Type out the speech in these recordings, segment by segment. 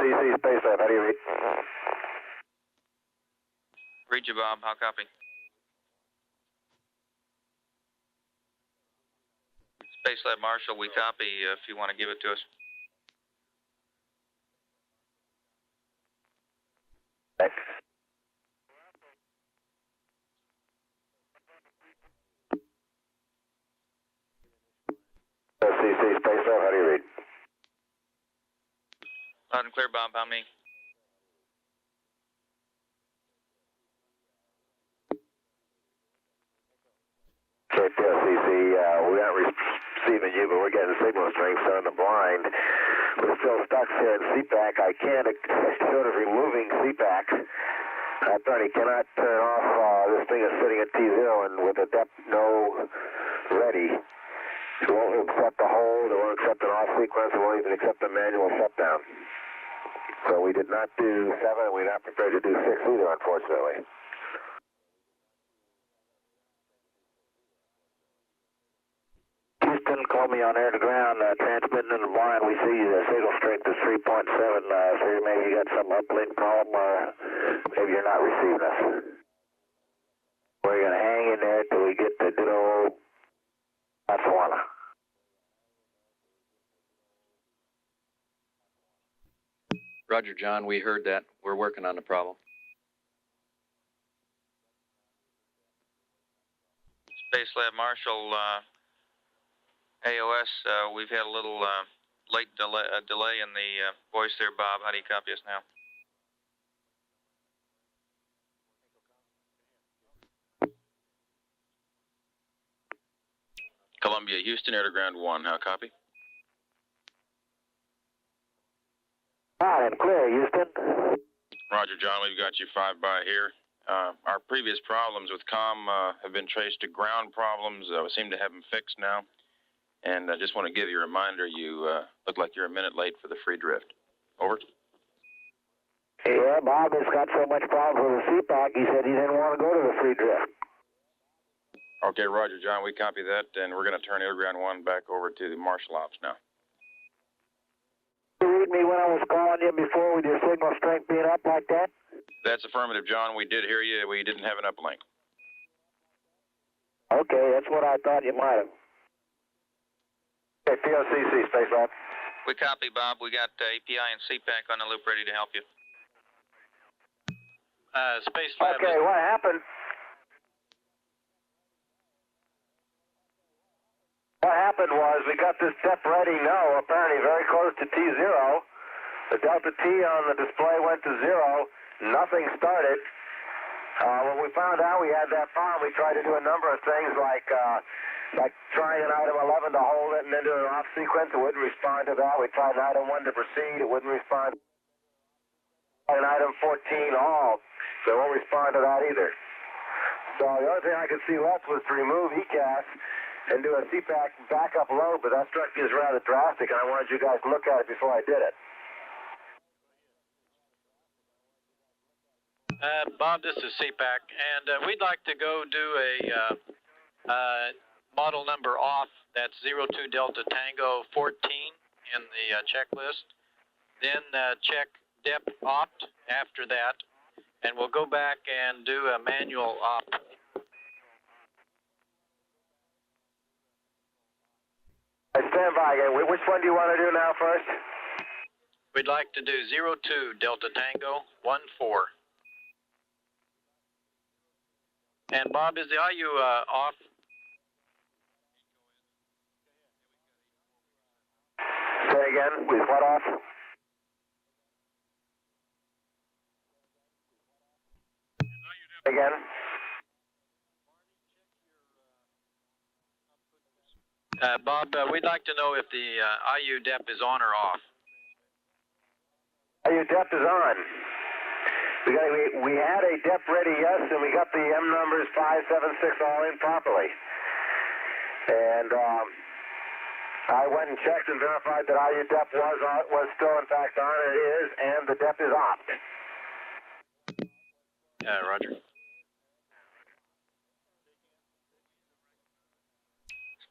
TLCC Space Lab, how do you read? Read you, Bob. How copy? Space Lab Marshall, we copy if you want to give it to us. Thanks. TLCC Space Lab, how do you read? Loud and clear, Bob. How many? Okay, TLCC, we aren't receiving you, but we're getting signal strength, so in the blind. We're still stuck here in CPAC. I can't, short of removing CPAC, I thought he cannot turn off, this thing is sitting at T0 and with the depth no ready. It won't accept the hold, it won't accept an off sequence, it won't even accept a manual shutdown. So we did not do 7, and we're not prepared to do 6 either, unfortunately. Houston, call me on air to ground, transmitting in the blind. We see the signal strength is 3.7, so maybe you got some uplink problem, or maybe you're not receiving us. We're going to hang in there till we get to good old Botswana. Roger, John, we heard that. We're working on the problem. Space Lab Marshall, AOS, we've had a little late delay in the voice there, Bob. How do you copy us now? Columbia, Houston, air to ground 1. How copy? Loud and clear, Houston. Roger, John, we've got you 5 by here. Our previous problems with comm have been traced to ground problems. We seem to have them fixed now. And I just want to give you a reminder, you look like you're a minute late for the free drift. Over. Yeah, Bob has got so much problems with the CPAC, he said he didn't want to go to the free drift. Okay, Roger, John, we copy that, and we're going to turn air ground 1 back over to the Marshall Ops now. You read me when I was calling you before with your signal strength being up like that? That's affirmative, John. We did hear you. We didn't have an uplink. Okay, that's what I thought you might have. Okay, TLCC, Space Lab. We copy, Bob. We got API and CPAC on the loop ready to help you. Space Lab. Okay, what happened? What happened was we got this depth ready now, apparently very close to T0. The delta T on the display went to 0. Nothing started. When we found out we had that problem, we tried to do a number of things like trying an item 11 to hold it and then do an off sequence. It wouldn't respond to that. We tried an item 1 to proceed. It wouldn't respond. An item 14 all. So it won't respond to that either. So the only thing I could see left was to remove ECAS and do a CPAC backup load, but that struck me as rather drastic, and I wanted you guys to look at it before I did it. Bob, this is CPAC, and we'd like to go do a model number off. That's 02 Delta Tango 14 in the checklist. Then check depth opt after that, and we'll go back and do a manual opt. Stand by again. Which one do you want to do now first? We'd like to do 02 Delta Tango 14. And Bob, is the IU off? Say again, with what off? Again? Bob, we'd like to know if the IU dep is on or off. IU dep is on. We had a dep ready, yes, and we got the M numbers 5, 7, 6 all in properly. And I went and checked and verified that IU dep was still in fact on, and it is, and the dep is opt. Roger.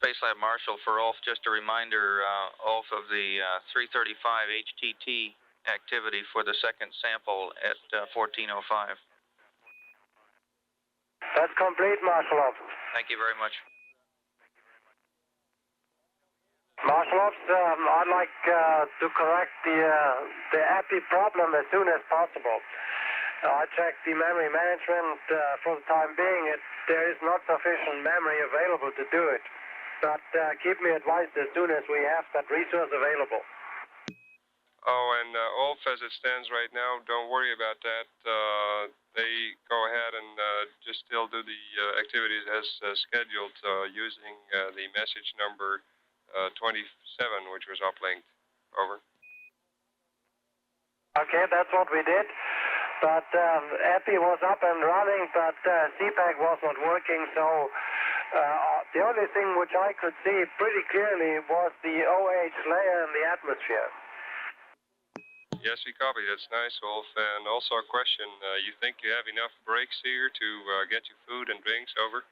Space Lab Marshall, for Ulf, just a reminder, Ulf, of the 335 HTT activity for the second sample at 14:05. That's complete, Marshal Ops. Thank you very much. Marshal Ops, I'd like to correct the API problem as soon as possible. I checked the memory management for the time being. There is not sufficient memory available to do it. But keep me advised as soon as we have that resource available. Oh, and Ulf, as it stands right now, don't worry about that. They go ahead and just still do the activities as scheduled using the message number 27, which was uplinked. Over. Okay, that's what we did. But API was up and running, but CPAC was not working, so the only thing which I could see pretty clearly was the OH layer in the atmosphere. Yes, we copy. That's nice, Wolf. And also a question. You think you have enough breaks here to get you food and drinks? Over.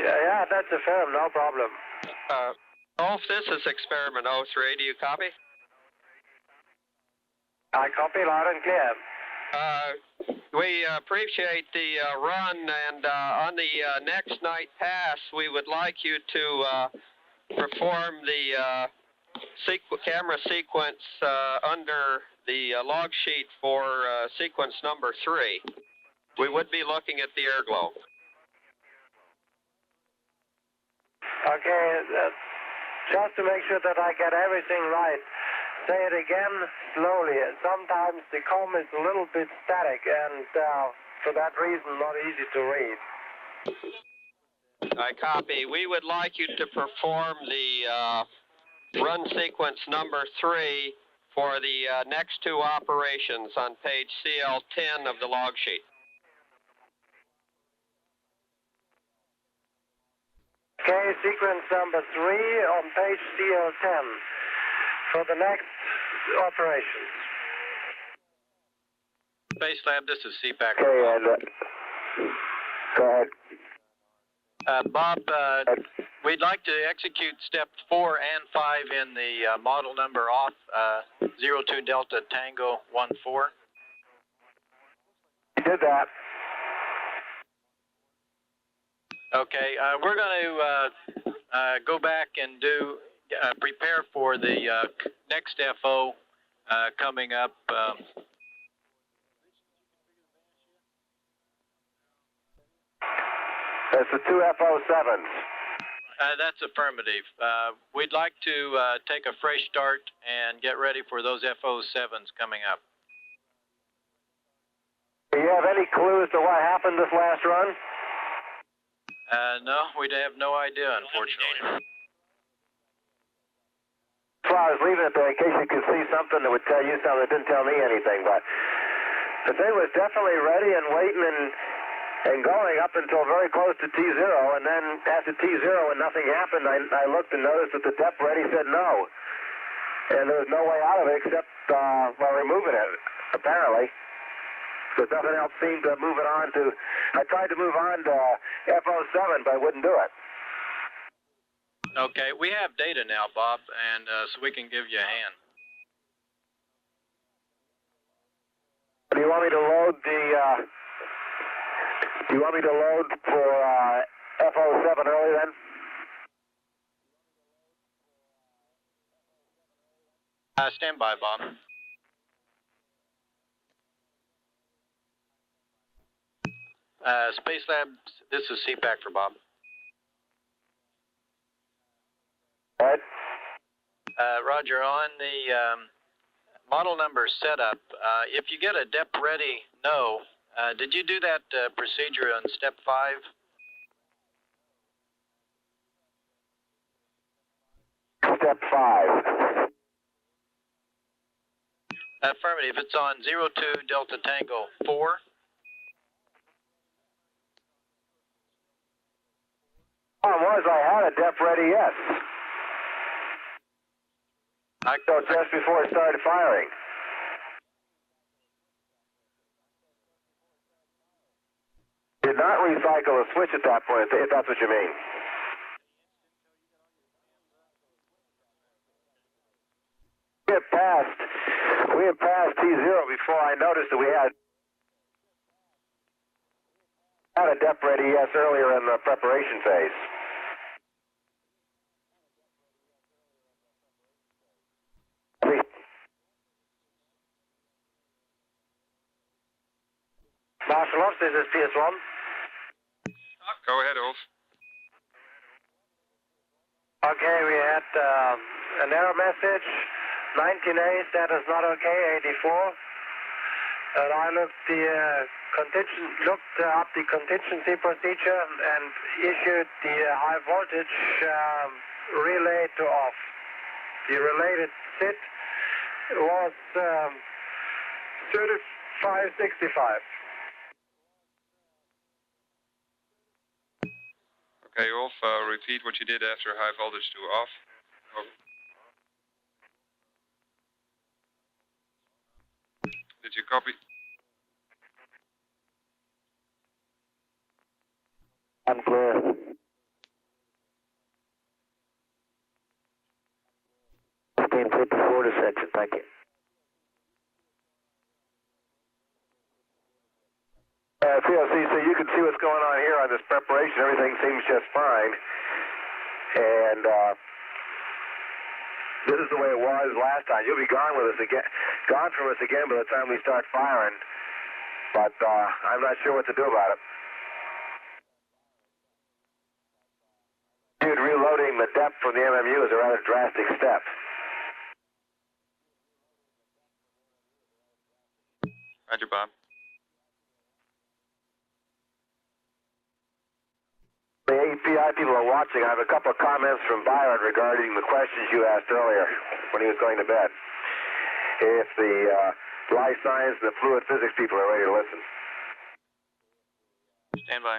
Yeah, that's affirmed. No problem. Wolf, this is Experiment 03. Do you copy? I copy loud and clear. We appreciate the run, and on the next night pass, we would like you to perform the camera sequence under the log sheet for sequence number 3. We would be looking at the air glow. Okay, just to make sure that I get everything right, say it again slowly. Sometimes the comm is a little bit static, and for that reason, not easy to read. I copy. We would like you to perform the run sequence number 3 for the next 2 operations on page CL10 of the log sheet. Okay, sequence number 3 on page CL10 for the next operation. Space Lab, this is CPAC. Okay, and go ahead. Bob, we'd like to execute step 4 and 5 in the model number off 02 Delta Tango 14. You did that. Okay, we're going to go back and do prepare for the next FO coming up. That's the 2 FO7s. That's affirmative. We'd like to take a fresh start and get ready for those FO7s coming up. Do you have any clues to what happened this last run? No, we have no idea, unfortunately. Well, I was leaving it there in case you could see something that would tell you something that didn't tell me anything, but the thing was definitely ready and waiting and going up until very close to T0, and then after T0 when nothing happened, I looked and noticed that the depth ready said no. And there was no way out of it except by removing it, apparently. Because nothing else seemed to move it on to... I tried to move on to FO7, but I wouldn't do it. Okay, we have data now, Bob, and so we can give you a hand. Do you want me to load the... do you want me to load for FO7 early then? Stand by, Bob. Space Lab, this is CPAC for Bob. Right. Roger, on the model number setup, if you get a depth ready no, did you do that procedure on step 5? Step 5. Affirmative. It's on 02 Delta Tango 4. Was I had a depth ready, yes. So just before I started firing. Did not recycle a switch at that point, if that's what you mean. had passed T0 before I noticed that we had a depth ready ES earlier in the preparation phase. Marshal Ulf, this is PS1. Go ahead, Ulf. Okay, we had an error message, 19A, status not okay, 84. And I looked up the contingency procedure and issued the high voltage relay to off. The related SIT was 3565. Okay, Ulf, repeat what you did after high voltage to off. Over. Did you copy? I'm clear. 1554 to section, thank you. CLC, so you can see what's going on here on this preparation. Everything seems just fine. And this is the way it was last time. You'll be gone with us again, gone from us again by the time we start firing. But I'm not sure what to do about it. Dude, reloading the depth from the MMU is a rather drastic step. Roger, Bob. The API people are watching. I have a couple of comments from Byron regarding the questions you asked earlier when he was going to bed. If the life science and the fluid physics people are ready to listen. Stand by.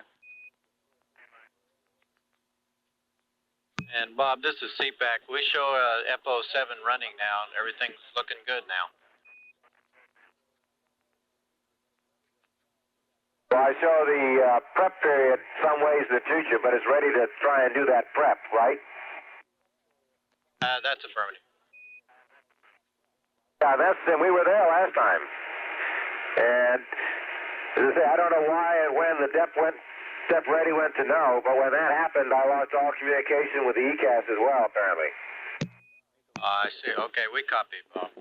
And Bob, this is CPAC. We show FO7 running now. Everything's looking good now. Well, I show the prep period some ways in the future, but it's ready to try and do that prep, right? That's affirmative. Yeah, and we were there last time. And as I say, I don't know why and when the depth ready went to no, but when that happened, I lost all communication with the ECAS as well, apparently. I see. Okay, we copy, Bob.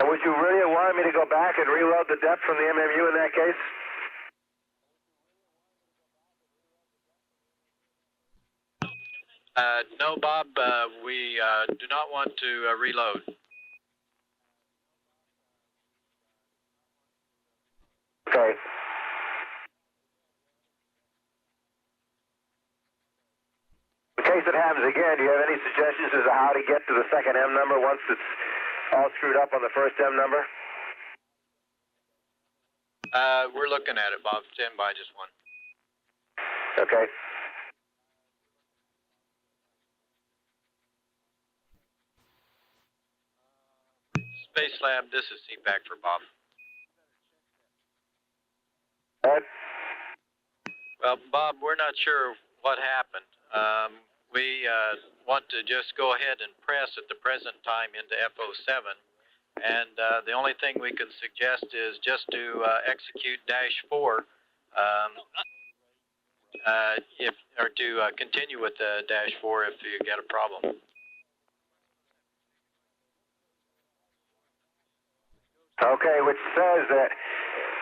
And would you really have wanted me to go back and reload the depth from the MMU in that case? No, Bob, we do not want to reload. Okay. In case it happens again, do you have any suggestions as to how to get to the second M number once it's all screwed up on the first M number? We're looking at it, Bob. Stand by just one. Okay. Space Lab, this is CPAC for Bob. Ed? Well, Bob, we're not sure what happened. We want to just go ahead and press at the present time into FO7. And the only thing we can suggest is just to execute -4 to continue with the -4 if you get a problem. Okay, which says that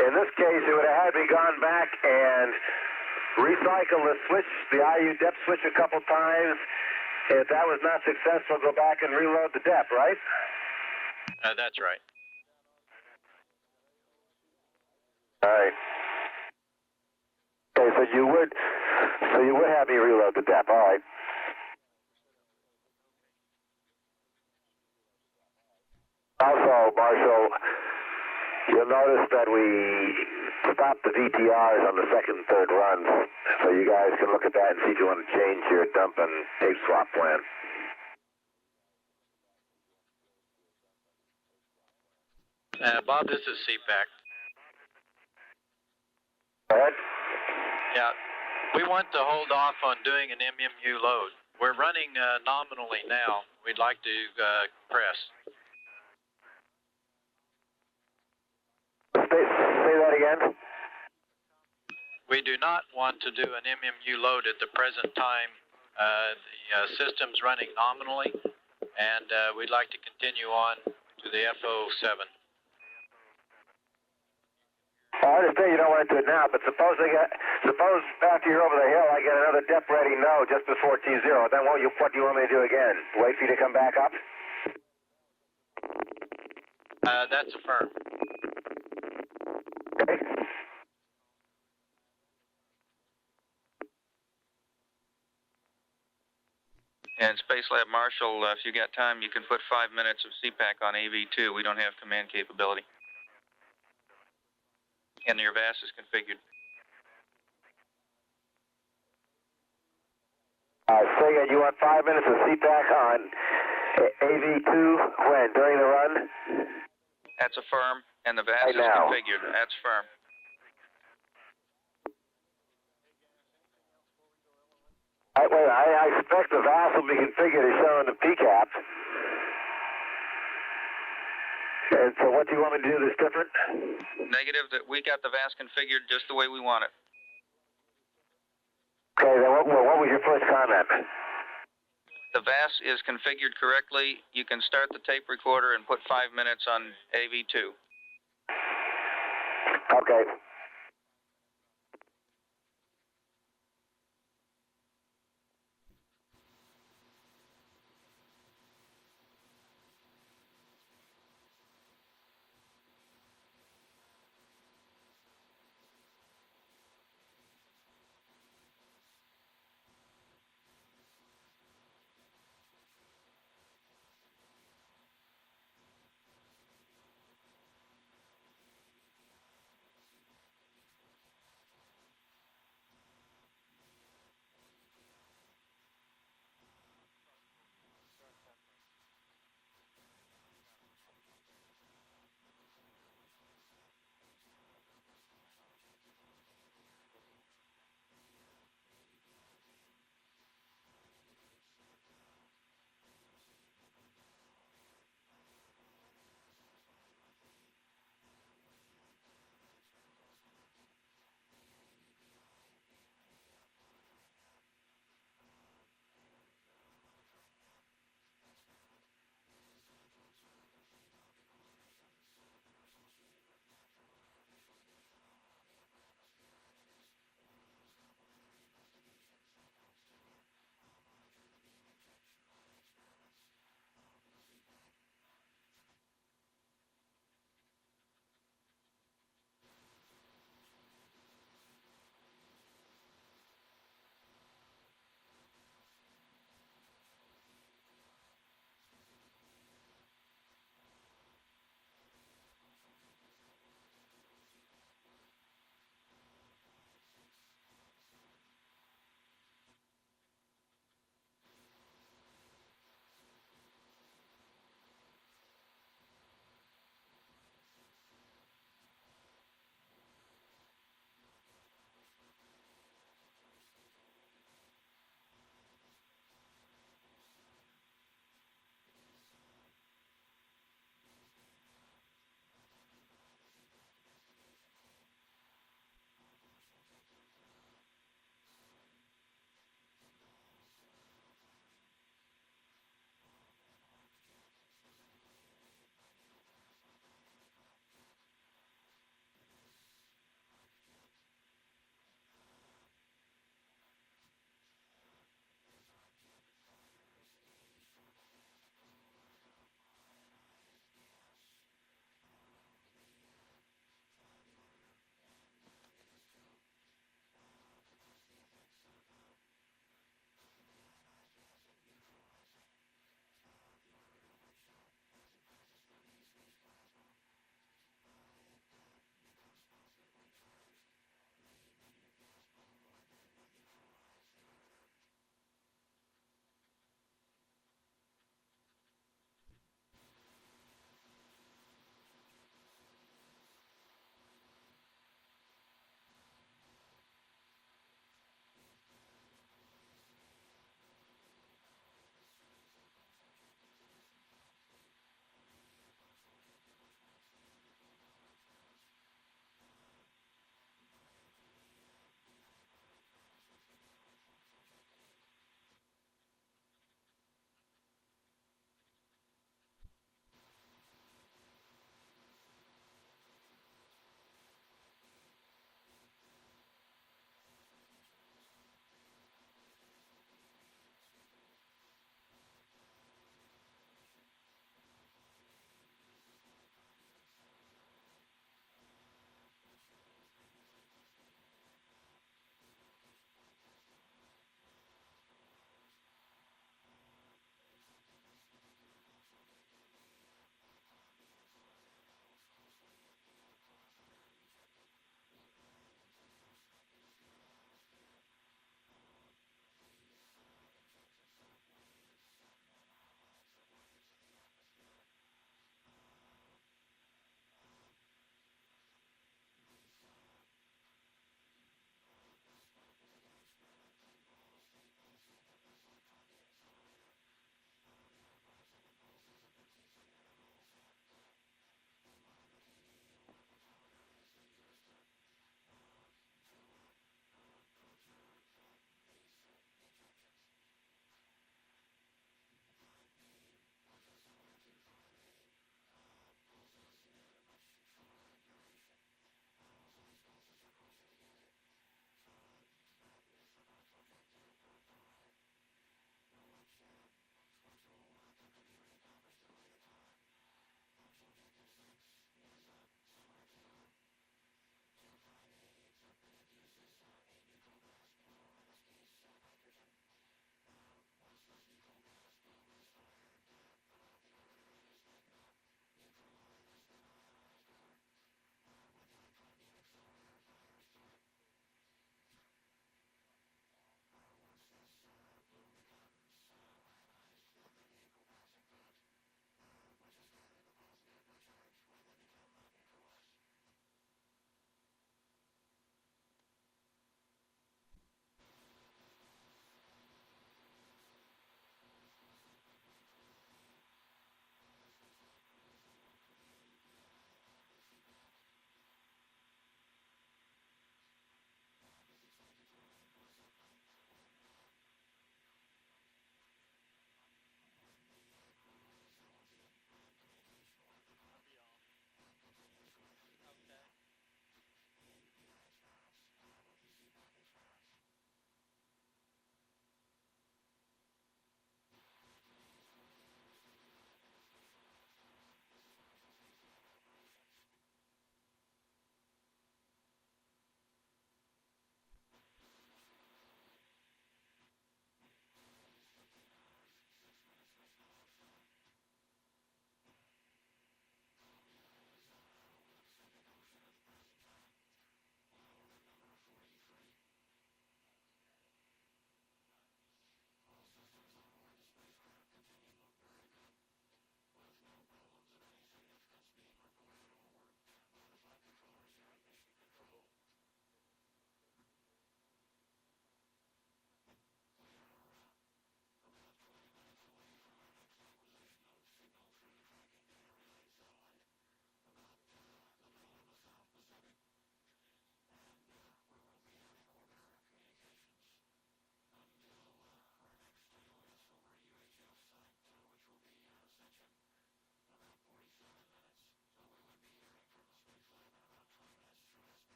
in this case it would have had me gone back and recycle the switch, the IU depth switch a couple times. If that was not successful, go back and reload the depth, right? That's right. All right. Okay, so you would have me reload the depth, all right. Also, Marshall, you'll notice that we stopped the VTRs on the second and third runs, so you guys can look at that and see if you want to change your dump and tape swap plan. Bob, this is CPAC. Go ahead. Yeah, we want to hold off on doing an MMU load. We're running nominally now. We'd like to press. Say that again. We do not want to do an MMU load at the present time. The system's running nominally, and we'd like to continue on to the FO7. I understand you don't want to do it now, but suppose after you're over the hill, I get another depth ready no just before T0. Then what do you want me to do again? Wait for you to come back up? That's affirmed. Okay. And Space Lab Marshal, if you got time, you can put 5 minutes of CPAC on AV2. We don't have command capability. And your VAS is configured. Say again, you want 5 minutes of CPAC on AV2 when? During the run? That's a firm, and the VAS Right is now. configured. That's firm. I expect the VAS will be configured as shown in the PCAP. And so what do you want me to do that's different? Negative, that we got the VAS configured just the way we want it. Okay, then what was your first comment? The VAS is configured correctly. You can start the tape recorder and put 5 minutes on AV2. Okay.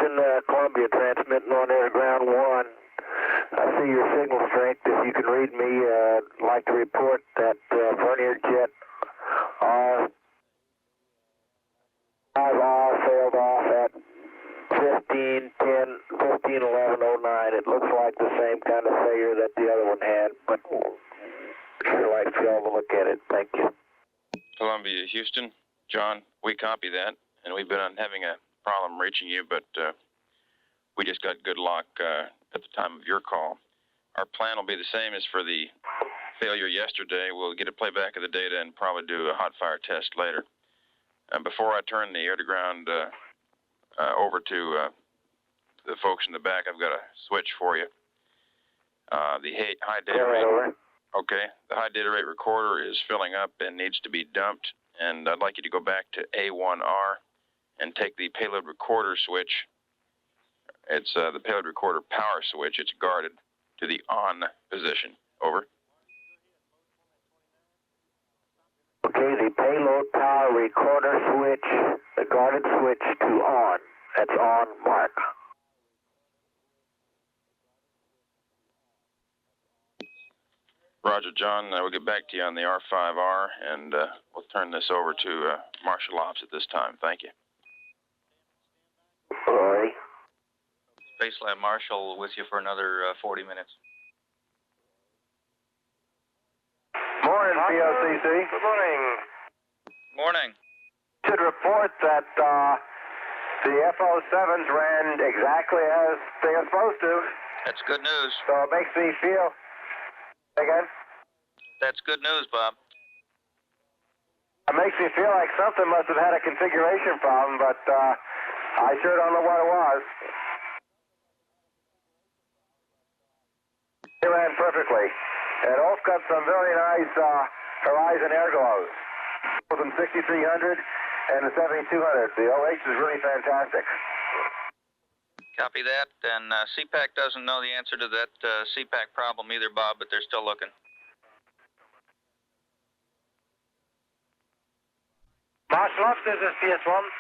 Houston, Columbia, transmitting on air to ground 1. I see your signal strength. If you can read me, I'd like to report that Vernier jet R5R failed off at 15:11:09. It looks like the same kind of failure that the other one had, but sure like for y'all to look at it. Thank you. Columbia, Houston. John, we copy that, and we've been having a problem reaching you, but we just got good luck at the time of your call. Our plan will be the same as for the failure yesterday. We'll get a playback of the data and probably do a hot fire test later. Before I turn the air-to-ground over to the folks in the back, I've got a switch for you. The high data rate. Okay, the high data rate recorder is filling up and needs to be dumped, and I'd like you to go back to A1R and take the payload recorder switch. It's the payload recorder power switch. It's guarded to the on position. Over. Okay, the payload power recorder switch, the guarded switch to on. That's on, mark. Roger, John. We'll get back to you on the R5R, and we'll turn this over to Marshal Ops at this time. Thank you. Alrighty. Space Lab Marshal with you for another 40 minutes. Morning, POCC. Good morning. Morning. Should report that the FO7s ran exactly as they are supposed to. That's good news. So it makes me feel... Again? That's good news, Bob. It makes me feel like something must have had a configuration problem, but I sure don't know what it was. They ran perfectly. And Ulf got some very nice Horizon air glows. Both in 6300 and the 7200. The OH is really fantastic. Copy that. And CPAC doesn't know the answer to that CPAC problem either, Bob, but they're still looking. Marshal Ops, this is PS1.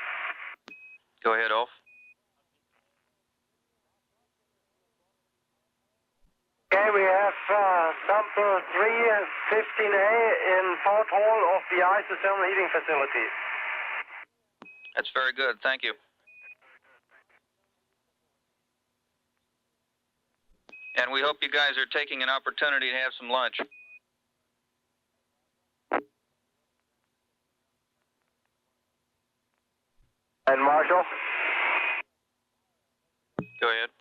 Go ahead, Ulf. Okay, we have sample 315A in Port Hall of the isothermal heating facility. That's very good. Thank you. And we hope you guys are taking an opportunity to have some lunch. And Marshall? Go ahead.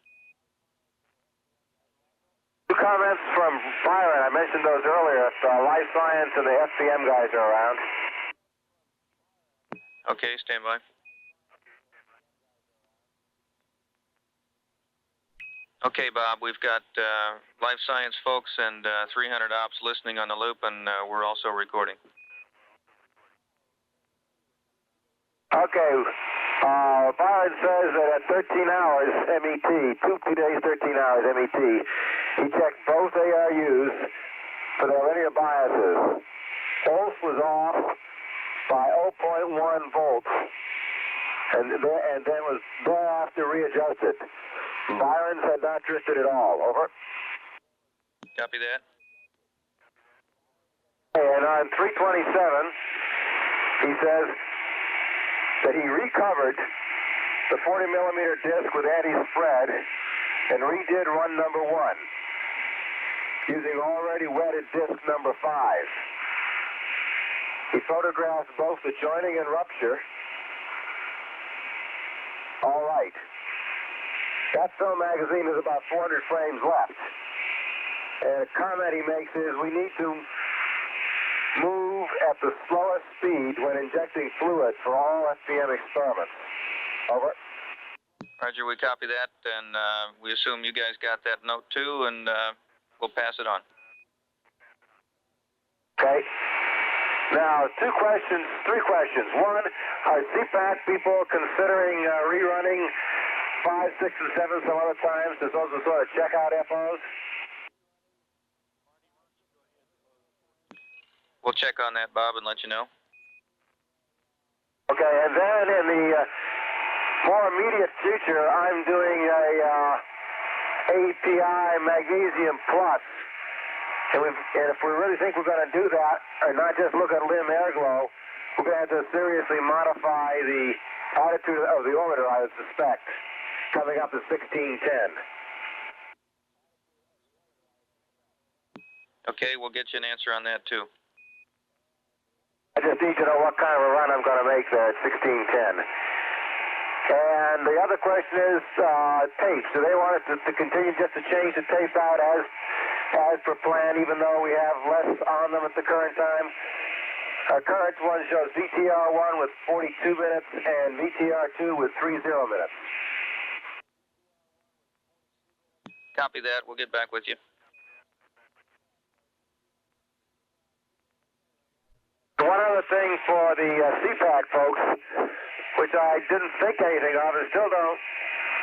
Two comments from Byron. I mentioned those earlier. If Life Science and the FPM guys are around. Okay, stand by. Okay, Bob, we've got Life Science folks and 300 ops listening on the loop, and we're also recording. Okay. Byron says that at 13 hours MET, 2 days, 13 hours MET, he checked both ARUs for their linear biases. Both was off by 0.1 volts, and then was thereafter readjusted. Byron's had not drifted at all. Over. Copy that. And on 327, he says that he recovered the 40 millimeter disc with anti-spread and redid run number 1 using already wetted disc number 5. He photographed both the joining and rupture. All right. That film magazine is about 400 frames left. And a comment he makes is we need to move at the slowest speed when injecting fluid for all FPM experiments. Over. Roger, we copy that, and we assume you guys got that note too, and we'll pass it on. Okay. Now, 3 questions. One, are CPAC people considering rerunning 5, 6, and 7 some other times to sort of check out FOs? We'll check on that, Bob, and let you know. Okay, and then in the for immediate future, I'm doing a API magnesium plus. And if we really think we're going to do that, or not just look at limb airglow, we're going to have to seriously modify the attitude of the orbiter, I would suspect, coming up to 1610. Okay, we'll get you an answer on that too. I just need to know what kind of a run I'm going to make there at 1610. And the other question is tapes. Do they want us to continue just to change the tape out as per plan, even though we have less on them at the current time? Our current one shows VTR1 with 42 minutes and VTR2 with 30 minutes. Copy that. We'll get back with you. One other thing for the CPAC folks, which I didn't think anything of and still don't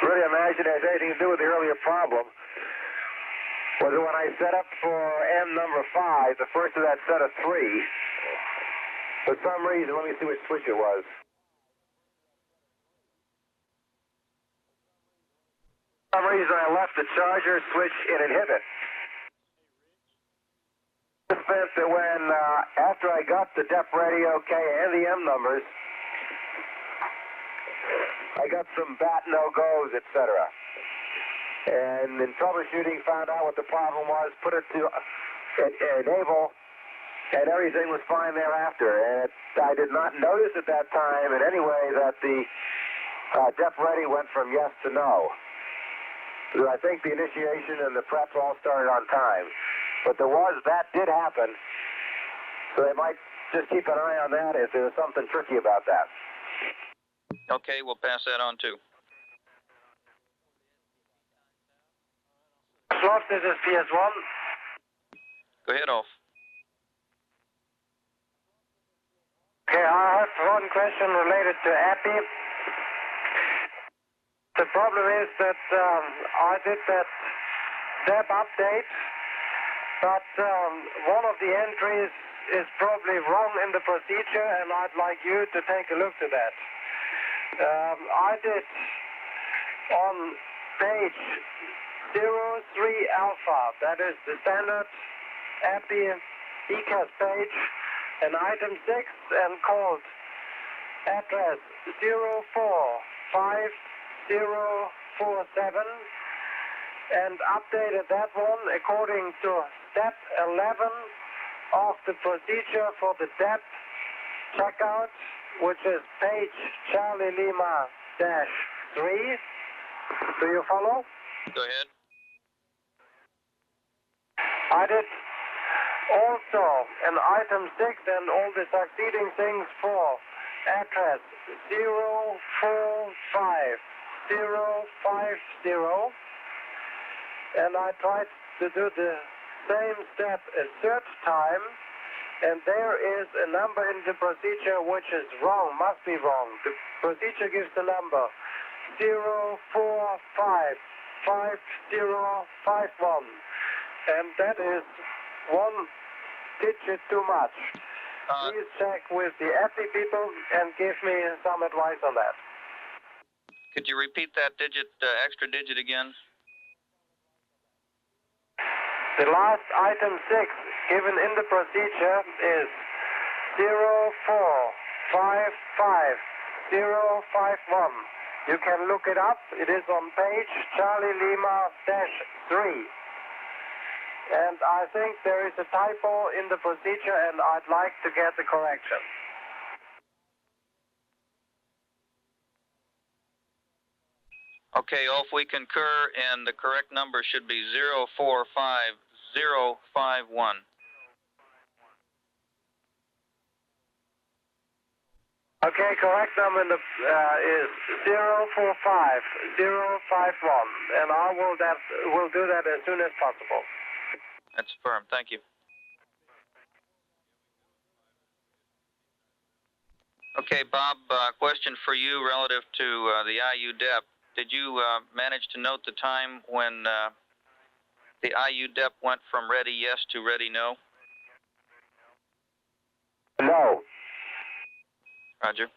really imagine it has anything to do with the earlier problem, was that when I set up for M number 5, the first of that set of 3, for some reason, let me see which switch it was. For some reason, I left the charger switch in inhibit. This meant that when, after I got the dep ready okay and the M numbers, I got some bat no-goes, etc. And in troubleshooting, found out what the problem was, put it to enable, and everything was fine thereafter. And I did not notice at that time in any way that the dep ready went from yes to no. So I think the initiation and the preps all started on time. But that did happen, so they might just keep an eye on that if there's something tricky about that. Okay, we'll pass that on too. Slot, this is PS1. Go ahead, Ulf. Okay, I have one question related to API. The problem is that I did that dep update, but one of the entries is probably wrong in the procedure, and I'd like you to take a look to that. I did on page 03 alpha, that is the standard API ECAS page, an item 6 and called address 045047, and updated that one according to step 11 of the procedure for the dep checkout, which is page Charlie Lima -3. Do you follow? Go ahead. I did also an item 6 and all the succeeding things for address 045050, and I tried to do the same step a third time, and there is a number in the procedure which is wrong, must be wrong. The procedure gives the number 04555051, and that is one digit too much. Please check with the API people and give me some advice on that. Could you repeat that digit, extra digit again? The last item 6 given in the procedure is 04555051. You can look it up. It is on page Charlie Lima -3. And I think there is a typo in the procedure, and I'd like to get the correction. Okay, Ulf, we concur, and the correct number should be 045051. Okay, correct number in the, is 045051, and I will do that as soon as possible. That's firm. Thank you. Okay, Bob, question for you relative to the IU dep. Did you manage to note the time when the IU dep went from ready yes to ready no? No. Roger.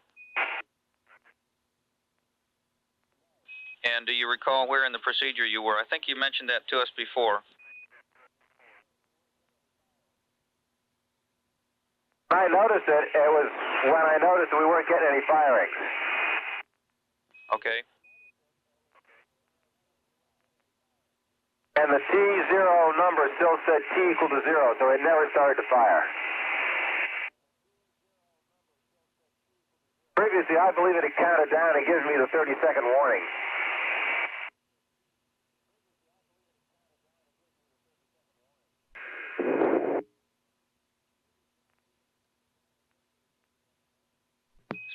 And do you recall where in the procedure you were? I think you mentioned that to us before. I noticed it. It was when I noticed we weren't getting any firings. Okay. And the T0 number still said T equal to 0, so it never started to fire. Previously, I believe it had counted down and gives me the 30-second warning.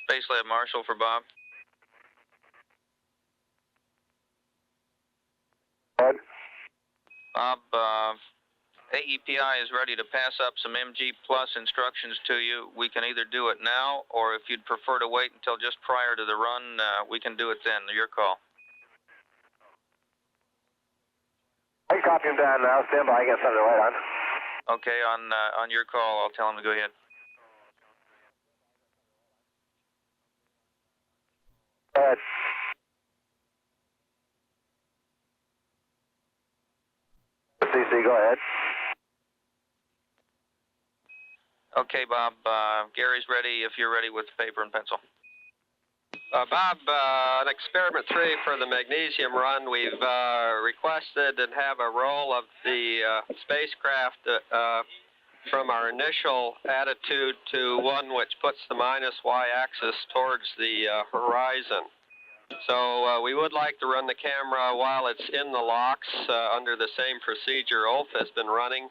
Space Lab Marshal for Bob. Ed? Bob, AEPI is ready to pass up some MG Plus instructions to you. We can either do it now, or if you'd prefer to wait until just prior to the run, we can do it then. Your call. I can copy him down now. Stand by. I got something to write on. Okay, on your call, I'll tell him to go ahead. Ed. CC, go ahead. Okay, Bob. Gary's ready if you're ready with paper and pencil. Bob, on experiment 3 for the magnesium run, we've requested and have a roll of the spacecraft from our initial attitude to one which puts the minus y-axis towards the horizon. So we would like to run the camera while it's in the locks under the same procedure Ulf has been running,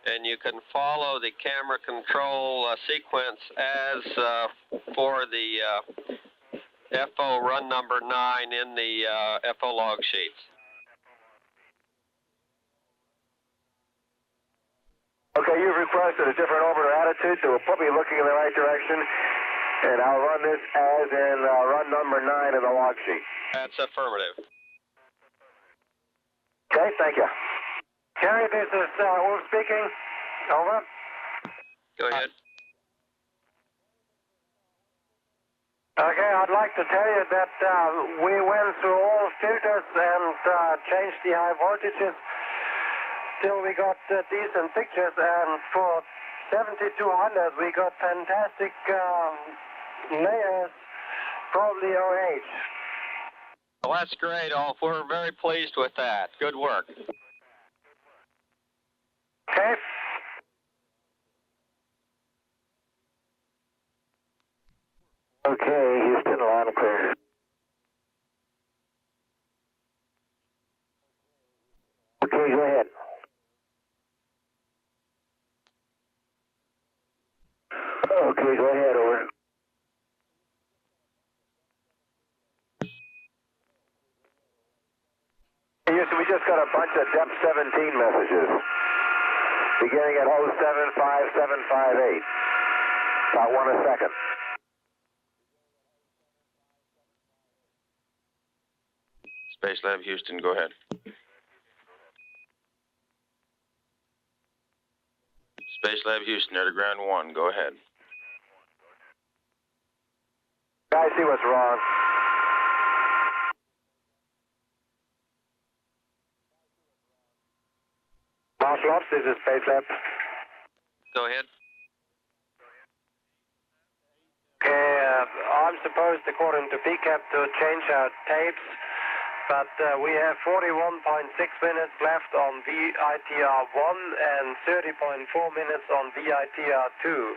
and you can follow the camera control sequence as for the FO run number 9 in the FO log sheets. Okay, you've requested a different orbiter attitude, so we'll put me looking in the right direction, and I'll run this as in run number 9 in the log sheet. That's affirmative. Okay, thank you. Gary, this is Wolf speaking. Over. Go ahead. Okay, I'd like to tell you that we went through all filters and changed the high voltages till we got decent pictures, and for 7200 we got fantastic layers, probably OH. Well, that's great, Ulf. We're very pleased with that. Good work. Okay. Okay, Houston, loud and clear. Okay, go ahead. Okay, go ahead, over. Houston, we just got a bunch of depth 17 messages, beginning at 075758. About 1 a second. Space Lab Houston, go ahead. Space Lab Houston, air to ground 1, go ahead. I see what's wrong. Marshal Ops, this is Space Lab. Go ahead. Okay, I'm supposed, according to PCAP, to change our tapes, but we have 41.6 minutes left on VITR1 and 30.4 minutes on VITR2.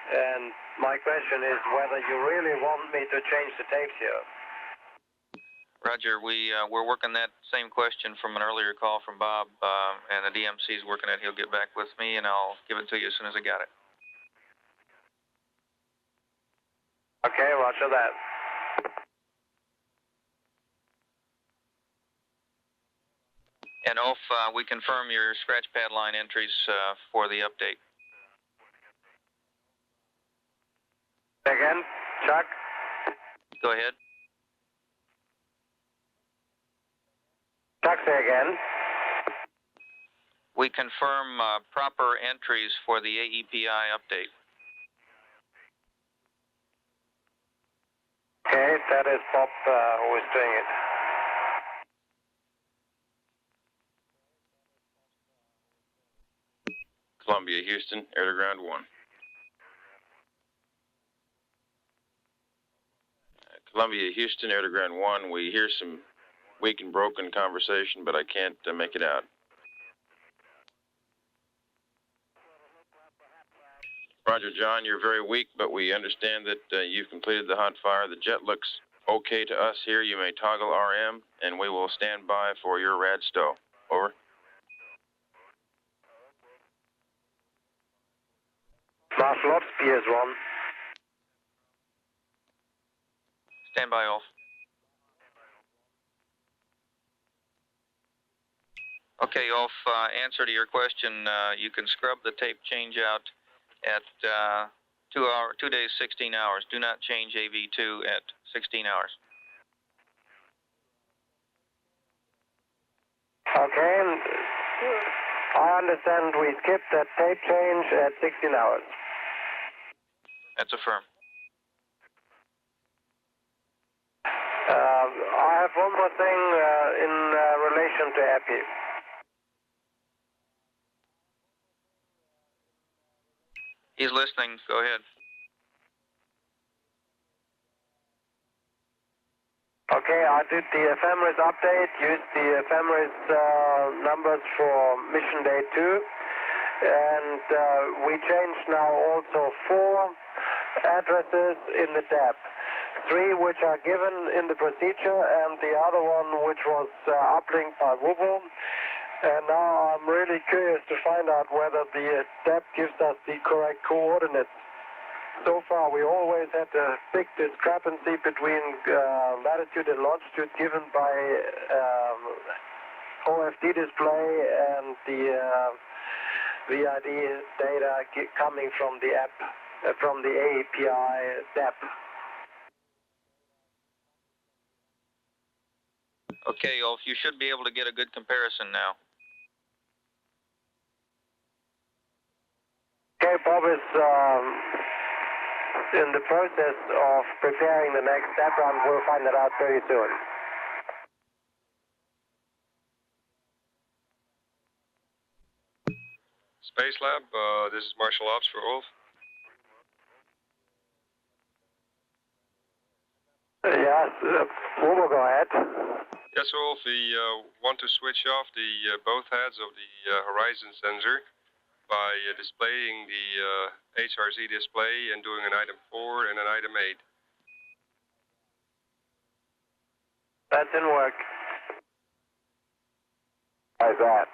And my question is whether you really want me to change the tapes here. Roger, we're working that same question from an earlier call from Bob, and the DMC's working it. He'll get back with me, and I'll give it to you as soon as I got it. Okay, roger that. And Ulf, we confirm your scratch pad line entries for the update. Again, Chuck? Go ahead. Chuck, say again. We confirm proper entries for the AEPI update. Okay, that is Bob who is doing it. Columbia, Houston, air to ground 1. Columbia, Houston, air to ground 1. We hear some weak and broken conversation, but I can't make it out. Roger, John, you're very weak, but we understand that you've completed the hot fire. The jet looks okay to us here. You may toggle RM, and we will stand by for your rad stow. Over. Marshal Ops, PS1. Stand by, Ulf. Okay, Ulf, answer to your question, you can scrub the tape change out at 2 days, 16 hours. Do not change AV2 at 16 hours. Okay, I understand we skipped that tape change at 16 hours. That's affirmed. I have one more thing in relation to EPI. He's listening. Go ahead. Okay, I did the ephemeris update, used the ephemeris numbers for mission day 2, and we changed now also 4 addresses in the DAP. 3 which are given in the procedure, and the other one which was uplinked by WUBO. And now I'm really curious to find out whether the DAP gives us the correct coordinates. So far, we always had a big discrepancy between latitude and longitude given by OFD display and the VID data coming from the app, from the API DAP. Okay, Ulf, you should be able to get a good comparison now. Okay, Bob is in the process of preparing the next step run. We'll find that out very soon. Space Lab, this is Marshal Ops for Ulf. Yes, we'll go ahead. Yes, Ulf, we want to switch off the both heads of the horizon sensor by displaying the HRZ display and doing an item 4 and an item 8. That didn't work. How's that?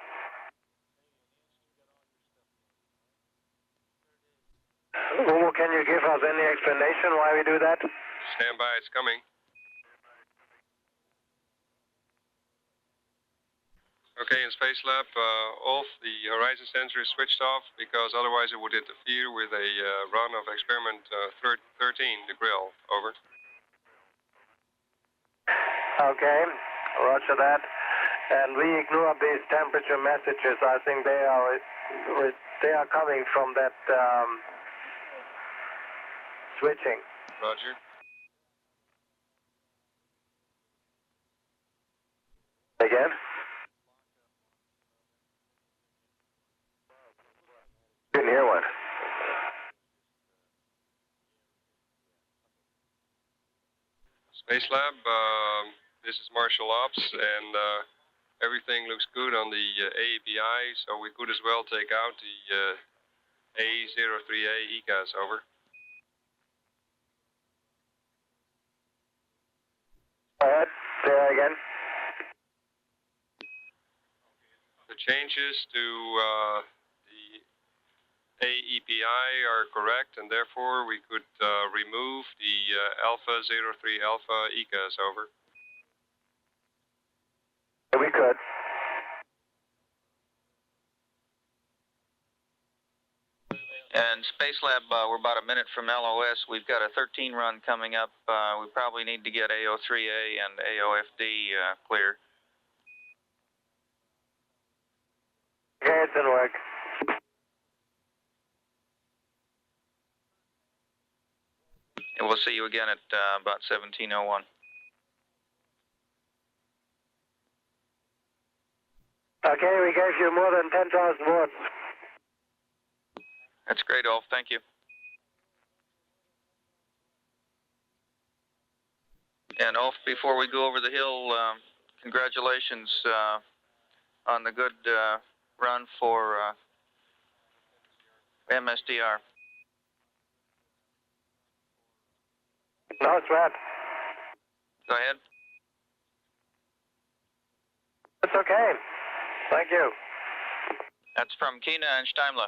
Well, can you give us any explanation why we do that? Stand by, it's coming. Okay, in Space Lab, Ulf, the horizon sensor is switched off because otherwise it would interfere with a run of experiment 13, the grill. Over. Okay, roger that. And we ignore these temperature messages. I think they are coming from that switching. Roger. Again? Didn't hear one. Space Lab, this is Marshal Ops, and everything looks good on the API, so we could as well take out the A03A ECAS. Over. Go ahead. Say that again. The changes to the AEPI are correct, and therefore we could remove the Alpha 03 Alpha ECAS. Over. We could. And Space Lab, we're about a minute from LOS. We've got a 13 run coming up. We probably need to get AO3A and AOFD clear. Okay, it didn't work. And we'll see you again at about 17:01. Okay, we gave you more than 10,000 watts. That's great, Ulf. Thank you. And Ulf, before we go over the hill, congratulations on the good run for MSDR. No sweat. Go ahead. It's okay. Thank you. That's from Kina and Steimler.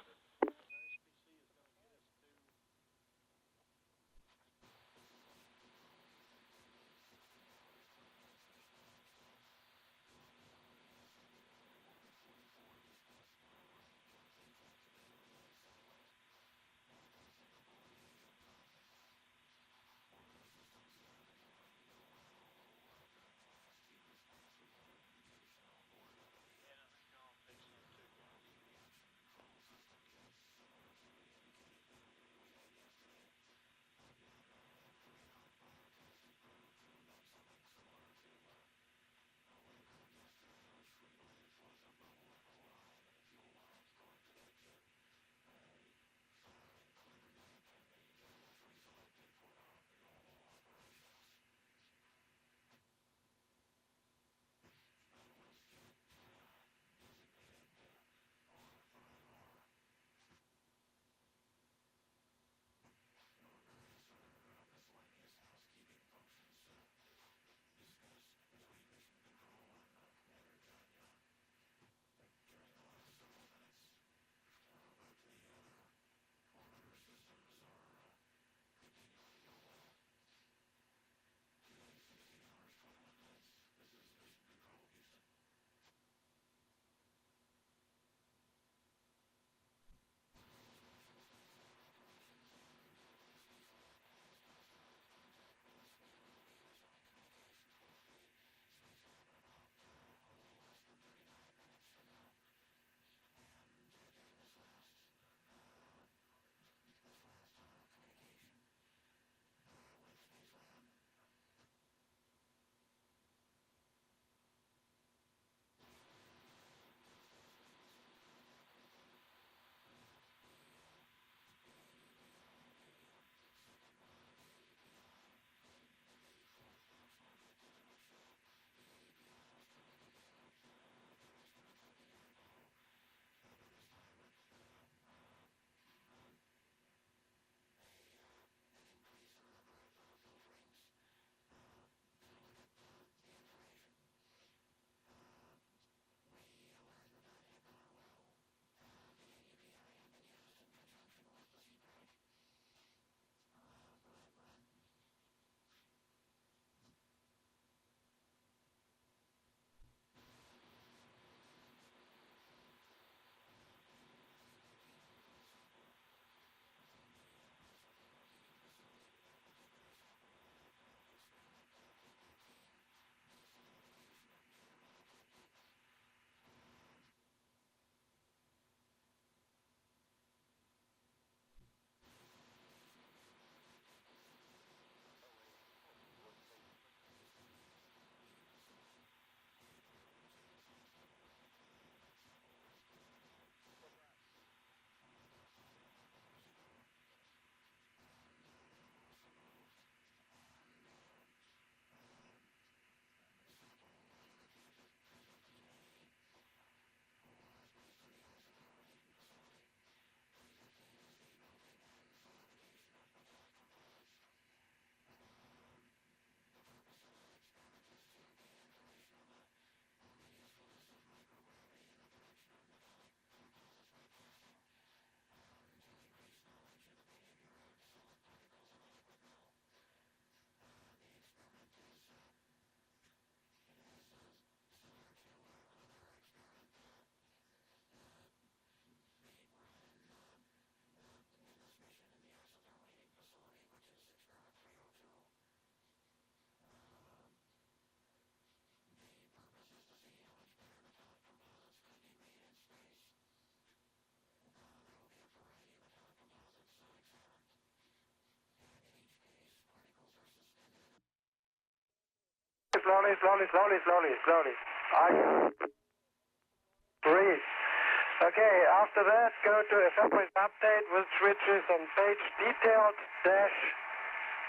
Slowly. I breathe. Okay, after that, go to ephemeris update, which is on page detailed dash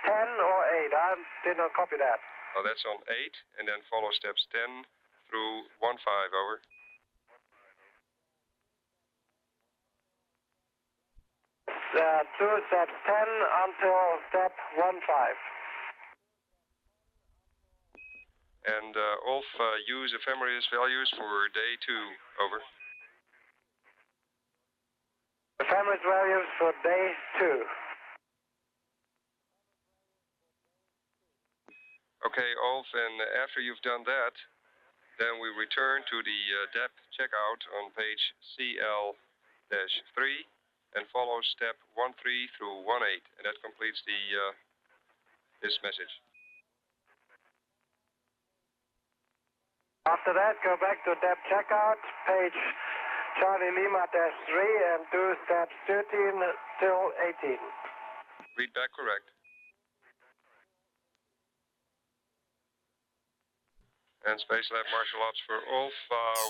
10 or 8. I did not copy that. Oh, that's on 8, and then follow steps 10 through 15, over. Do steps 10 until step 15. And Ulf, use ephemeris values for day 2, over. Ephemeris values for day 2. Okay, Ulf, and after you've done that, then we return to the depth checkout on page CL-3 and follow step 13 through 18, and that completes this message. After that, go back to depth checkout, page Charlie Lima dash 3, and do steps 13 till 18. Read back correct. And Space Lab Martial Ops for Ulf,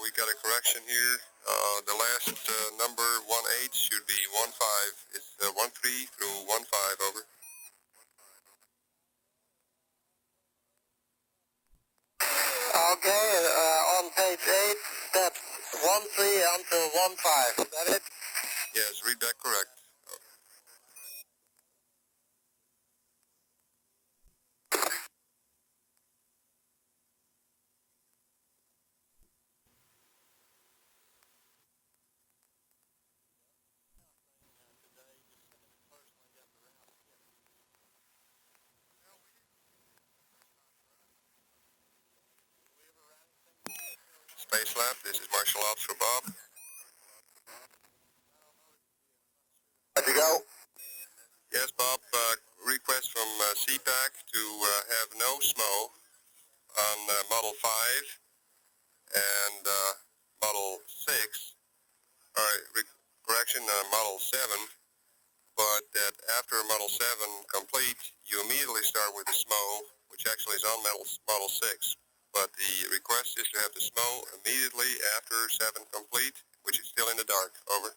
we got a correction here. The last number, 18, should be 15. It's 13 through 15, over. Okay, on page 8, steps 13 until 15. Is that it? Yes, read back correct. Space Lab, this is Martial Ops for Bob. Ready to go? Yes, Bob, request from CPAC to have no SMO on Model 5 and Model 6. All right, correction, Model 7, but that after Model 7 complete, you immediately start with the SMO, which actually is on Model 6. But the request is to have the SMO immediately after 7 complete, which is still in the dark. Over.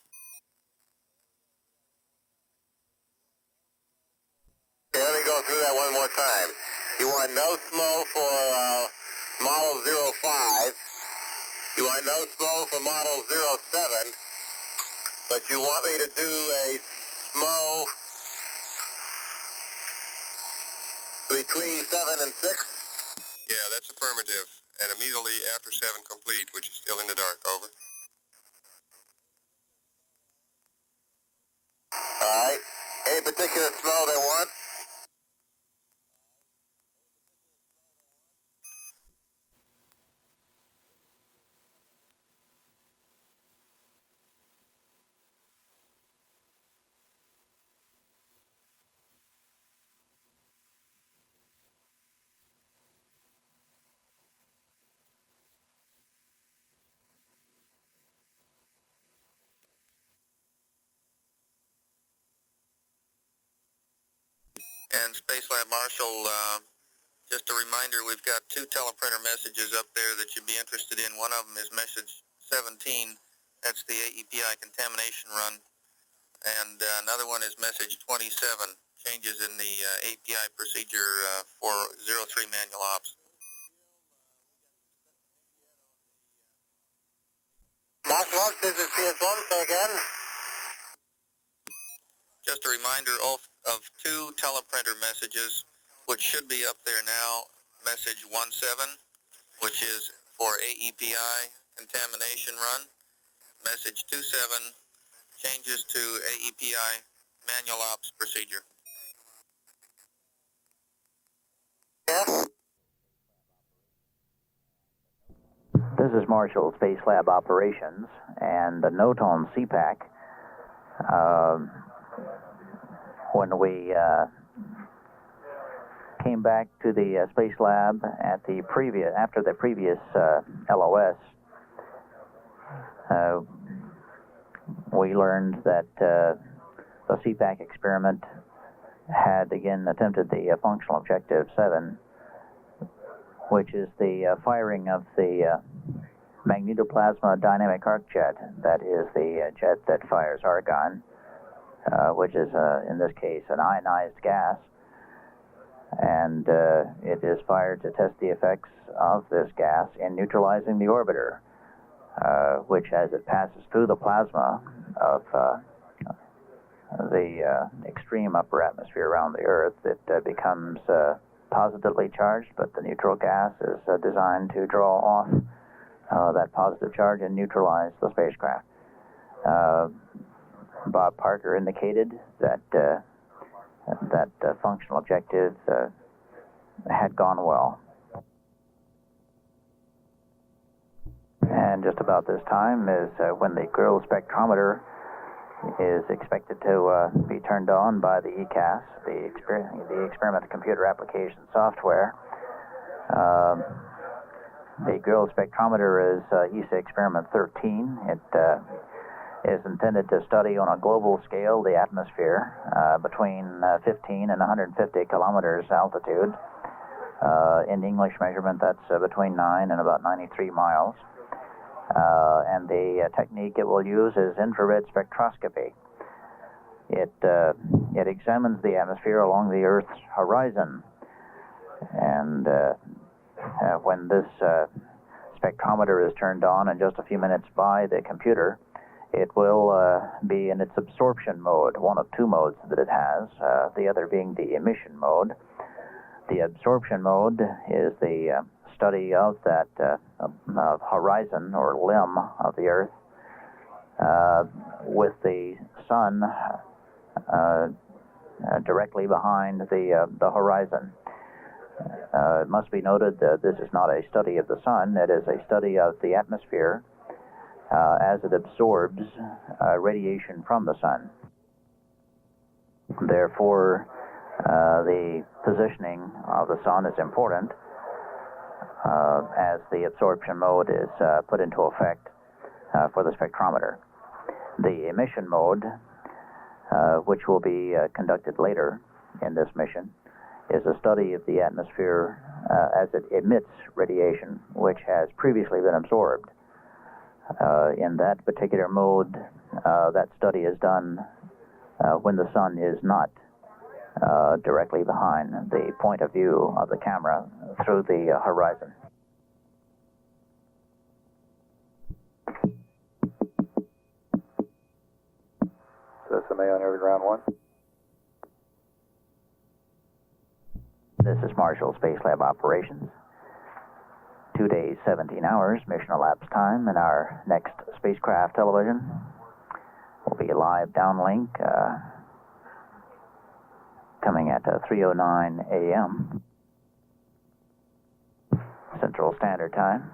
Okay, let me go through that one more time. You want no SMO for Model 05. You want no SMO for Model 07. But you want me to do a SMO between 7 and 6? Yeah, that's affirmative. And immediately after 7 complete, which is still in the dark. Over. All right. Any particular SMO they want? And Space Lab Marshall, just a reminder, we've got 2 teleprinter messages up there that you'd be interested in. One of them is message 17. That's the AEPI contamination run. And another one is message 27, changes in the API procedure for 03 manual ops. Marshal Ops, this is CS1, so again. Just a reminder of 2 teleprinter messages, which should be up there now. Message 17, which is for AEPI contamination run. Message 27, changes to AEPI manual ops procedure. Yes. This is Marshall, Space Lab Operations, and a note on CPAC. When we came back to the Space Lab after the previous LOS, we learned that the CPAC experiment had again attempted the functional objective 7, which is the firing of the magnetoplasma dynamic arc jet. That is the jet that fires argon, which is, in this case, an ionized gas. And it is fired to test the effects of this gas in neutralizing the orbiter, which, as it passes through the plasma of the extreme upper atmosphere around the Earth, it becomes positively charged, but the neutral gas is designed to draw off that positive charge and neutralize the spacecraft. Bob Parker indicated that that functional objective had gone well. And just about this time is when the grill spectrometer is expected to be turned on by the ECAS, the Experimental Computer Application Software. The grill spectrometer is ESA Experiment 13. It is intended to study on a global scale the atmosphere between 15 and 150 kilometers altitude. In English measurement, that's between 9 and about 93 miles. And the technique it will use is infrared spectroscopy. It examines the atmosphere along the Earth's horizon. And when this spectrometer is turned on and just a few minutes by the computer, it will be in its absorption mode, one of two modes that it has, the other being the emission mode. The absorption mode is the study of that horizon or limb of the Earth with the sun directly behind the horizon. It must be noted that this is not a study of the sun, it is a study of the atmosphere as it absorbs radiation from the sun. Therefore, the positioning of the sun is important as the absorption mode is put into effect for the spectrometer. The emission mode, which will be conducted later in this mission, is a study of the atmosphere as it emits radiation, which has previously been absorbed. In that particular mode, that study is done when the sun is not directly behind the point of view of the camera through the horizon. SMA on every round one. This is Marshall Space Lab Operations. 2 days, 17 hours, mission elapsed time, and our next spacecraft television will be live downlink coming at 3:09 a.m. Central Standard Time.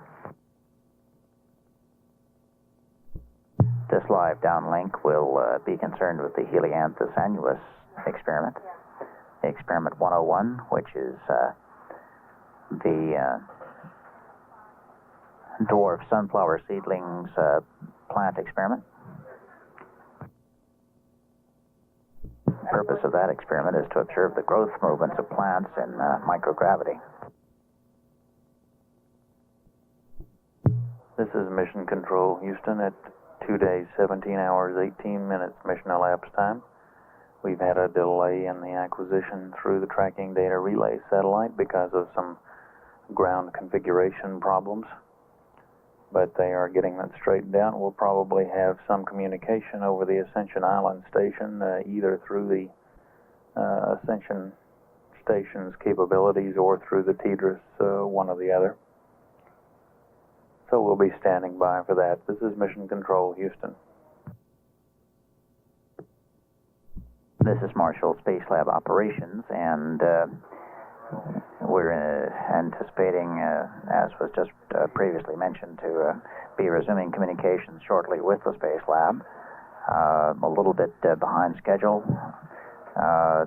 This live downlink will be concerned with the Helianthus annuus experiment, Experiment 101, which is the dwarf sunflower seedlings plant experiment. The purpose of that experiment is to observe the growth movements of plants in microgravity. This is Mission Control, Houston, at 2 days, 17 hours, 18 minutes mission elapsed time. We've had a delay in the acquisition through the tracking data relay satellite because of some ground configuration problems, but they are getting that straightened out. We'll probably have some communication over the Ascension Island station, either through the Ascension station's capabilities or through the TDRS, one or the other. So we'll be standing by for that. This is Mission Control, Houston. This is Marshall Space Lab Operations, and we're anticipating, as was just previously mentioned, to be resuming communications shortly with the Space Lab. A little bit behind schedule. At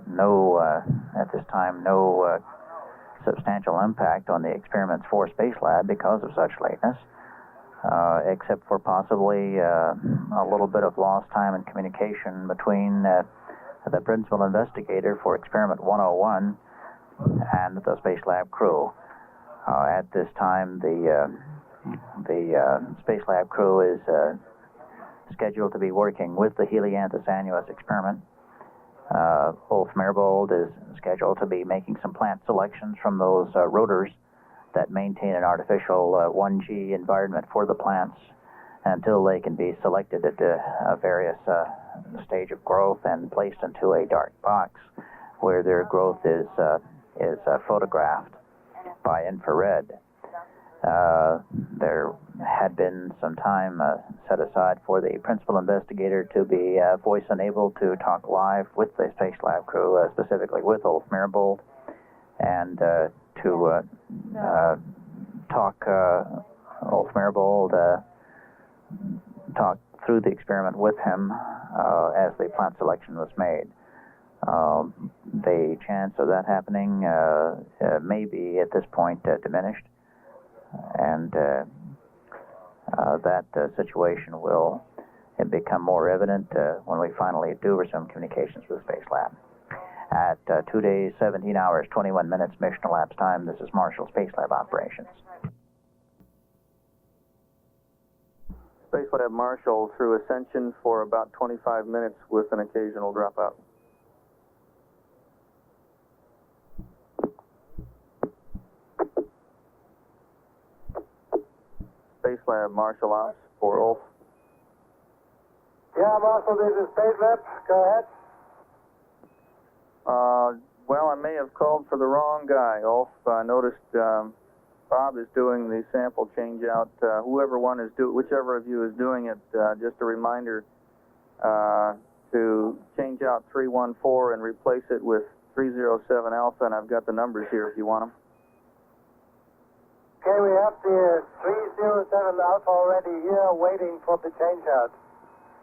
this time, no substantial impact on the experiments for Space Lab because of such lateness, except for possibly a little bit of lost time in communication between the principal investigator for Experiment 101 and the Space Lab crew. At this time, the the Space Lab crew is scheduled to be working with the Helianthus annuus experiment. Ulf Merbold is scheduled to be making some plant selections from those rotors that maintain an artificial 1G environment for the plants until they can be selected at various stage of growth and placed into a dark box where their growth is photographed by infrared. There had been some time set aside for the principal investigator to be voice-enabled to talk live with the Space Lab crew, specifically with Ulf Merbold, and to talk Ulf Merbold talk through the experiment with him as the plant selection was made. The chance of that happening may be at this point diminished, and that situation will become more evident when we finally do resume communications with the Space Lab. At 2 days, 17 hours, 21 minutes mission elapsed time, this is Marshall Space Lab Operations. Space Lab Marshall through ascension for about 25 minutes with an occasional dropout. Space Lab Marshall Ops for Ulf. Yeah, Marshall, this is Space Lab. Go ahead. Well, I may have called for the wrong guy, Ulf. I noticed Bob is doing the sample change out. Whichever of you is doing it, just a reminder to change out 314 and replace it with 307 Alpha, and I've got the numbers here if you want them. Okay, we have the 307 Alpha already here waiting for the change out.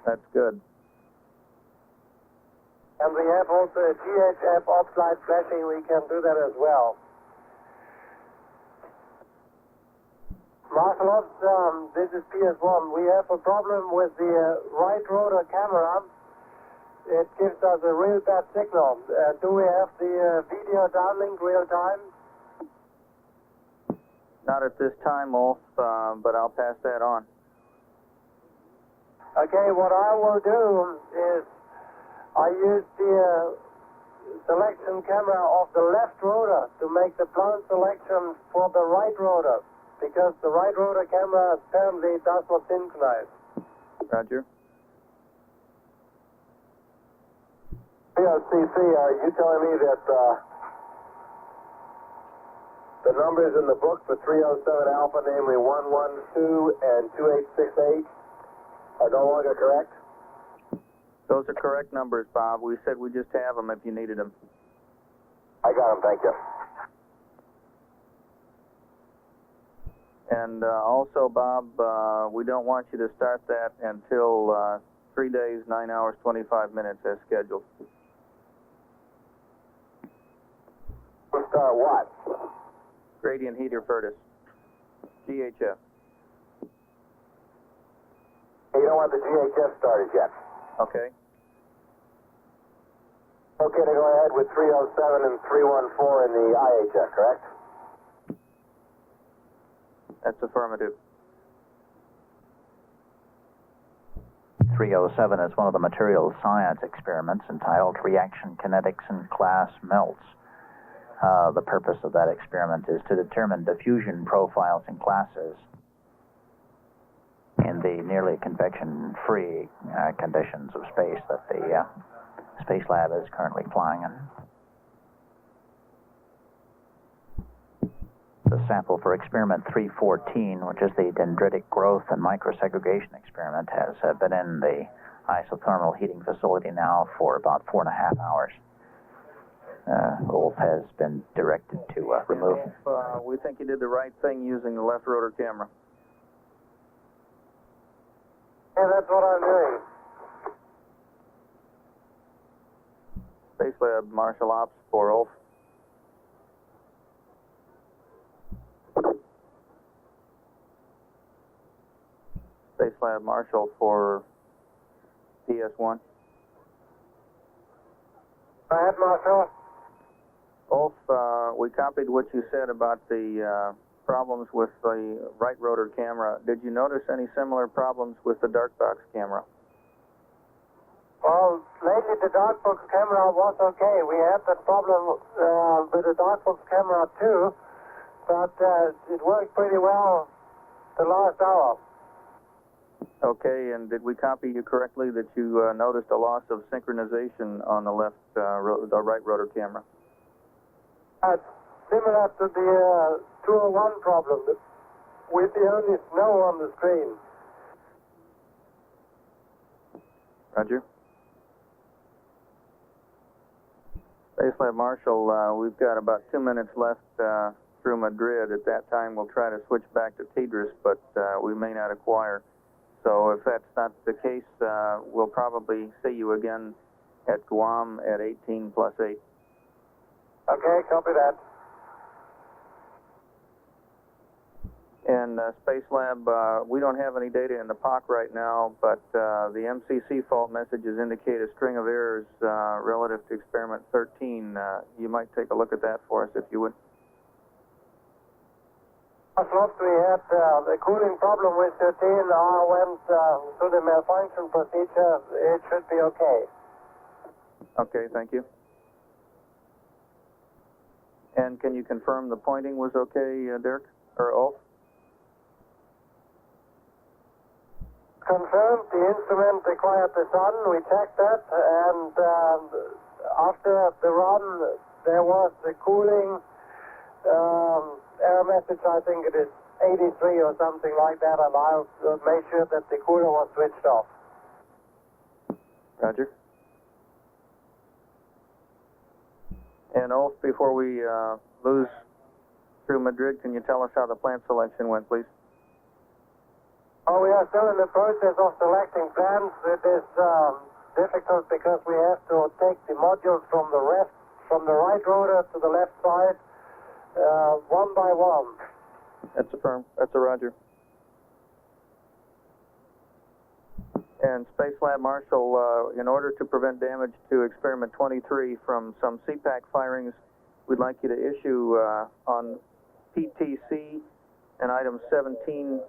That's good. And we have also a GHF off-light flashing. We can do that as well. Marshal Ops, this is PS1. We have a problem with the right rotor camera. It gives us a real bad signal. Do we have the video downlink real time? Not at this time, Ulf, but I'll pass that on. Okay, what I will do is I use the selection camera of the left rotor to make the plant selection for the right rotor, because the right rotor camera apparently does not synchronize. Roger. POCC, are you telling me that the numbers in the book for 307 Alpha, namely 112 and 2868, are no longer correct? Those are correct numbers, Bob. We said we just have them if you needed them. I got them, thank you. And also, Bob, we don't want you to start that until 3 days, 9 hours, 25 minutes as scheduled. Start what? Gradient heater furnace. GHF. You don't want the GHF started yet. Okay. Okay to go ahead with 307 and 314 in the IHF, correct? That's affirmative. 307 is one of the materials science experiments entitled Reaction Kinetics in Glass Melts. The purpose of that experiment is to determine diffusion profiles in glasses in the nearly convection-free conditions of space that the Space Lab is currently flying in. The sample for experiment 314, which is the dendritic growth and microsegregation experiment, has been in the isothermal heating facility now for about 4.5 hours. Ulf has been directed to remove. We think you did the right thing using the left rotor camera. Yeah, that's what I'm doing. Space Lab Marshall Ops for Ulf. Space Lab Marshall for PS1. Go ahead, Marshal. Ulf, we copied what you said about the problems with the right rotor camera. Did you notice any similar problems with the dark box camera? Well, lately the dark box camera was okay. We had that problem with the dark box camera too, but it worked pretty well the last hour. Okay, and did we copy you correctly that you noticed a loss of synchronization on the left, the right rotor camera? Similar to the 201 problem, with the only snow on the screen. Roger. Spacelab Marshall, we've got about 2 minutes left through Madrid. At that time, we'll try to switch back to Tidris, but we may not acquire. So if that's not the case, we'll probably see you again at Guam at 18 plus 8. Okay, copy that. And Spacelab, we don't have any data in the POC right now, but the MCC fault messages indicate a string of errors relative to experiment 13. You might take a look at that for us if you would. Last we had the cooling problem with 13. I went through the malfunction procedure. It should be okay. Okay, thank you. And can you confirm the pointing was okay, Dirk or Ulf? Confirmed. The instrument required the sun. We checked that, and after the run, there was the cooling error message. I think it is 83 or something like that, and I made sure that the cooler was switched off. Roger. And Ulf, before we lose through Madrid, can you tell us how the plant selection went, please? Oh, we are still in the process of selecting plants. It is difficult because we have to take the modules from the right rotor to the left side, one by one. That's a firm. That's a Roger. And Spacelab Marshall, in order to prevent damage to experiment 23 from some CPAC firings, we'd like you to issue on PTC an item 17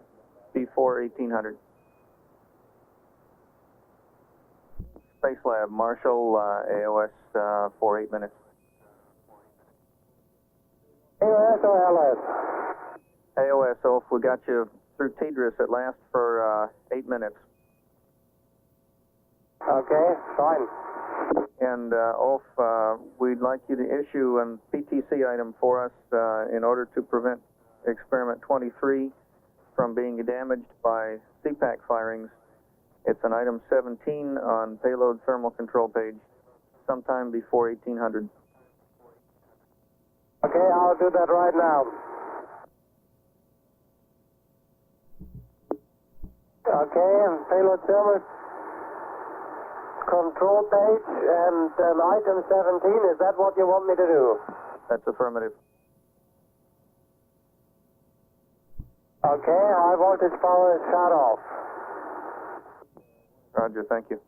before 1800. Spacelab Marshall, AOS for 8 minutes. AOS or LS? AOS, Ulf, we got you through Tidris at last for 8 minutes. Okay, fine. And Ulf, we'd like you to issue an PTC item for us in order to prevent experiment 23 from being damaged by CPAC firings. It's an item 17 on payload thermal control page, sometime before 1800. Okay, I'll do that right now. Okay, payload thermal control page and an item 17. Is that what you want me to do? That's affirmative. Okay, high voltage power is shut off. Roger, thank you.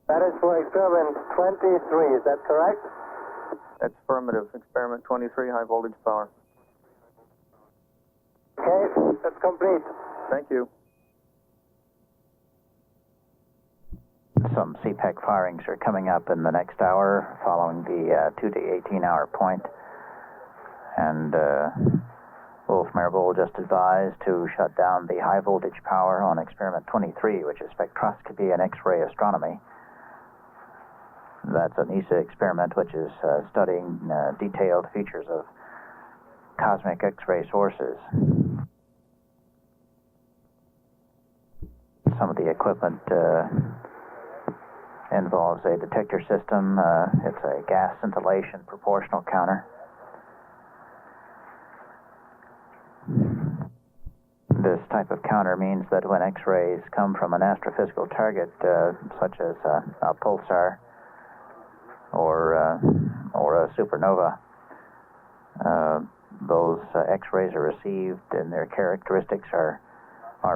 That is for experiment 23, is that correct? That's affirmative. Experiment 23, high voltage power. Okay, that's complete. Thank you. Some CPAC firings are coming up in the next hour following the 2 to 18 hour point. And Wolf Marable just advised to shut down the high voltage power on experiment 23, which is spectroscopy and X-ray astronomy. That's an ESA experiment which is studying detailed features of cosmic X-ray sources. Some of the equipment involves a detector system. It's a gas scintillation proportional counter. This type of counter means that when X-rays come from an astrophysical target, such as a pulsar or a supernova, those X-rays are received, and their characteristics are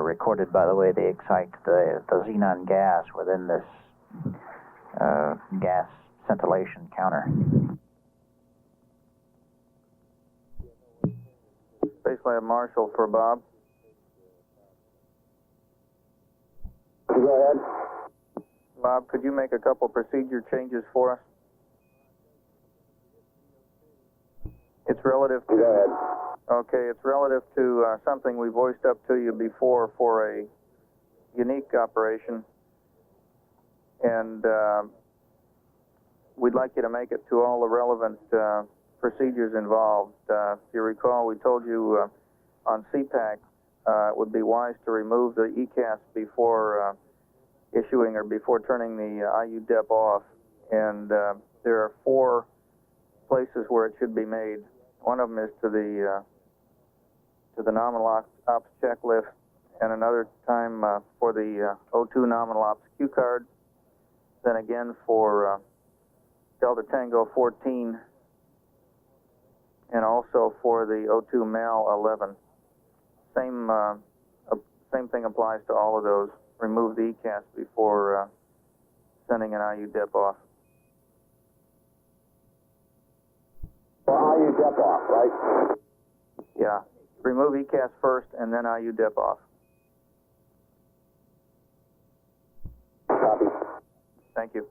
recorded by the way they excite the xenon gas within this gas scintillation counter. Space Lab Marshall for Bob. Go ahead. Bob, could you make a couple procedure changes for us? It's relative to... Go ahead. Okay, it's relative to something we voiced up to you before for a unique operation. And we'd like you to make it to all the relevant procedures involved. If you recall, we told you on CPAC it would be wise to remove the ECAS before issuing or before turning the IU-DEP off. And there are 4 places where it should be made. One of them is to the nominal ops checklist, and another time for the O2 nominal ops Q card. Then again for Delta Tango 14, and also for the O2 MAL 11. Same thing applies to all of those. Remove the ECAS before sending an IU-DEP off. Well, IU-DEP off, right? Yeah. Remove ECAS first and then IU-DEP off. Copy. Thank you.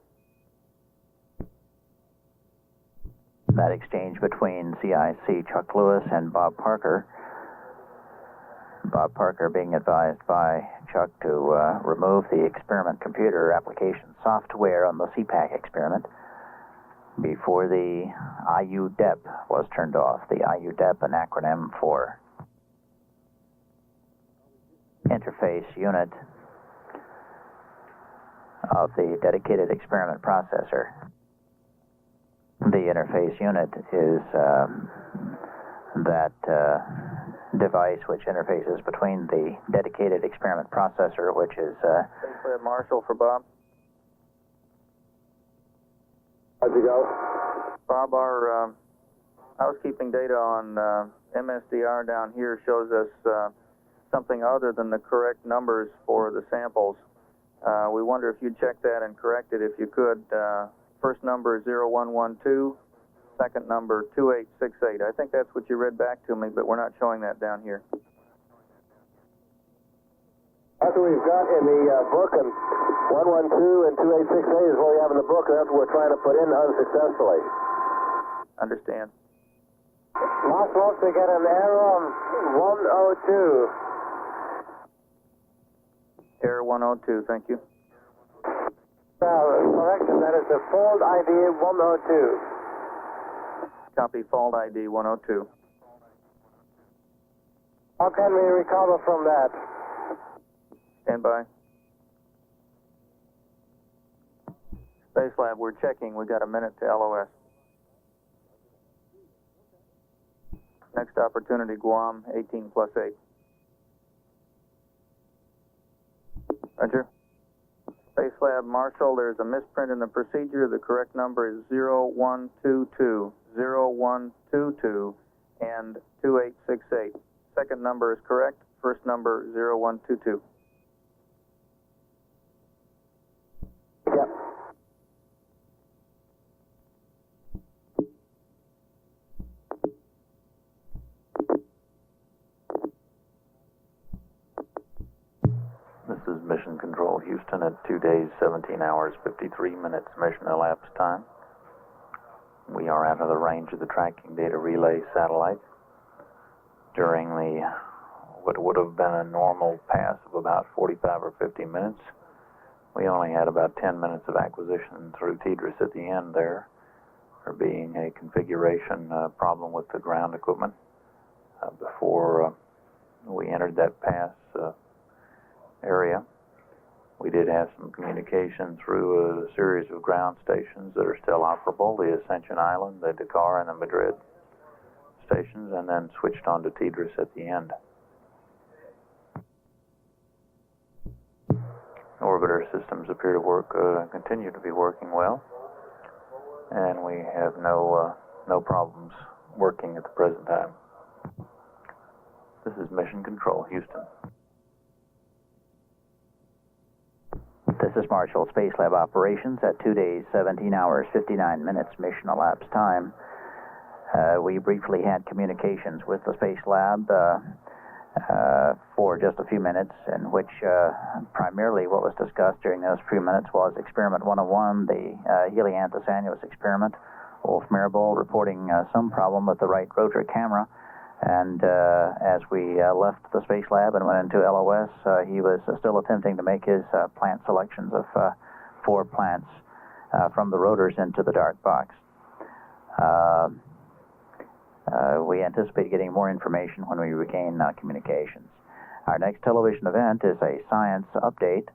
That exchange between CIC Chuck Lewis and Bob Parker. Bob Parker being advised by Chuck to remove the experiment computer application software on the CPAC experiment before the IU-DEP was turned off. The IU-DEP, an acronym for Interface Unit of the Dedicated Experiment Processor. The interface unit is that device which interfaces between the Dedicated Experiment Processor, which is... Space Lab Marshall for Bob. How'd you go? Bob, our housekeeping data on MSDR down here shows us something other than the correct numbers for the samples. We wonder if you'd check that and correct it if you could. First number is 0112, second number 2868. I think that's what you read back to me, but we're not showing that down here. That's what we've got in the book, and 112 and 2868 is what we have in the book, and that's what we're trying to put in unsuccessfully. Understand. Last one to get an error on 102. Error 102, thank you. Correction, that is the fault ID 102. Copy fault ID 102. How can we recover from that? Stand by. Space Lab, we're checking. We got a minute to LOS. Next opportunity, Guam, 18 plus 8. Roger. Space Lab Marshall, there's a misprint in the procedure. The correct number is 0122, 0122, and 2868. Second number is correct. First number, 0122. Yep. This is Mission Control Houston at 2 days, 17 hours, 53 minutes mission elapsed time. We are out of the range of the tracking data relay satellite. During the what would have been a normal pass of about 45 or 50 minutes, we only had about 10 minutes of acquisition through TDRS at the end there, there being a configuration problem with the ground equipment before we entered that pass area. We did have some communication through a series of ground stations that are still operable, the Ascension Island, the Dakar, and the Madrid stations, and then switched on to TDRS at the end. Orbiter systems appear to work, continue to be working well, and we have no problems working at the present time. This is Mission Control, Houston. This is Marshall, Space Lab Operations at 2 days, 17 hours, 59 minutes mission elapsed time. we briefly had communications with the Space Lab for just a few minutes, in which primarily what was discussed during those few minutes was Experiment 101, the Helianthus annulus experiment. Wolf Mirabel reporting some problem with the right rotor camera. And as we left the Space Lab and went into LOS, he was still attempting to make his plant selections of 4 plants from the rotors into the dark box. We anticipate getting more information when we regain communications. Our next television event is a science update.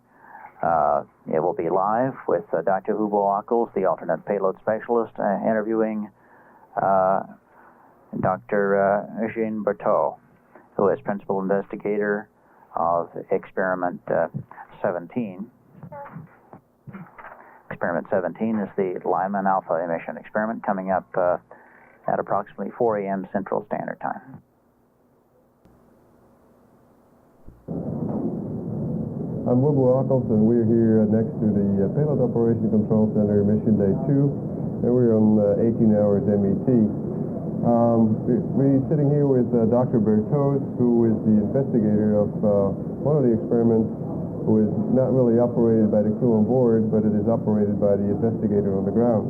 It will be live with Dr. Hugo Ockels, the alternate payload specialist, interviewing Dr. Jean Berthaud, who is principal investigator of Experiment 17. Experiment 17 is the Lyman alpha emission experiment coming up at approximately 4 a.m. Central Standard Time. I'm Hugo Ockels, and we're here next to the Payload Operation Control Center, Mission Day 2, and we're on 18 hours MET. We're sitting here with Dr. Berthaud, who is the investigator of one of the experiments, who is not really operated by the crew on board, but it is operated by the investigator on the ground.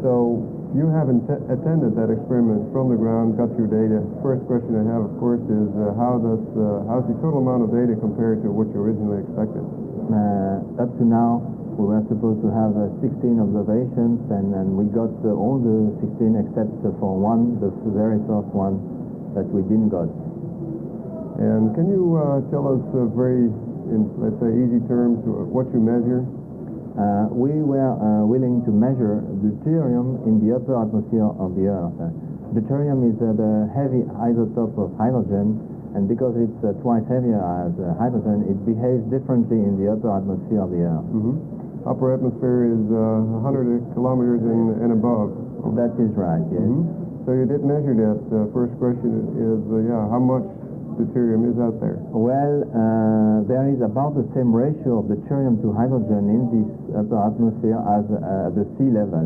So you have attended that experiment from the ground, got your data. First question I have, of course, is how's the total amount of data compared to what you originally expected? Up to now, we were supposed to have 16 observations, and we got all the 16 except for one, the very first one that we didn't got. And can you tell us in, let's say, easy terms, what you measure? We were willing to measure deuterium in the upper atmosphere of the Earth. Deuterium is the heavy isotope of hydrogen, and because it's twice heavier as hydrogen, it behaves differently in the upper atmosphere of the Earth. Mm-hmm. Upper atmosphere is 100 kilometers and above. That is right, yes. Mm-hmm. So you did measure that. First question is, how much deuterium is out there? Well, there is about the same ratio of deuterium to hydrogen in this upper atmosphere as the sea level.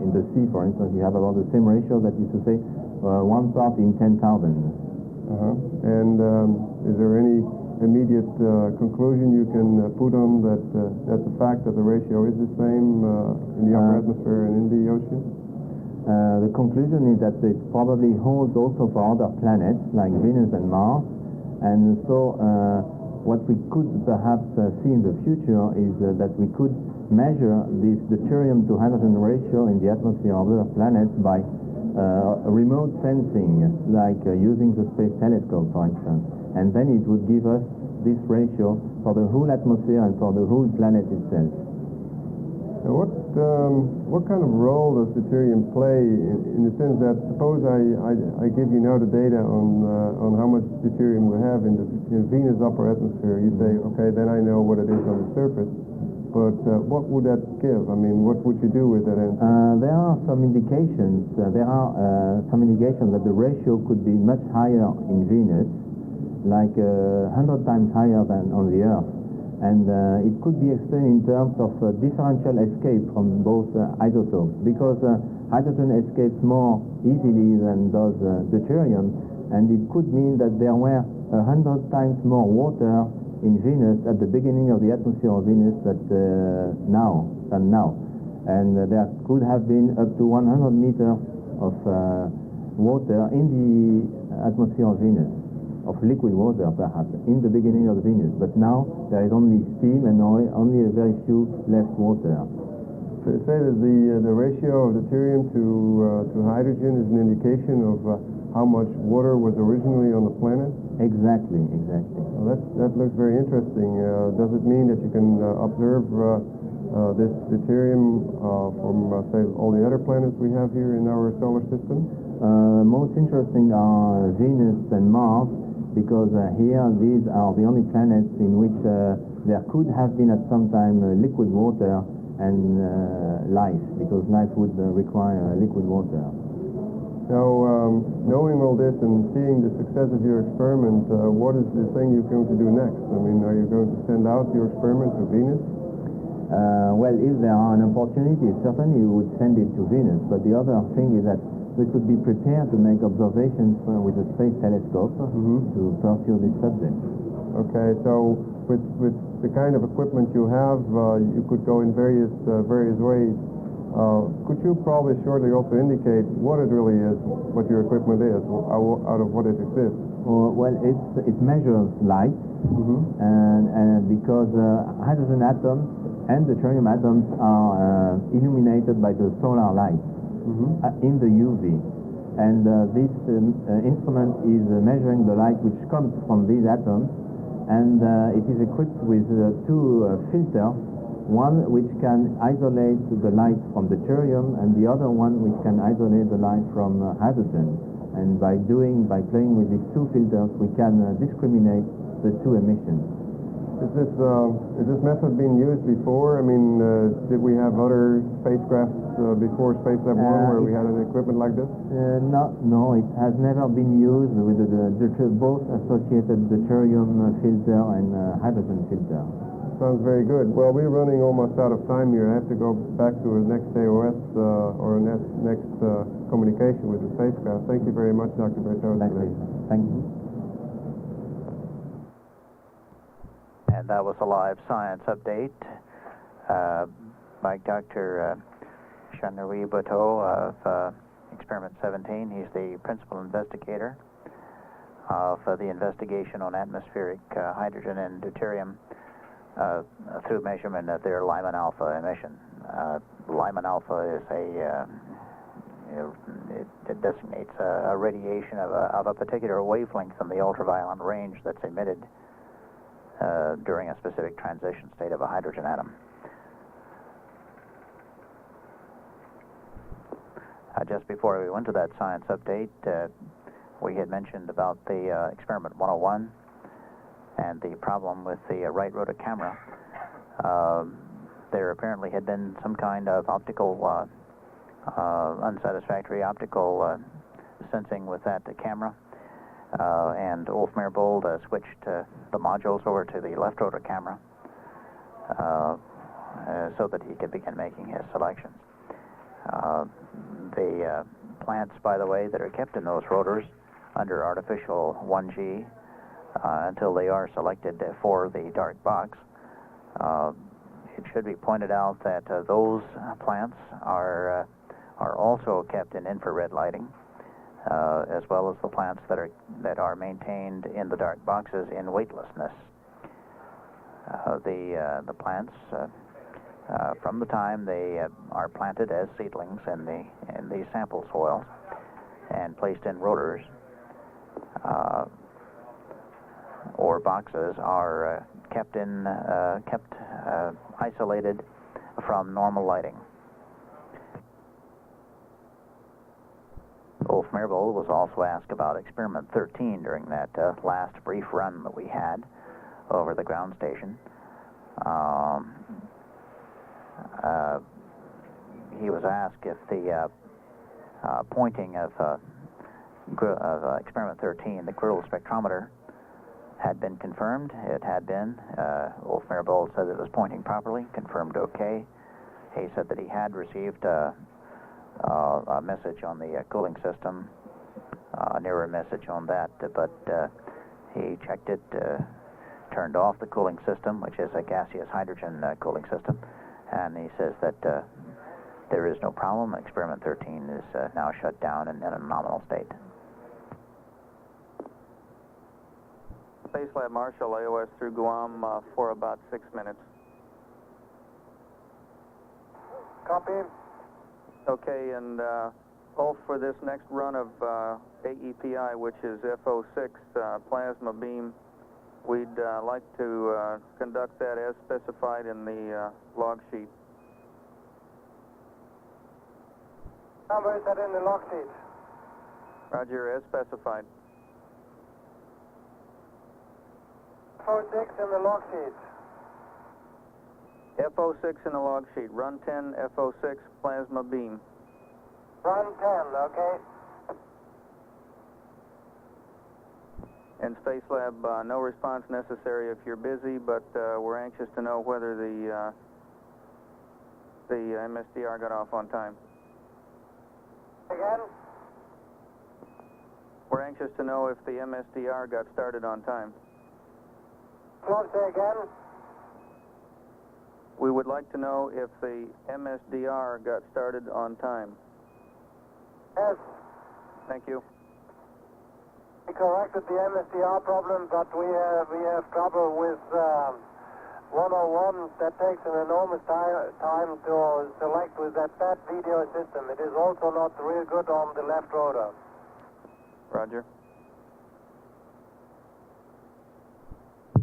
In the sea, for instance, you have about the same ratio, that is to say, 1 part in 10,000. And is there any immediate conclusion you can put on that the fact that the ratio is the same in the upper atmosphere and in the ocean? The conclusion is that it probably holds also for other planets like Venus and Mars, and so what we could perhaps see in the future is that we could measure this deuterium to hydrogen ratio in the atmosphere of other planets by remote sensing, like using the Space Telescope, for instance, and then it would give us this ratio for the whole atmosphere and for the whole planet itself. Now what kind of role does deuterium play in the sense that, suppose I give you now the data on how much deuterium we have in Venus' upper atmosphere. You say, okay, then I know what it is on the surface. But what would that give? I mean, what would you do with that answer? There are some indications. That the ratio could be much higher in Venus, like 100 times higher than on the Earth. And it could be explained in terms of differential escape from both isotopes, because hydrogen escapes more easily than does deuterium, and it could mean that there were 100 times more water in Venus at the beginning of the atmosphere of Venus than now. And there could have been up to 100 meters of water in the atmosphere of Venus, of liquid water perhaps, in the beginning of Venus. But now there is only steam and only a very few left water. So you say that the ratio of deuterium to hydrogen is an indication of how much water was originally on the planet? Exactly. Well, that looks very interesting. Does it mean that you can observe this deuterium from, say, all the other planets we have here in our solar system? Most interesting are Venus and Mars, because here these are the only planets in which there could have been at some time liquid water and life, because life would require liquid water. Now, knowing all this and seeing the success of your experiment, what is the thing you're going to do next? I mean, are you going to send out your experiment to Venus? Well, if there are an opportunity, certainly you would send it to Venus, but the other thing is that we could be prepared to make observations with a space telescope to pursue this subject. Okay, so with the kind of equipment you have, you could go in various ways. Could you probably shortly also indicate what it really is, what your equipment is, out of what it exists? Well, it measures light, and because hydrogen atoms and deuterium atoms are illuminated by the solar light in the UV. And this instrument is measuring the light which comes from these atoms, and it is equipped with two filters, one which can isolate the light from deuterium, and the other one which can isolate the light from hydrogen. And by playing with these two filters, we can discriminate the two emissions. Is this method being used before? I mean, did we have other spacecrafts before Space Lab 1 where we had an equipment like this? No, it has never been used with both associated deuterium filter and hydrogen filter. Sounds very good. Well, we're running almost out of time here. I have to go back to a next AOS or a next communication with the spacecraft. Thank you very much, Dr. Bertos. Thank you. And that was a live science update by Dr. Jean-Louis Boteau of Experiment 17. He's the principal investigator of the investigation on atmospheric hydrogen and deuterium through measurement of their Lyman alpha emission. Lyman alpha is it designates a radiation of a particular wavelength from the ultraviolet range that's emitted during a specific transition state of a hydrogen atom. Just before we went to that science update, we had mentioned about the Experiment 101 and the problem with the right rotor camera. There apparently had been some kind of optical, unsatisfactory optical sensing with that camera. And Ulf Merbold switched the modules over to the left rotor camera so that he could begin making his selections. The plants, by the way, that are kept in those rotors under artificial 1G until they are selected for the dark box. It should be pointed out that those plants are also kept in infrared lighting, as well as the plants that are maintained in the dark boxes in weightlessness. The plants, from the time they are planted as seedlings in the sample soils and placed in rotors or boxes, are kept isolated from normal lighting. Ulf Merbold was also asked about Experiment 13 during that last brief run that we had over the ground station. He was asked if the pointing of Experiment 13, the griddle spectrometer, had been confirmed. It had been. Ulf Merbold said it was pointing properly, confirmed okay. He said that he had received a message on the cooling system, an error message on that, but he checked it, turned off the cooling system, which is a gaseous hydrogen cooling system, and he says that there is no problem. Experiment 13 is now shut down and in a nominal state. Space Lab Marshall, AOS through Guam for about 6 minutes. Copy. Okay, and Ulf, for this next run of AEPI, which is FO6 plasma beam, we'd like to conduct that as specified in the log sheet. Number is that in the log sheet? Roger, as specified. FO6 in the log sheet. FO6 in the log sheet. Run 10, FO6 plasma beam. Run 10, okay. And Space Lab, no response necessary if you're busy, but we're anxious to know whether the MSDR got off on time. Again? We're anxious to know if the MSDR got started on time. What, say again? We would like to know if the MSDR got started on time. Yes. Thank you. We corrected the MSDR problem, but we have trouble with 101. That takes an enormous time to select with that bad video system. It is also not real good on the left rotor. Roger.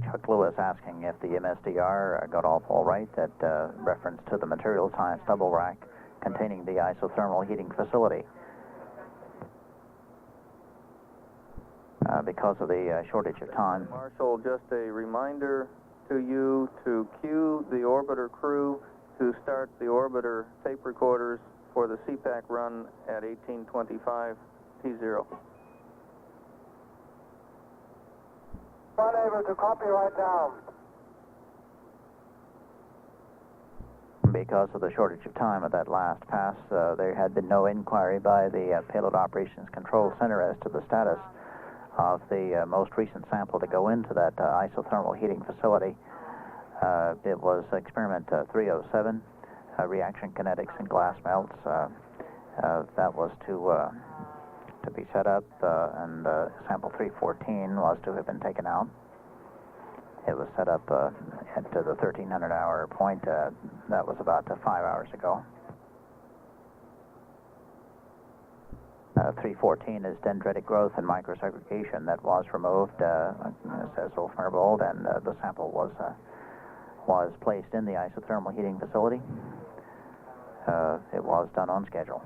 Chuck Lewis asking if the MSDR got off all right, that reference to the material science double rack containing the isothermal heating facility. Because of the shortage of time. Marshall, just a reminder to you to cue the orbiter crew to start the orbiter tape recorders for the CPAC run at 1825 T0. Unable to copy right now. Because of the shortage of time at that last pass, there had been no inquiry by the Payload Operations Control Center as to the status of the most recent sample to go into that isothermal heating facility. It was experiment 307, reaction kinetics and glass melts. That was to be set up, and sample 314 was to have been taken out. It was set up at the 1300-hour point. That was about 5 hours ago. 314 is dendritic growth and microsegregation that was removed, says Ulfmerbold, and the sample was placed in the isothermal heating facility. It was done on schedule.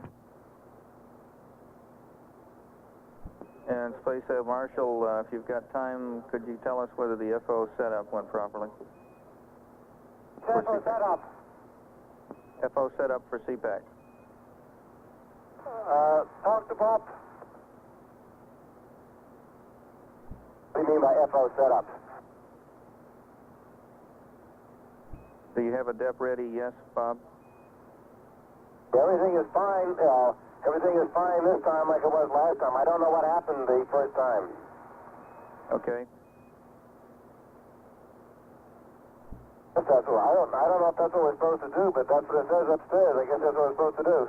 And Space Marshal, if you've got time, could you tell us whether the FO setup went properly? FO setup. FO setup for CPAC. Talk to Bob. What do you mean by FO setup? Do you have a DEP ready? Yes, Bob? Everything is fine. Everything is fine this time like it was last time. I don't know what happened the first time. Okay. I don't know if that's what we're supposed to do, but that's what it says upstairs. I guess that's what we're supposed to do.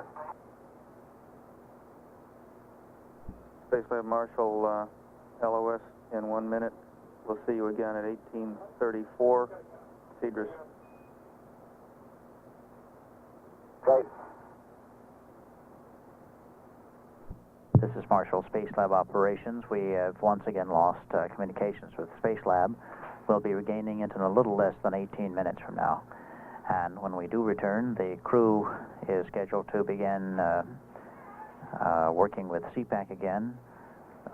Space Lab Marshal, LOS in 1 minute. We'll see you again at 1834, Cedrus. Great. This is Marshall, Space Lab Operations. We have once again lost communications with Space Lab. We'll be regaining it in a little less than 18 minutes from now. And when we do return, the crew is scheduled to begin working with CPAC again.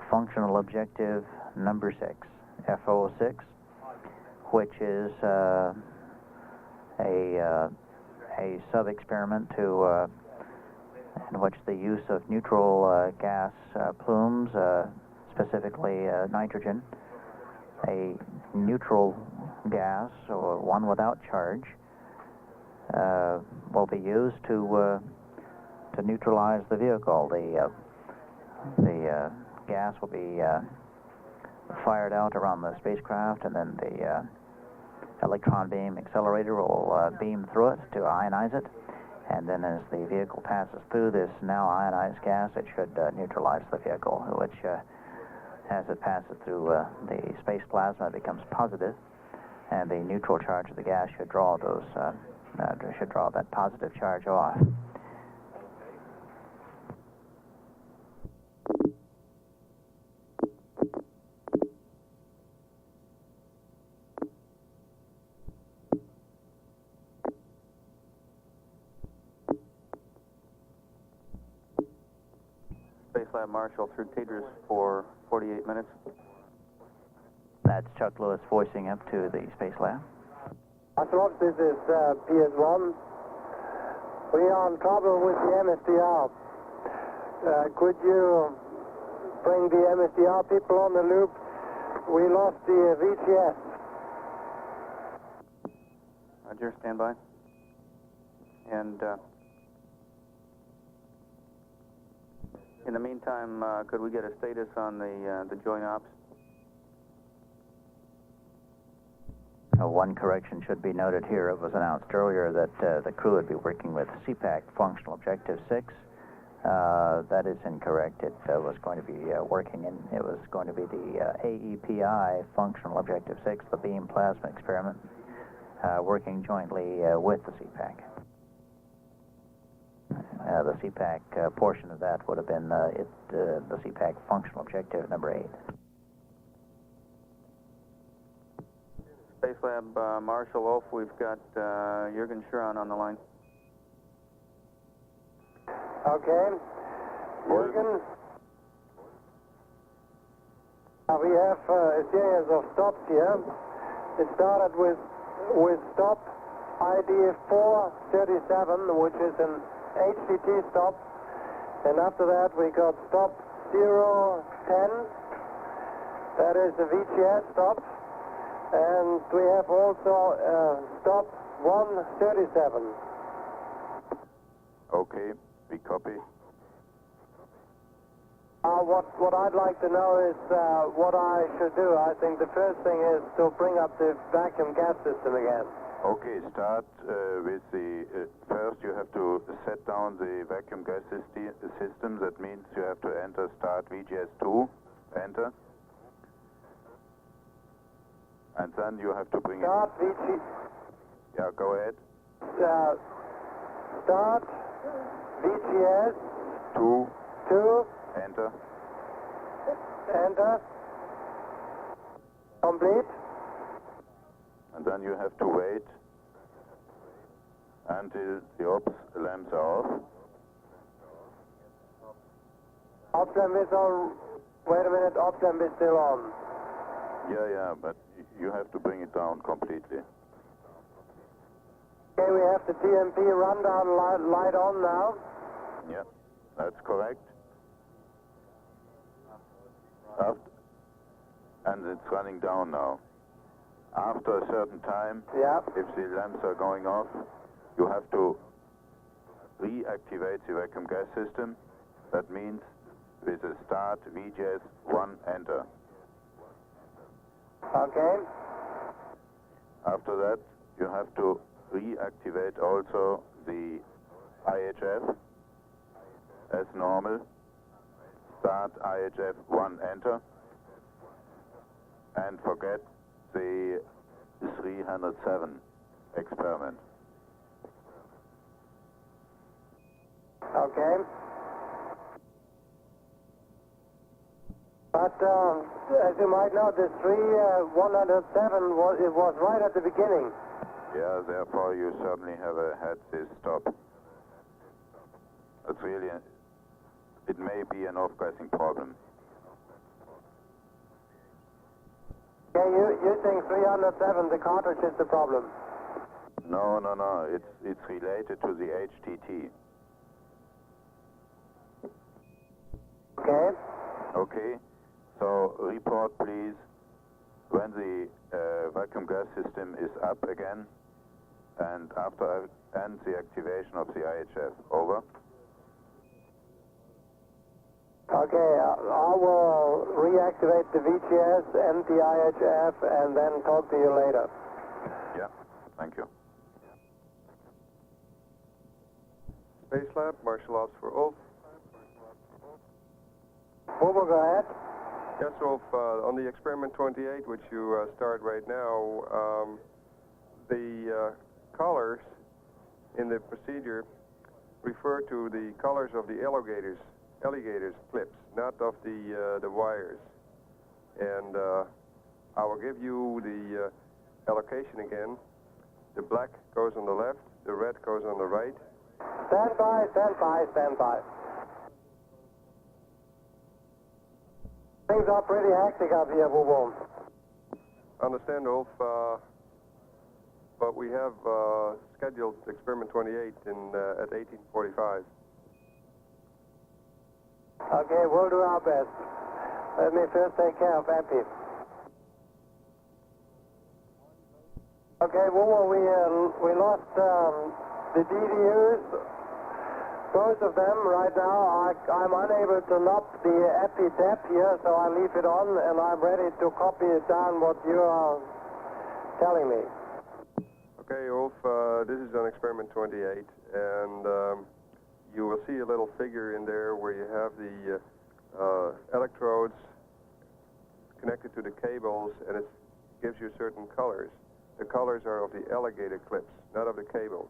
Functional objective number 6, FO6, which is a sub-experiment to in which the use of neutral gas plumes, specifically nitrogen, a neutral gas, or one without charge, will be used to neutralize the vehicle. The gas will be fired out around the spacecraft, and then the electron beam accelerator will beam through it to ionize it. And then as the vehicle passes through this now ionized gas, it should neutralize the vehicle, which, as it passes through the space plasma, becomes positive, and the neutral charge of the gas should draw that positive charge off. Space Lab Marshal through Cedrus for 48 minutes. That's Chuck Lewis voicing up to the Space Lab. Astronauts, this is PS1. We are in trouble with the MSDR. Could you bring the MSDR people on the loop? We lost the VCS. Roger, stand by. And In the meantime, could we get a status on the joint ops? One correction should be noted here. It was announced earlier that the crew would be working with CPAC Functional Objective 6. That is incorrect. It was going to be working in, it was going to be the AEPI Functional Objective 6, the beam plasma experiment, working jointly with the CPAC. The CPAC portion of that would have been the CPAC Functional Objective number 8. Space Lab, Marshall Wolf, we've got Jürgen Schuron on the line. Okay. Jürgen. We have a series of stops here. It started with stop ID 437, which is an HCT stop. And after that we got stop 010. That is a VGS stop. And we have also stop 137. Okay, we copy. What I'd like to know is what I should do. I think the first thing is to bring up the vacuum gas system again. Okay, start with the... first you have to set down the vacuum gas system. That means you have to enter start VGS2. Enter. And then you have to bring start it... Yeah, go ahead. Start VGS 2. Enter. Enter. Complete. And then you have to wait until the ops lamps are off. Ops lamp is on. Wait a minute, ops lamp is still on. Yeah, but you have to bring it down completely. Okay, we have the TMP rundown light on now. Yeah, that's correct. And it's running down now. After a certain time, if the lamps are going off, you have to reactivate the vacuum gas system. That means with a start VGS 1 enter. Okay. After that, you have to reactivate also the IHF as normal. Start IHF 1 enter. And forget the 307 experiment. Okay. But as you might know, the 107 was right at the beginning. Yeah, therefore you certainly have had this stop. It's really, it may be an off-gassing problem. Okay, you think 307, the cartridge is the problem? No, it's related to the HTT. Okay. Okay, so report please when the vacuum gas system is up again and the activation of the IHF. Over. Okay, I will reactivate the VGS and the IHF and then talk to you later. Yeah, thank you. Space Lab, Marshal Ops for Ulf. Booba, go ahead. Yes, Ulf, on the experiment 28, which you start right now, the colors in the procedure refer to the colors of the alligators clips, not of the wires. And I will give you the allocation again. The black goes on the left, the red goes on the right. Stand by, stand by, stand by. Things are pretty hectic up here, Boo-Boo. Understand, Ulf, but we have scheduled experiment 28 at 18:45. Okay, we'll do our best. Let me first take care of Epi. Okay, Boo-Boo, we lost the DVUs. Both of them right now, I'm unable to knob the EPI-DEP here, so I leave it on, and I'm ready to copy it down what you are telling me. Okay, Ulf, this is on experiment 28, and you will see a little figure in there where you have the electrodes connected to the cables, and it gives you certain colors. The colors are of the alligator clips, not of the cables.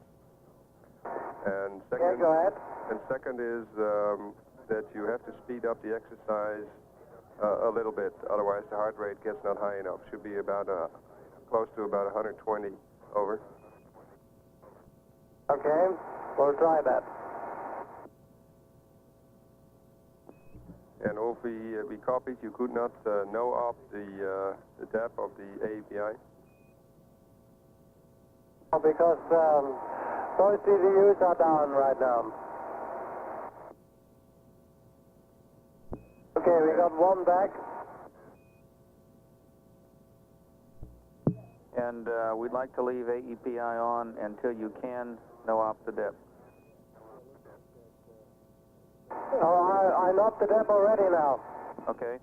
And second, go ahead. And second is that you have to speed up the exercise a little bit, otherwise the heart rate gets not high enough. Should be about close to about 120. Over. Okay, we'll try that. And Ulf, we copied. You could not know of the depth of the AEPI. Because both CDUs are down right now. Okay, we got one back. And we'd like to leave AEPI on until you can know off the depth. Oh, I knocked the depth already now. Okay.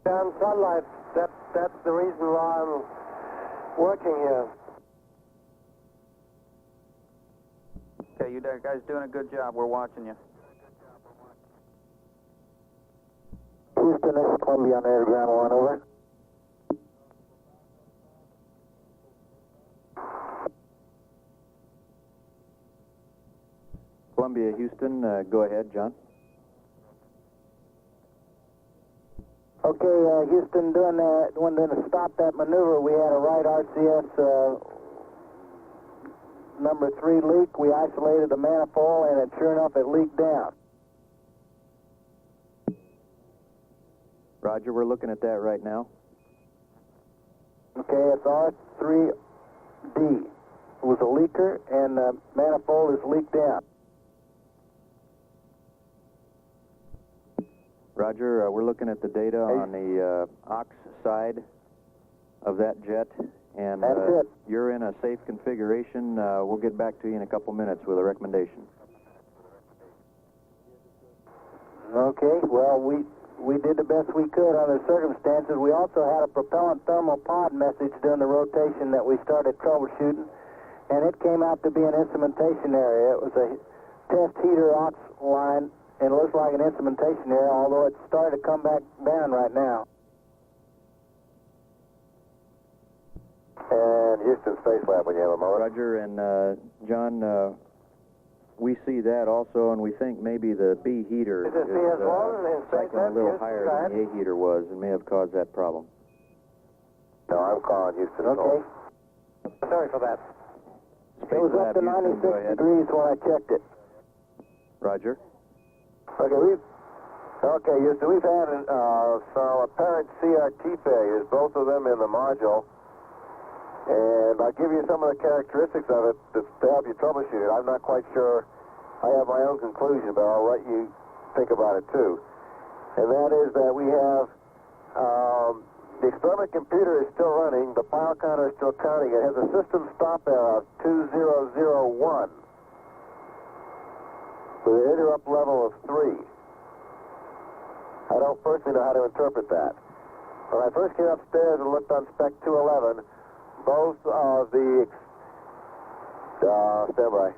Down sunlight, that's the reason why I'm working here. Okay, you guys doing a good job. We're watching you. Houston, this is Columbia on air, ground 1, over. Columbia, Houston, go ahead, John. Okay, Houston, when to stop that maneuver, we had a right RCS number 3 leak. We isolated the manifold, and sure enough, it leaked down. Roger, we're looking at that right now. Okay, it's R3D. It was a leaker, and the manifold is leaked down. Roger, we're looking at the data on the aux side of that jet, and you're in a safe configuration. We'll get back to you in a couple minutes with a recommendation. Okay, well, we did the best we could under the circumstances. We also had a propellant thermal pod message during the rotation that we started troubleshooting, and it came out to be an instrumentation area. It was a test heater aux line, and it looks like an instrumentation area, although it's started to come back down right now. And Houston Space Lab, when you have a moment. Roger, and John, we see that also, and we think maybe the B heater is cycling a little higher than the A heater was and may have caused that problem. No, I'm calling Houston. Okay. Sorry for that. Space it was Lab, up to Houston, 96 degrees when I checked it. Roger. Okay, Houston, we've had some apparent CRT failures, both of them in the module. And I'll give you some of the characteristics of it to help you troubleshoot it. I'm not quite sure. I have my own conclusion, but I'll let you think about it too. And that is that we have the experiment computer is still running. The file counter is still counting. It has a system stop error of 2001 with an interrupt level of 3. I don't personally know how to interpret that. When I first came upstairs and looked on Spec 211, both of the standby.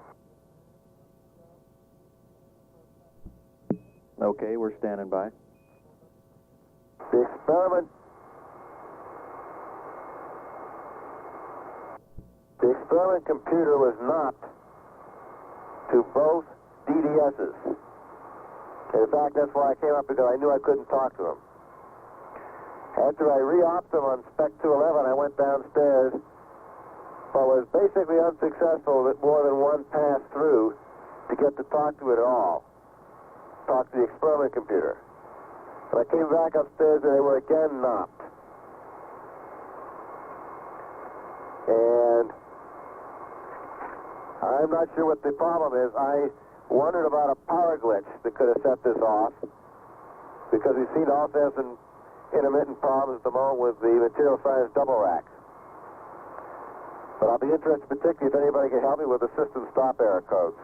Okay, we're standing by. The experiment computer was not to both DDSs. In fact, that's why I came up, because I knew I couldn't talk to them. After I re-opped them on Spec 211, I went downstairs, but was basically unsuccessful at more than one pass through to get to talk to it at all. Talk to the experiment computer. When I came back upstairs, they were again knocked. And I'm not sure what the problem is. I wondered about a power glitch that could have set this off, because we seem to also have some intermittent problems at the moment with the material science double rack. But I'll be interested particularly if anybody can help me with the system stop error codes.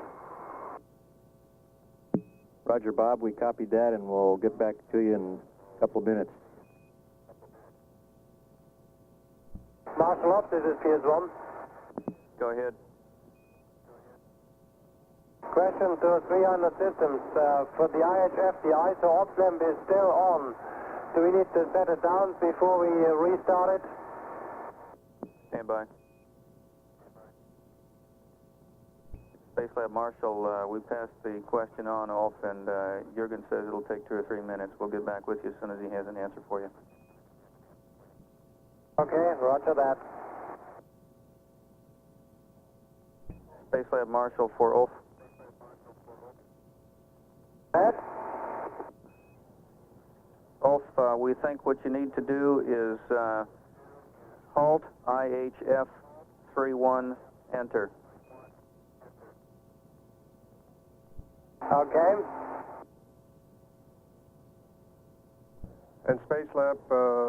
Roger, Bob. We copied that, and we'll get back to you in a couple of minutes. Marshal Ops, this is Piers 1. Go ahead. Question to 300 systems. For the IHF, the ISO ops lamp is still on. Do we need to set it down before we restart it? Stand by. Space Lab Marshal, we passed the question on off, and Jurgen says it'll take 2 or 3 minutes. We'll get back with you as soon as he has an answer for you. Okay, roger that. Space Lab Marshal for Ulf. Ulf, we think what you need to do is halt IHF 31, enter. Okay. And Space Lab,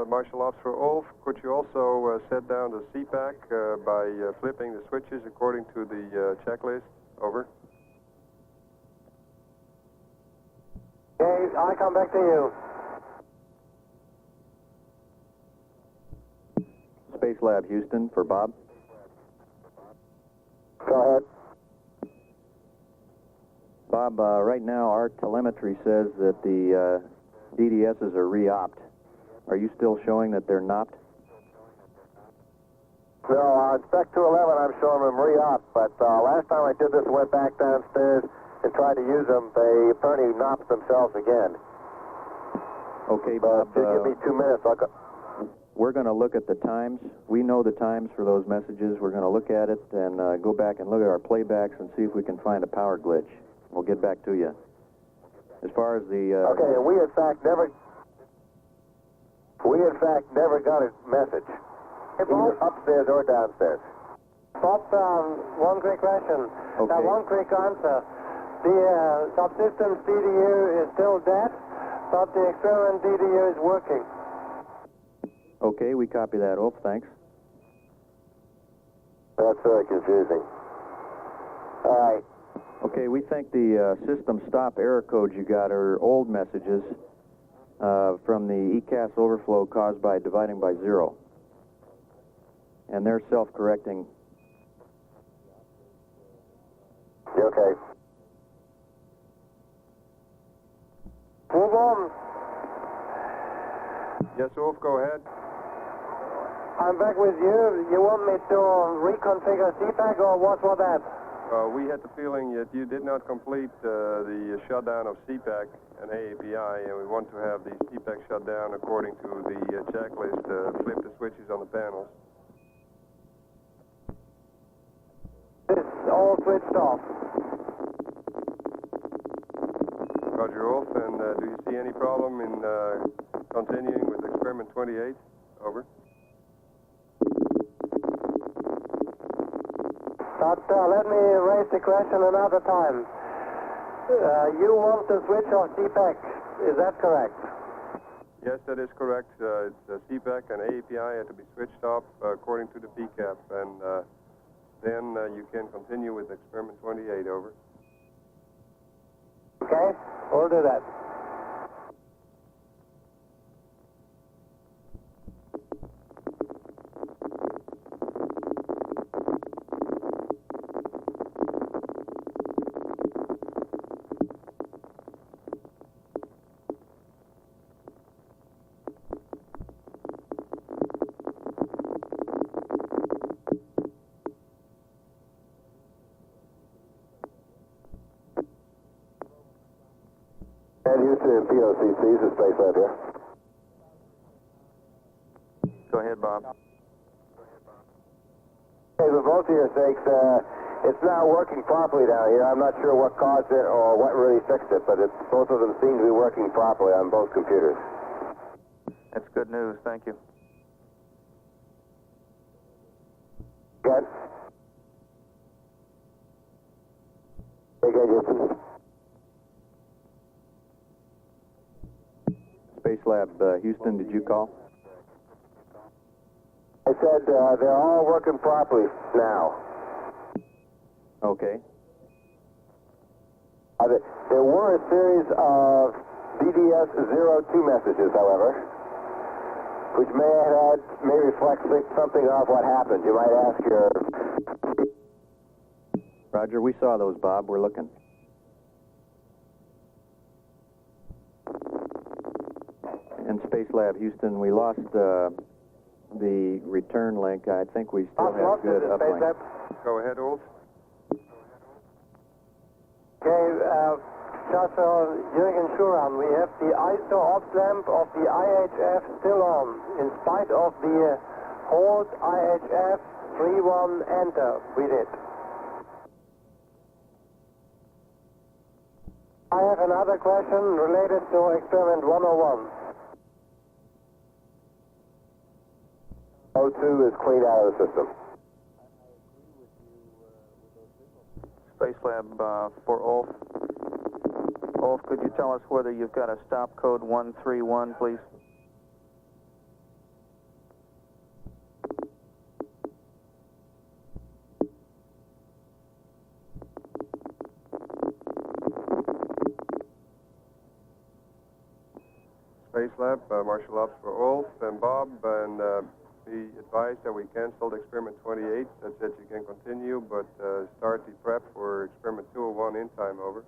Marshal Ops for Ulf, could you also set down the CPAC by flipping the switches according to the checklist? Over. Okay, I come back to you. Space Lab Houston for Bob. Go ahead. Bob, right now our telemetry says that the DDSs are re-opt. Are you still showing that they're not? No, on Spec 211 I'm showing them re-op, but last time I did this, went back downstairs and tried to use them, they apparently knocked themselves again. Okay, Bob. Give me 2 minutes. We're going to look at the times. We know the times for those messages. We're going to look at it and go back and look at our playbacks and see if we can find a power glitch. We'll get back to you. As far as the... Okay, and we in fact never got a message, either upstairs or downstairs. Bob, one quick question. Okay. One quick answer. The subsystems DDU is still dead, but the experiment DDU is working. Okay, we copy that, Ulf. Thanks. That's very confusing. All right. Okay, we think the system stop error codes you got are old messages from the ECAS overflow caused by dividing by 0. And they're self-correcting. Okay. Move on. Yes, Ulf, go ahead. I'm back with you. You want me to reconfigure CPAC or what was that? We had the feeling that you did not complete the shutdown of CPAC and AAPI, and we want to have the CPAC shut down according to the checklist, flip the switches on the panels. It's all switched off. Roger, Ulf, and do you see any problem in continuing with experiment 28? Over. But let me raise the question another time. You want to switch off CPAC, is that correct? Yes, that is correct. It's CPAC and AAPI had to be switched off according to the PCAP, and then you can continue with experiment 28. Over. Okay, we'll do that. Houston and POCCs, the Space Lab here. Go ahead, Bob. Okay, for both of your sakes, it's not working properly down here. I'm not sure what caused it or what really fixed it, but both of them seem to be working properly on both computers. That's good news. Thank you. Good. Okay, Houston. Space Lab Houston, did you call? I said they're all working properly now. Okay. There were a series of BDS-02 messages, however, which may reflect something of what happened. You might ask your... Roger, we saw those, Bob. We're looking. And Space Lab Houston, we lost the return link. I think we still have good uplink. Go ahead, Ulf. Okay, just Jürgen Schuran, we have the ISO ops lamp of the IHF still on, in spite of the hold IHF 31 enter we did. I have another question related to experiment 101. 02 is clean out of the system. Space Lab for Ulf. Ulf, could you tell us whether you've got a stop code 131, please? Space Lab, Marshal Ops for Ulf and Bob, and be advised that we canceled experiment 28. That said, you can continue, but start the prep for experiment 201 in time, over.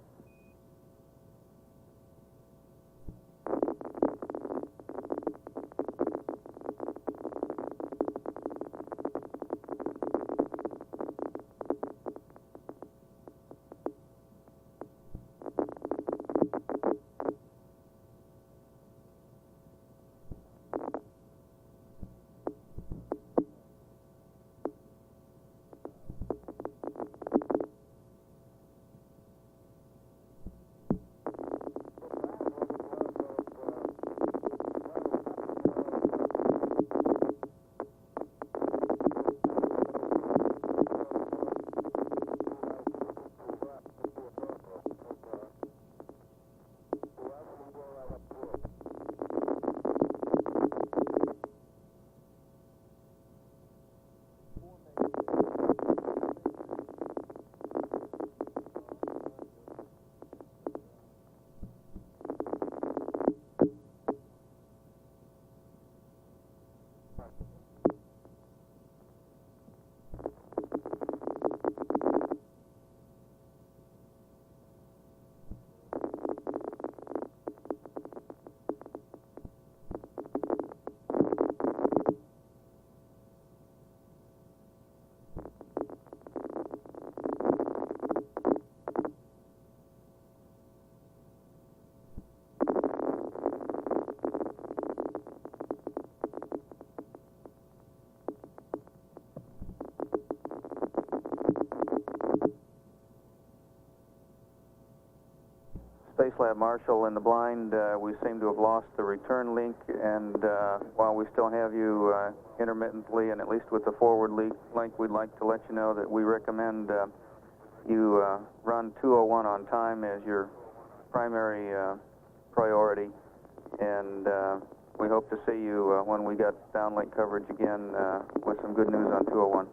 Space Lab Marshal in the blind, we seem to have lost the return link, and while we still have you intermittently and at least with the forward link, we'd like to let you know that we recommend you run 201 on time as your primary priority, and we hope to see you when we got downlink coverage again with some good news on 201.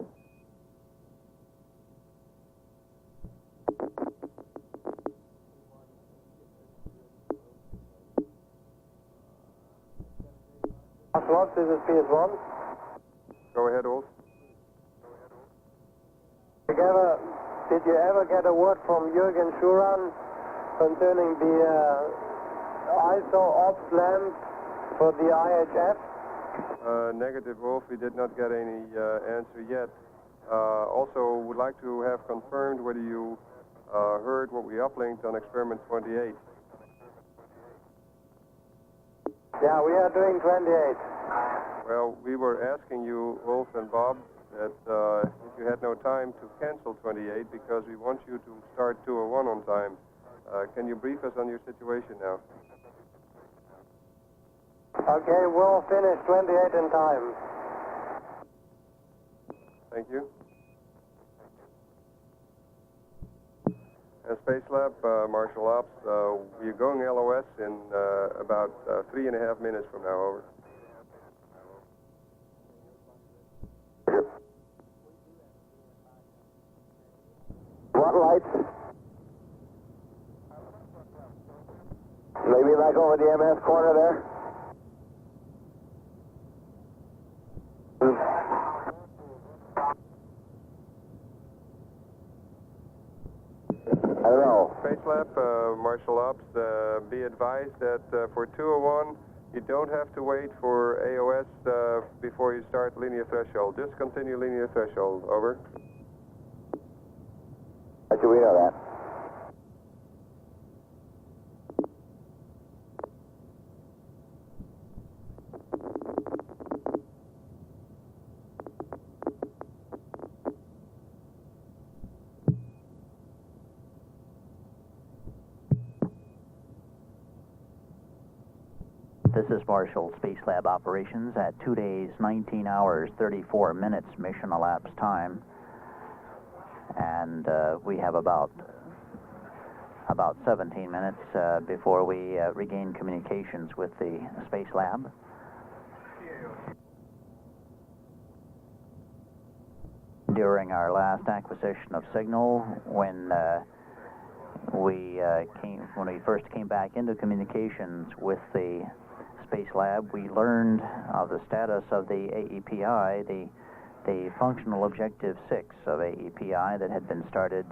This is PS1. Go ahead, Ulf. Did you ever get a word from Jürgen Schuran concerning the ISO ops lamp for the IHF? Negative, Ulf. We did not get any answer yet. Also, would like to have confirmed whether you heard what we uplinked on experiment 28. Yeah, we are doing 28. Well, we were asking you, Ulf and Bob, that if you had no time to cancel 28 because we want you to start 201 on time. Can you brief us on your situation now? Okay, we'll finish 28 in time. Thank you. And Space Lab, Marshal Ops, we're going LOS in about 3.5 minutes from now, over. Front lights. Maybe like over the MS corner there. I don't know. Spacelab, Marshal Ops, be advised that for 201, you don't have to wait for AOS before you start linear threshold. Just continue linear threshold. Over. How do we know that? This is Marshall, Space Lab Operations at 2 days, 19 hours, 34 minutes mission elapsed time. And we have about 17 minutes before we regain communications with the Space Lab. During our last acquisition of signal, when we first came back into communications with the Space Lab, we learned of the status of the AEPI, the functional objective 6 of AEPI that had been started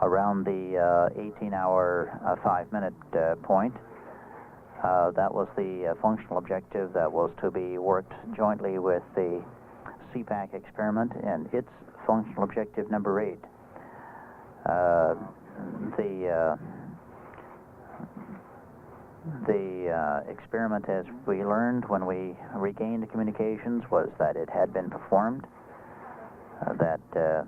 around the 18-hour, 5-minute point. That was the functional objective that was to be worked jointly with the CPAC experiment and its functional objective number 8. The experiment, as we learned when we regained communications, was that it had been performed, that the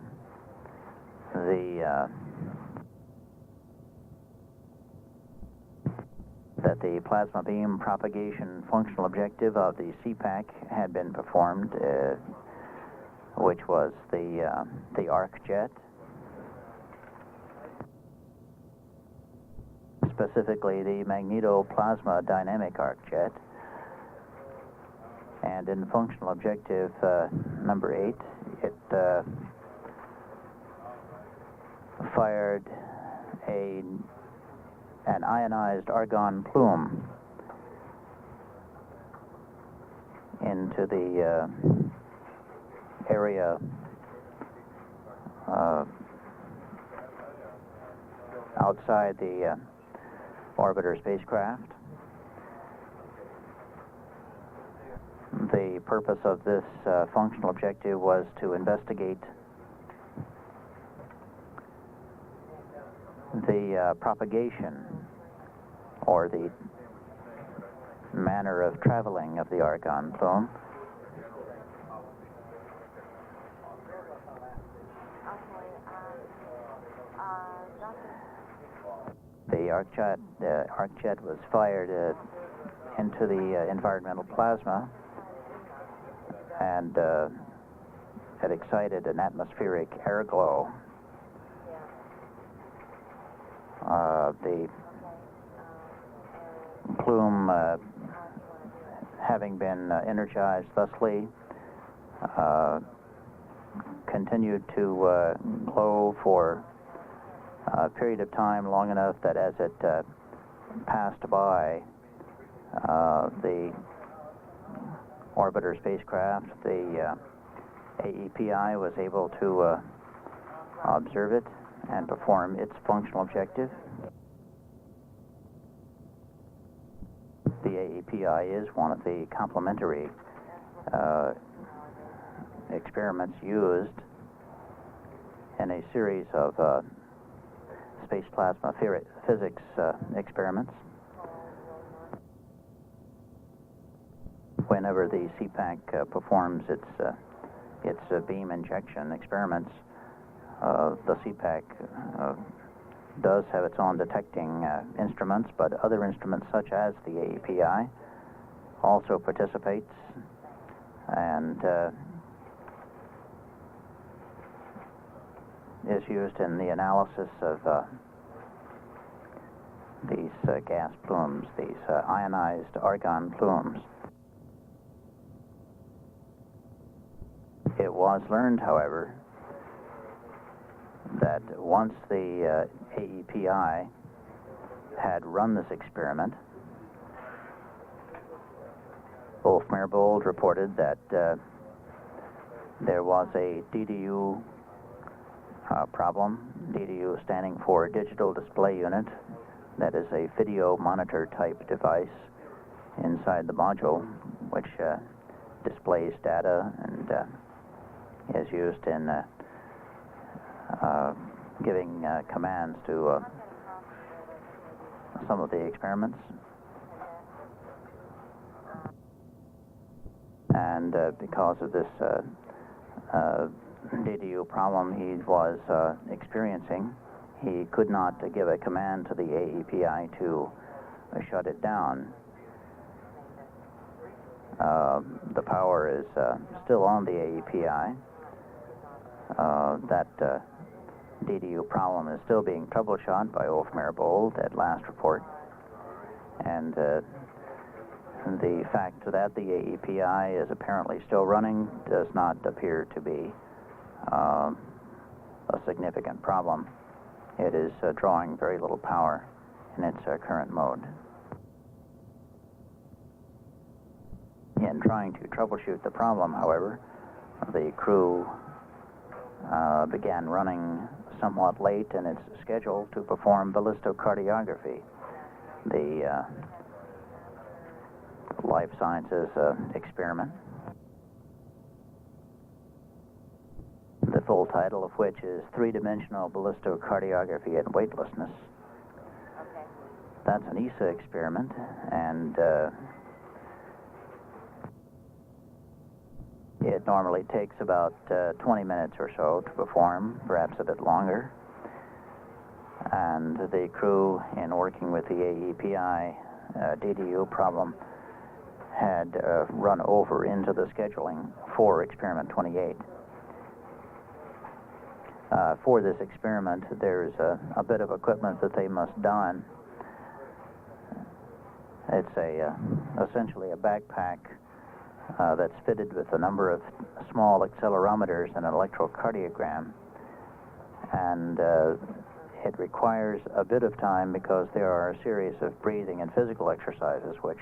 plasma beam propagation functional objective of the CPAC had been performed, which was the arc jet. Specifically the magnetoplasma dynamic arc jet. And in functional objective number 8, it fired an ionized argon plume into the area outside the orbiter spacecraft. The purpose of this functional objective was to investigate the propagation or the manner of traveling of the argon plume. The arc jet was fired into the environmental plasma, and it excited an atmospheric air glow. The plume, having been energized thusly, continued to glow for a period of time long enough that as it passed by the orbiter spacecraft, the AEPI was able to observe it and perform its functional objective. The AEPI is one of the complementary experiments used in a series of space plasma physics experiments. Whenever the CPAC performs its beam injection experiments, the CPAC does have its own detecting instruments, but other instruments such as the AEPI also participates, and is used in the analysis of these gas plumes, these ionized argon plumes. It was learned, however, that once the AEPI had run this experiment, Ulf Merbold reported that there was a DDU problem, DDU standing for Digital Display Unit. That is a video monitor type device inside the module, which displays data and is used in giving commands to some of the experiments. And because of this DDU problem he was experiencing, he could not give a command to the AEPI to shut it down. The power is still on the AEPI. That DDU problem is still being troubleshot by Ulf Merbold at last report. And the fact that the AEPI is apparently still running does not appear to be a significant problem. It is drawing very little power in its current mode. In trying to troubleshoot the problem, however, the crew began running somewhat late in its schedule to perform ballistocardiography, the life sciences experiment, the full title of which is Three-Dimensional Ballistocardiography and Weightlessness. That's an ESA experiment, and it normally takes about 20 minutes or so to perform, perhaps a bit longer. And the crew, in working with the AEPI DDU problem, had run over into the scheduling for experiment 28. For this experiment, there's a bit of equipment that they must don. It's essentially a backpack that's fitted with a number of small accelerometers and an electrocardiogram. And it requires a bit of time because there are a series of breathing and physical exercises which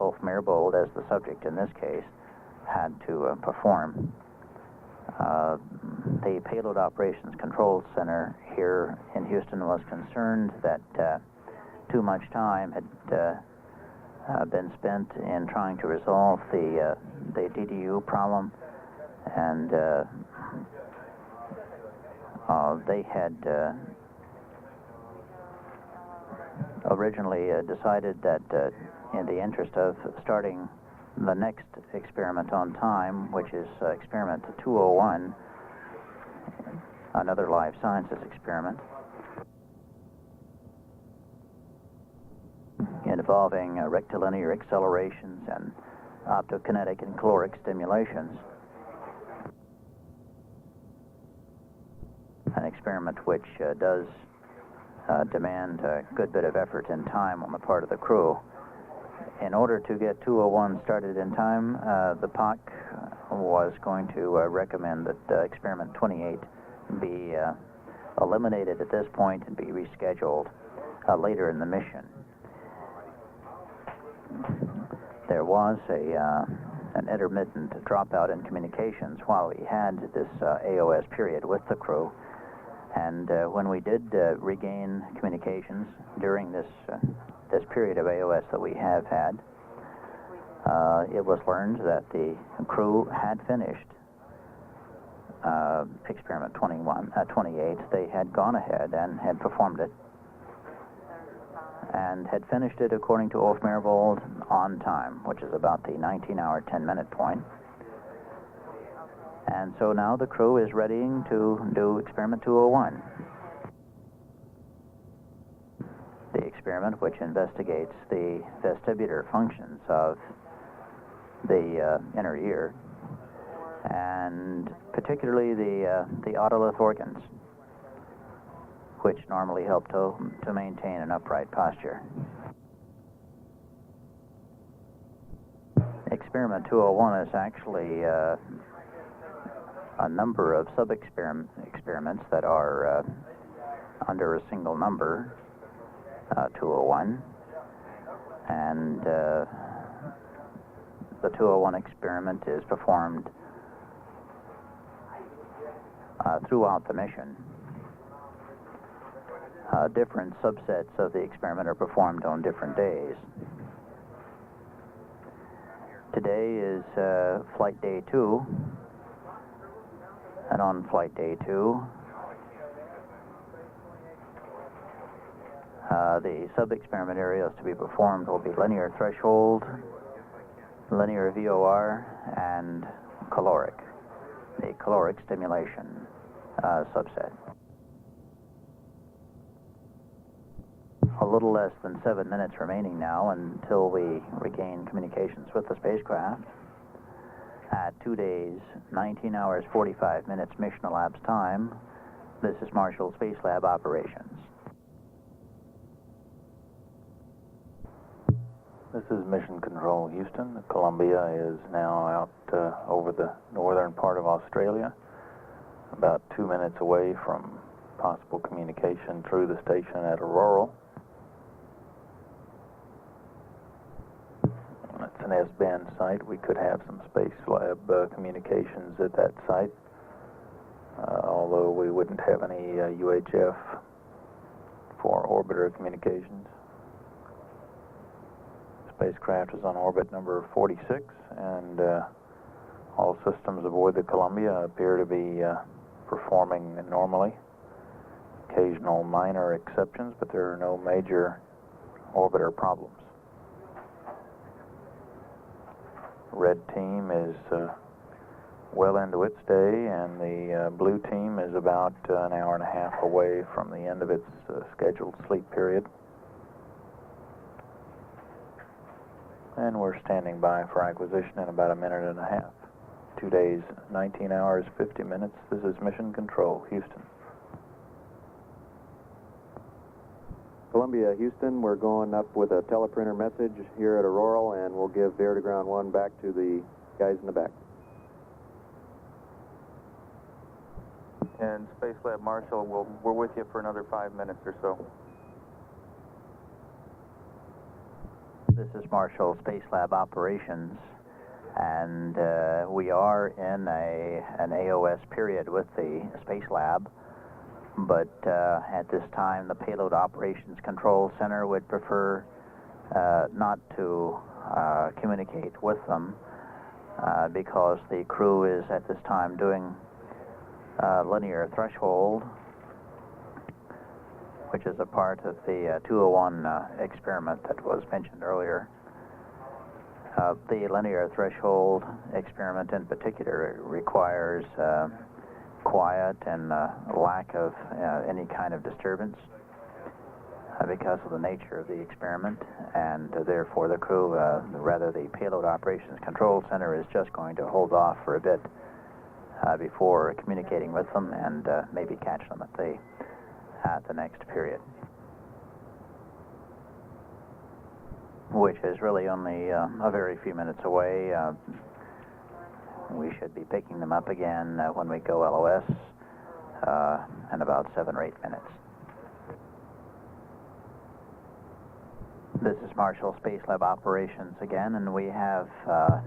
Ulf Merbold, as the subject in this case, had to perform. The Payload Operations Control Center here in Houston was concerned that too much time had been spent in trying to resolve the DDU problem, and they had originally decided that in the interest of starting the next experiment on time, which is experiment 201, another life sciences experiment involving rectilinear accelerations and optokinetic and caloric stimulations. An experiment which does demand a good bit of effort and time on the part of the crew. In order to get 201 started in time, the POC was going to recommend that experiment 28 be eliminated at this point and be rescheduled later in the mission. There was an intermittent dropout in communications while we had this AOS period with the crew, and when we did regain communications during this period of AOS that we have had, it was learned that the crew had finished experiment 28. They had gone ahead and had performed it, and had finished it according to Ulf Merbold on time, which is about the 19-hour, 10-minute point. And so now the crew is readying to do experiment 201. The experiment which investigates the vestibular functions of the inner ear, and particularly the otolith organs, which normally help to maintain an upright posture. Experiment 201 is actually a number of sub-experiments that are under a single number, 201, and the 201 experiment is performed throughout the mission. Different subsets of the experiment are performed on different days. Today is flight day 2, and on flight day 2, the sub-experiment areas to be performed will be linear threshold, linear VOR, and caloric, the caloric stimulation subset. A little less than 7 minutes remaining now until we regain communications with the spacecraft. At 2 days, 19 hours, 45 minutes mission elapsed time, this is Marshall Space Lab operations. This is Mission Control Houston. Columbia is now out over the northern part of Australia, about 2 minutes away from possible communication through the station at Aurora. It's an S-band site. We could have some Space Lab communications at that site, although we wouldn't have any UHF for orbiter communications. Spacecraft is on orbit number 46, and all systems aboard the Columbia appear to be performing normally. Occasional minor exceptions, but there are no major orbiter problems. Red team is well into its day, and the blue team is about an hour and a half away from the end of its scheduled sleep period. And we're standing by for acquisition in about a minute and a half. 2 days, 19 hours, 50 minutes. This is Mission Control, Houston. Columbia, Houston, we're going up with a teleprinter message here at Aurora, and we'll give Dare to Ground 1 back to the guys in the back. And Space Lab Marshall, we're with you for another 5 minutes or so. This is Marshall Space Lab operations, and we are in an AOS period with the Space Lab. But at this time, the Payload Operations Control Center would prefer not to communicate with them because the crew is at this time doing linear threshold, which is a part of the 201 experiment that was mentioned earlier. The linear threshold experiment in particular requires quiet and lack of any kind of disturbance because of the nature of the experiment, and therefore the crew, rather the Payload Operations Control Center, is just going to hold off for a bit before communicating with them and maybe catch them at the next period, which is really only a very few minutes away. We should be picking them up again when we go LOS in about 7 or 8 minutes. This is Marshall Space Lab operations again, and we have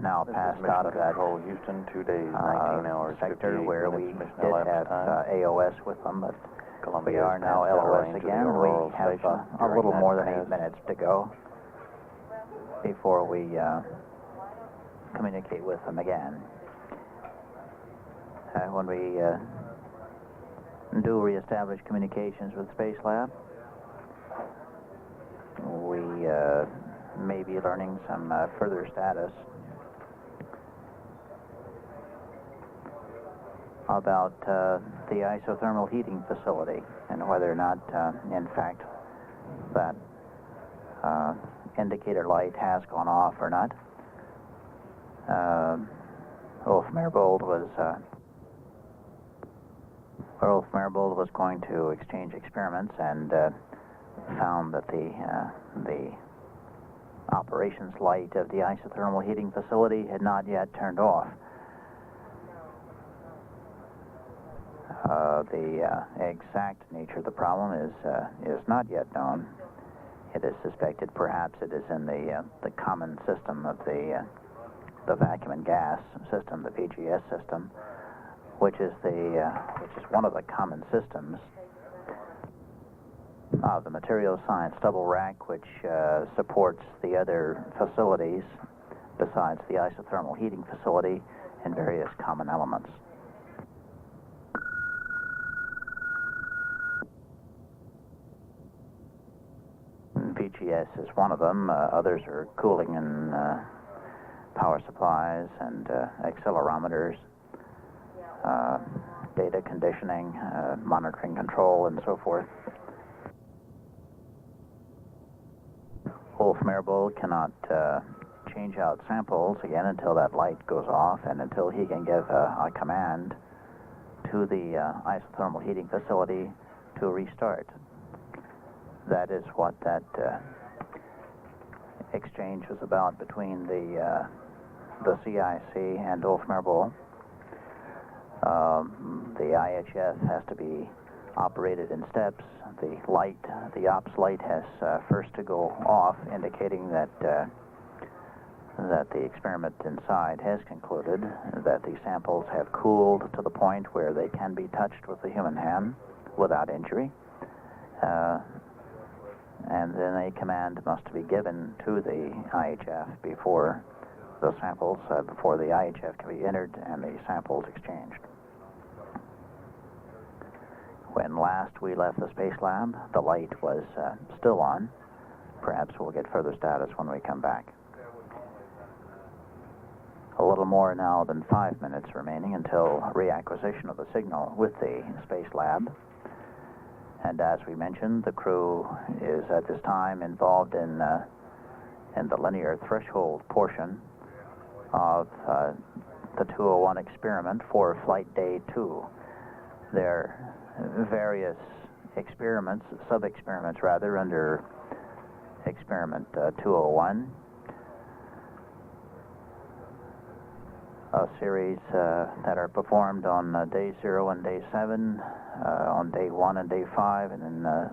now passed out of that Control Houston, 2 days, 19 hours, sector where we mission did elapsed have time. AOS with them, but Columbia we are now LOS again, and we have a little more than 8 minutes to go before we communicate with them again. When we do reestablish communications with Space Lab, we may be learning some further status about the isothermal heating facility and whether or not, in fact, that indicator light has gone off or not. Ulf Merbold was going to exchange experiments and found that the operations light of the isothermal heating facility had not yet turned off. The exact nature of the problem is not yet known. It is suspected perhaps it is in the common system of the vacuum and gas system, the VGS system, which is one of the common systems of the materials science double rack, which supports the other facilities besides the isothermal heating facility and various common elements. VGS is one of them. Others are cooling and power supplies and accelerometers, data conditioning, monitoring control, and so forth. Wolf-Merbold cannot change out samples again until that light goes off and until he can give a command to the isothermal heating facility to restart. That is what that exchange was about between the CIC and Wolf-Merbold. The IHF has to be operated in steps. The ops light has first to go off, indicating that the experiment inside has concluded that the samples have cooled to the point where they can be touched with the human hand without injury. And then a command must be given to the IHF before the samples, before the IHF can be entered and the samples exchanged. When last we left the Space Lab, the light was still on. Perhaps we'll get further status when we come back. A little more now than 5 minutes remaining until reacquisition of the signal with the Space Lab. And as we mentioned, the crew is at this time involved in the linear threshold portion of the 201 experiment for Flight Day 2. There are various experiments, sub-experiments rather, under Experiment 201. A series that are performed on Day 0 and Day 7, on Day 1 and Day 5, and then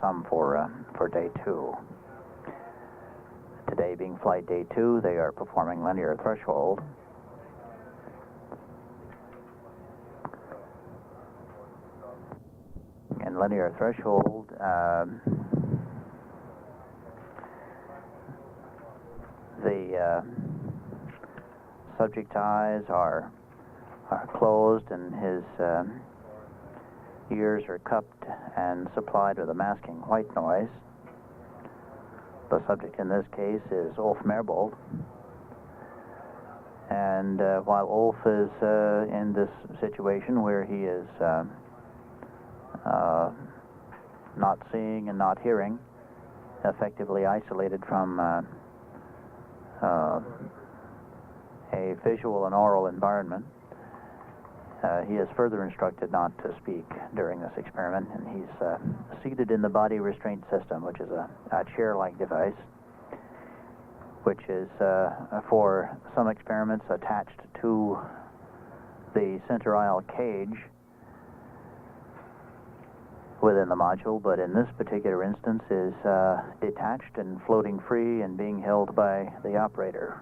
some for Day 2. Today being Flight Day 2, they are performing linear threshold. In linear threshold, the subject eyes are closed and his ears are cupped and supplied with a masking white noise. The subject in this case is Wolf-Merbold. And while Ulf is in this situation where he is not seeing and not hearing, effectively isolated from a visual and oral environment, he is further instructed not to speak during this experiment, and he's seated in the body restraint system, which is a chair-like device, which is for some experiments attached to the center aisle cage within the module, but in this particular instance is detached and floating free and being held by the operator,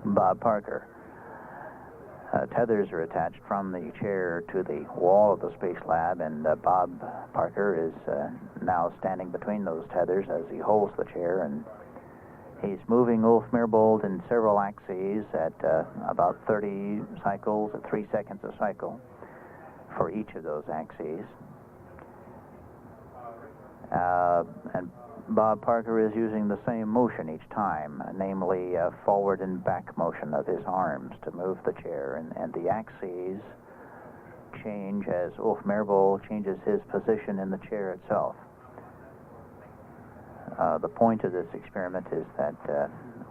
Bob Parker. Tethers are attached from the chair to the wall of the Space Lab, and Bob Parker is now standing between those tethers as he holds the chair, and he's moving Wolf-Merbold in several axes at about 30 cycles at 3 seconds a cycle for each of those axes. And Bob Parker is using the same motion each time, namely forward and back motion of his arms to move the chair, and the axes change as Wolf-Merbold changes his position in the chair itself. The point of this experiment is that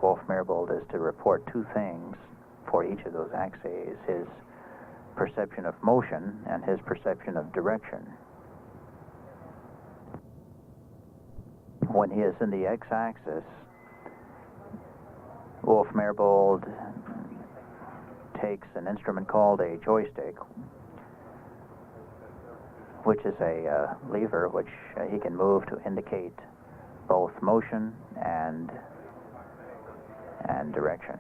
Wolf-Merbold is to report two things for each of those axes: his perception of motion and his perception of direction. When he is in the x-axis, Wolf-Merbold takes an instrument called a joystick, which is a lever which he can move to indicate both motion and direction.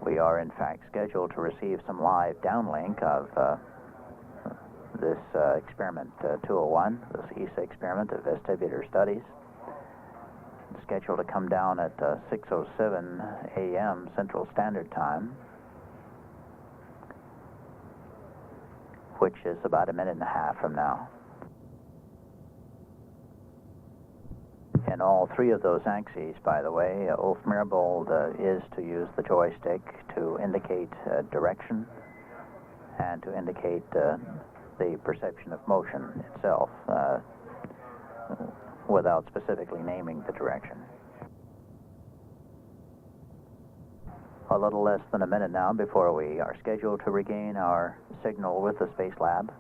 We are in fact scheduled to receive some live downlink of this experiment 201, this ESA experiment of vestibular studies. It's scheduled to come down at 6:07 a.m. Central Standard Time, which is about a minute and a half from now. In all three of those axes, by the way, Ulf Merbold is to use the joystick to indicate direction and to indicate the perception of motion itself without specifically naming the direction. A little less than a minute now before we are scheduled to regain our signal with the Space Lab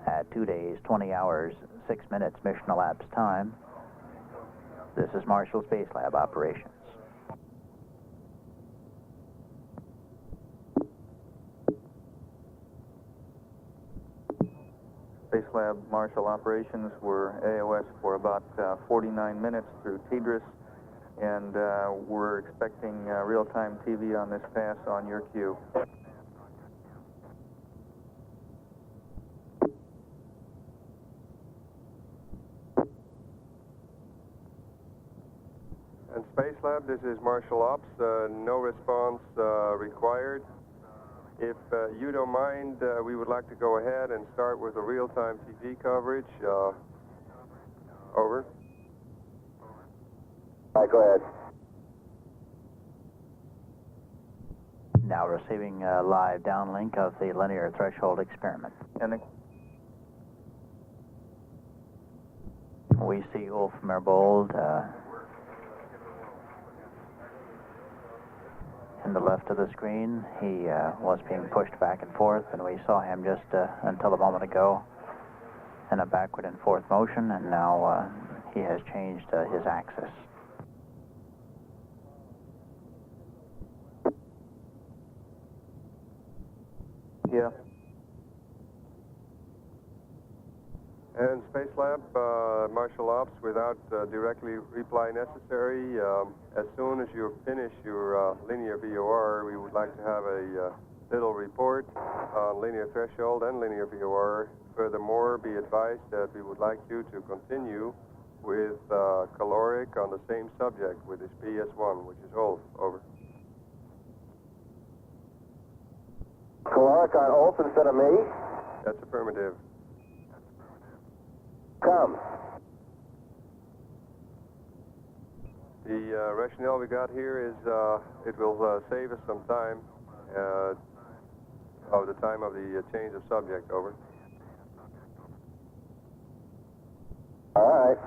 at 2 days, 20 hours, 6 minutes mission elapsed time. This is Marshall Space Lab operations. Space Lab Marshall operations were AOS for about 49 minutes through TDRS, and we're expecting real-time TV on this pass on your cue. And Space Lab, this is Marshall Ops. No response required. If you don't mind, we would like to go ahead and start with the real-time TV coverage. Over. All right, go ahead. Now receiving a live downlink of the linear threshold experiment. And we see Ulf Merbold in the left of the screen. He was being pushed back and forth, and we saw him just until a moment ago in a backward and forth motion, and now he has changed his axis. Yeah. And Space Lab, Marshall Ops, without directly reply necessary. As soon as you finish your linear VOR, we would like to have a little report on linear threshold and linear VOR. Furthermore, be advised that we would like you to continue with caloric on the same subject with this PS1, which is Ulf. Over. Caloric on Ulf instead of me? That's affirmative. Come. The rationale we got here is it will save us some time of the time of the change of subject. Over. All right.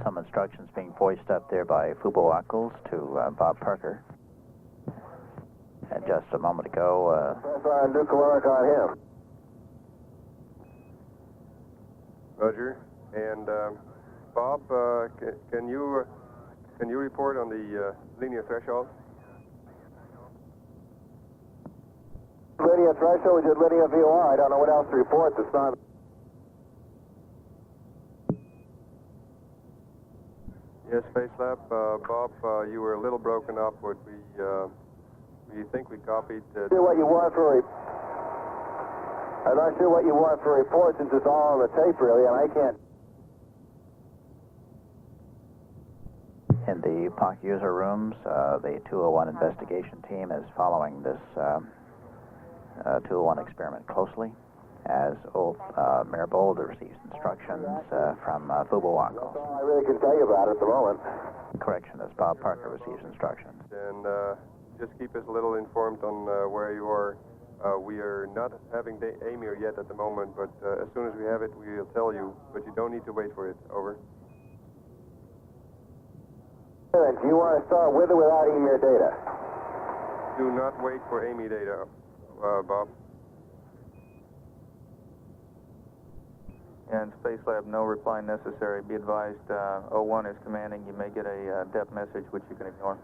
Some instructions being voiced up there by Fubo Ockles to Bob Parker. And just a moment ago, Press on and do caloric on him. Roger. And Bob, can you report on the linear threshold? Linear threshold, we did linear VOR. I don't know what else to report that's not. Yes, Space Lab. Bob, you were a little broken up. What we think we copied. Sure what you want for I'm not sure what you want for a report since it's all on the tape, really, and I can't. in the POC user rooms, the 201 investigation team is following this 201 experiment closely as Ulf Merbold receives instructions from Fubo Ockles. That's all I really can tell you about it at the moment. Correction, as Bob Parker receives instructions. And just keep us a little informed on where you are. We are not having the AMIR yet at the moment, but as soon as we have it, we'll tell you. But you don't need to wait for it. Over. Do you want to start with or without AMIR data? Do not wait for AMI data, Bob. And Space Lab, no reply necessary. Be advised, 01 is commanding. You may get a depth message, which you can ignore.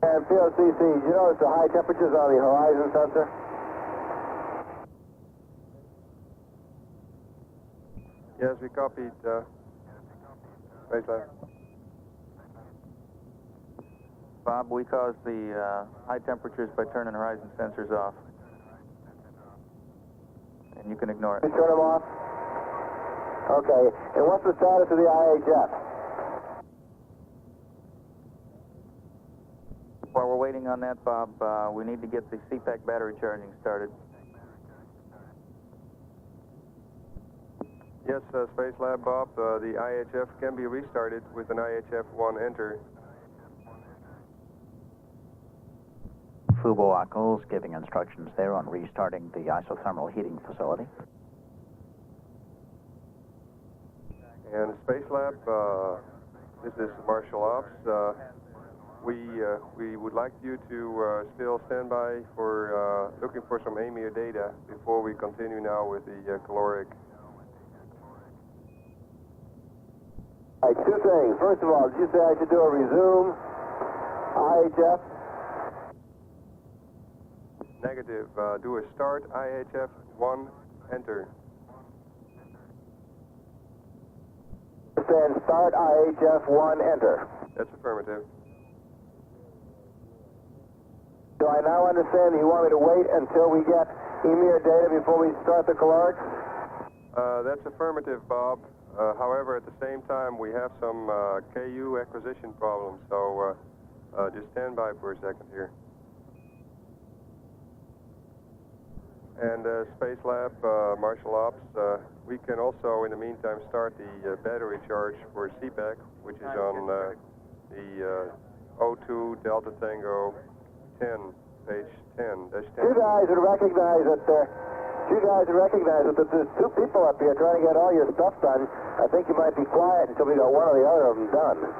And POCC, did you notice the high temperatures on the horizon sensor? Yes, we copied. Space Lab. Bob, we caused the high temperatures by turning horizon sensors off. And you can ignore it. You turn them off? Okay. And what's the status of the IHF? While we're waiting on that, Bob, we need to get the CPAC battery charging started. Yes, Space Lab, Bob. The IHF can be restarted with an IHF-1 enter. Fubo Echoes giving instructions there on restarting the isothermal heating facility. And Space Lab, this is Marshall Ops. We would like you to still stand by for looking for some AMIR data before we continue now with the caloric. All right, two things. First of all, did you say I should do a resume IHF? Negative. Do a start IHF-1 enter. Then start IHF-1 enter. That's affirmative. Do I now understand that you want me to wait until we get EMIR data before we start the caloric? That's affirmative, Bob. However, at the same time, we have some KU acquisition problems, so just stand by for a second here. And Space Lab, Marshall Ops, we can also, in the meantime, start the battery charge for CPAC, which is on the O2 Delta Tango 10, page 10. You guys would recognize that there's two people up here trying to get all your stuff done. I think you might be quiet until we got one or the other of them done.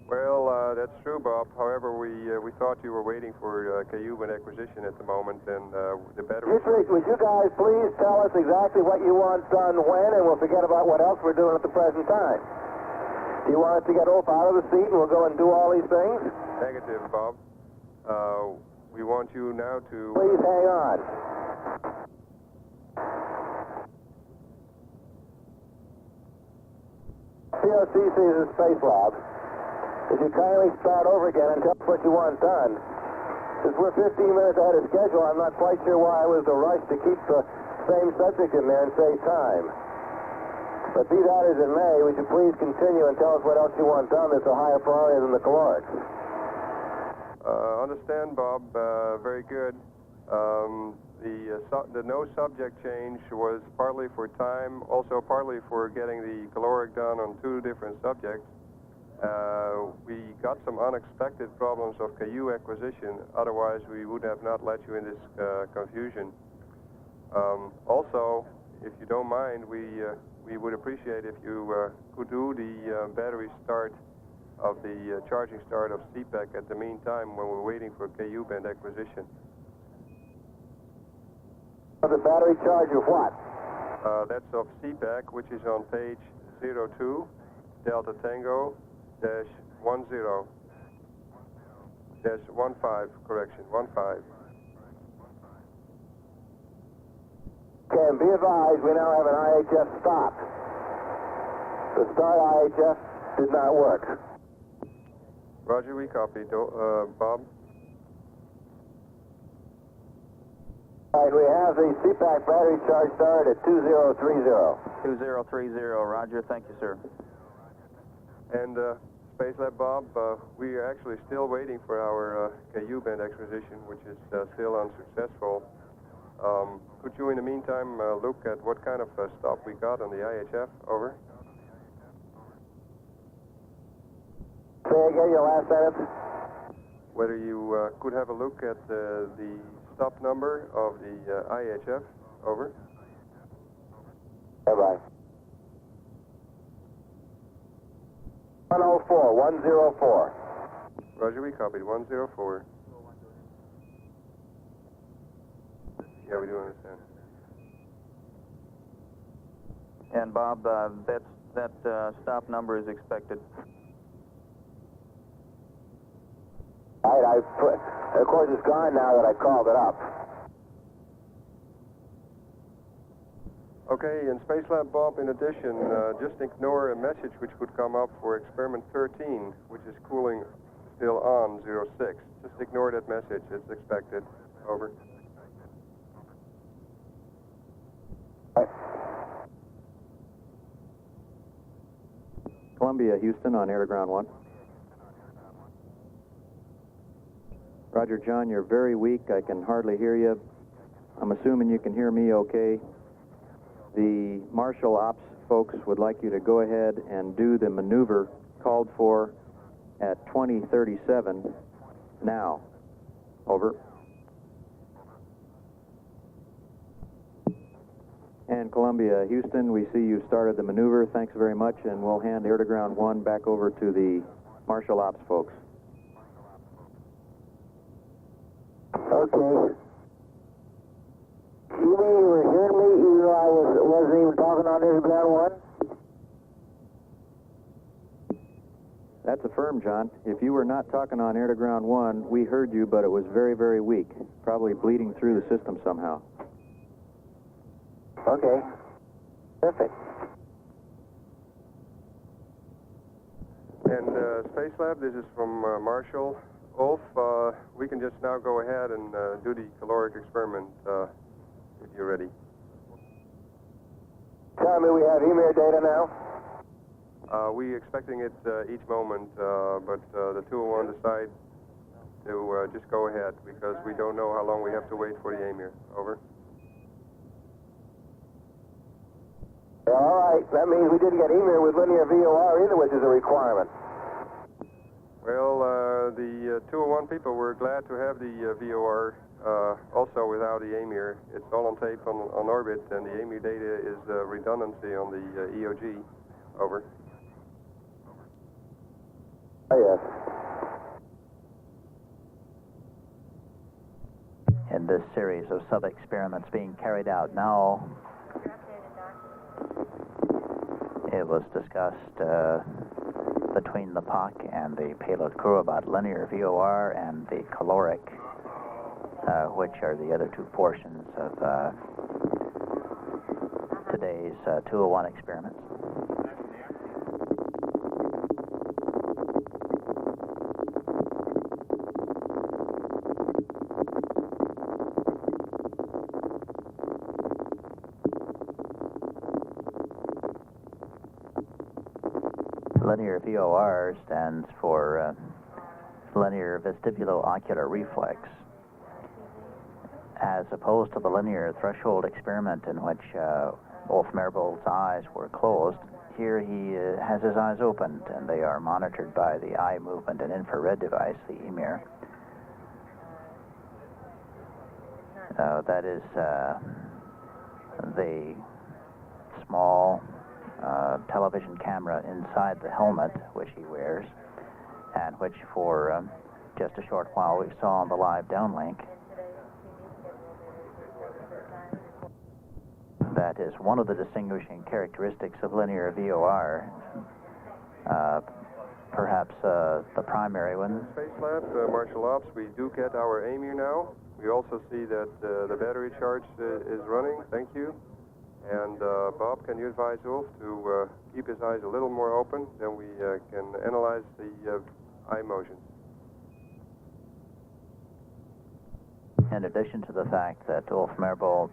Well, that's true, Bob. However, we thought you were waiting for KU and acquisition at the moment, and the battery... Would you guys please tell us exactly what you want done when, and we'll forget about what else we're doing at the present time. Do you want us to get Ulf out of the seat and we'll go and do all these things? Negative, Bob. We want you now to... Please hang on. POCC is a Space Lab. If you kindly start over again and tell us what you want done. Since we're 15 minutes ahead of schedule, I'm not quite sure why it was the rush to keep the same subject in there and save time. But be that as it may, would you please continue and tell us what else you want done that's a higher priority than the calorics? Understand, Bob. Very good. The no subject change was partly for time, also partly for getting the caloric done on two different subjects. We got some unexpected problems of KU acquisition, otherwise we would have not let you in this confusion. Also, if you don't mind, we would appreciate if you could do the battery start of the charging start of CPAC at the meantime when we're waiting for KU band acquisition. The battery charge of what? That's of CPAC, which is on page 02, Delta Tango, -10, -15, correction, 15. Okay, and be advised, we now have an IHF stop. The start IHF did not work. Roger, we copy. Bob? All right, we have the CPAC battery charge started at 2030. 2030, Roger. Thank you, sir. And Space Lab Bob, we are actually still waiting for our KU band acquisition, which is still unsuccessful. Could you, in the meantime, look at what kind of stop we got on the IHF? Over. Say again your last sentence. Whether you could have a look at the stop number of the IHF. Over. Bye-bye. 104. Roger, we copied. 104. Yeah, we do understand. And Bob, that stop number is expected. All right, of course, it's gone now that I called it up. Okay, in Spacelab, Bob, in addition, just ignore a message which would come up for experiment 13, which is cooling still on 06. Just ignore that message. It's expected. Over. Columbia, Houston, on air to ground 1. Roger, John, you're very weak. I can hardly hear you. I'm assuming you can hear me okay. The Marshall Ops folks would like you to go ahead and do the maneuver called for at 2037 now. Over. And Columbia, Houston, we see you started the maneuver. Thanks very much, and we'll hand air to ground 1 back over to the Marshall Ops folks. Okay. You mean you were hearing me even though I wasn't even talking on air to ground 1? That's affirmed, John. If you were not talking on air to ground 1, we heard you, but it was very, very weak. Probably bleeding through the system somehow. Okay. Perfect. And Spacelab, this is from Marshall. Ulf, we can just now go ahead and do the caloric experiment if you're ready. Tell me we have EMIR data now? We're expecting it each moment, but the 201 decide to just go ahead because we don't know how long we have to wait for the EMIR. Over. All right, that means we didn't get EMIR with linear VOR either, which is a requirement. Well, the 201 people were glad to have the VOR also without the EMIR. It's all on tape on orbit, and the EMIR data is redundancy on the EOG. Over. Oh, yes. In this series of sub-experiments being carried out now, it was discussed between the POC and the payload crew about linear VOR and the caloric, which are the other two portions of today's 201 experiments. Linear VOR stands for linear vestibulo-ocular reflex, as opposed to the linear threshold experiment in which Ulf Merbold's eyes were closed. Here he has his eyes opened, and they are monitored by the eye movement and infrared device, the EMIR. That is the small television camera inside the helmet, which he wears, and which for just a short while we saw on the live downlink. That is one of the distinguishing characteristics of linear VOR, perhaps the primary one. Spacelab, Marshall Ops, we do get our EMIR now. We also see that the battery charge is running. Thank you. And Bob, can you advise Ulf to keep his eyes a little more open, then we can analyze the eye motions. In addition to the fact that Ulf Merbold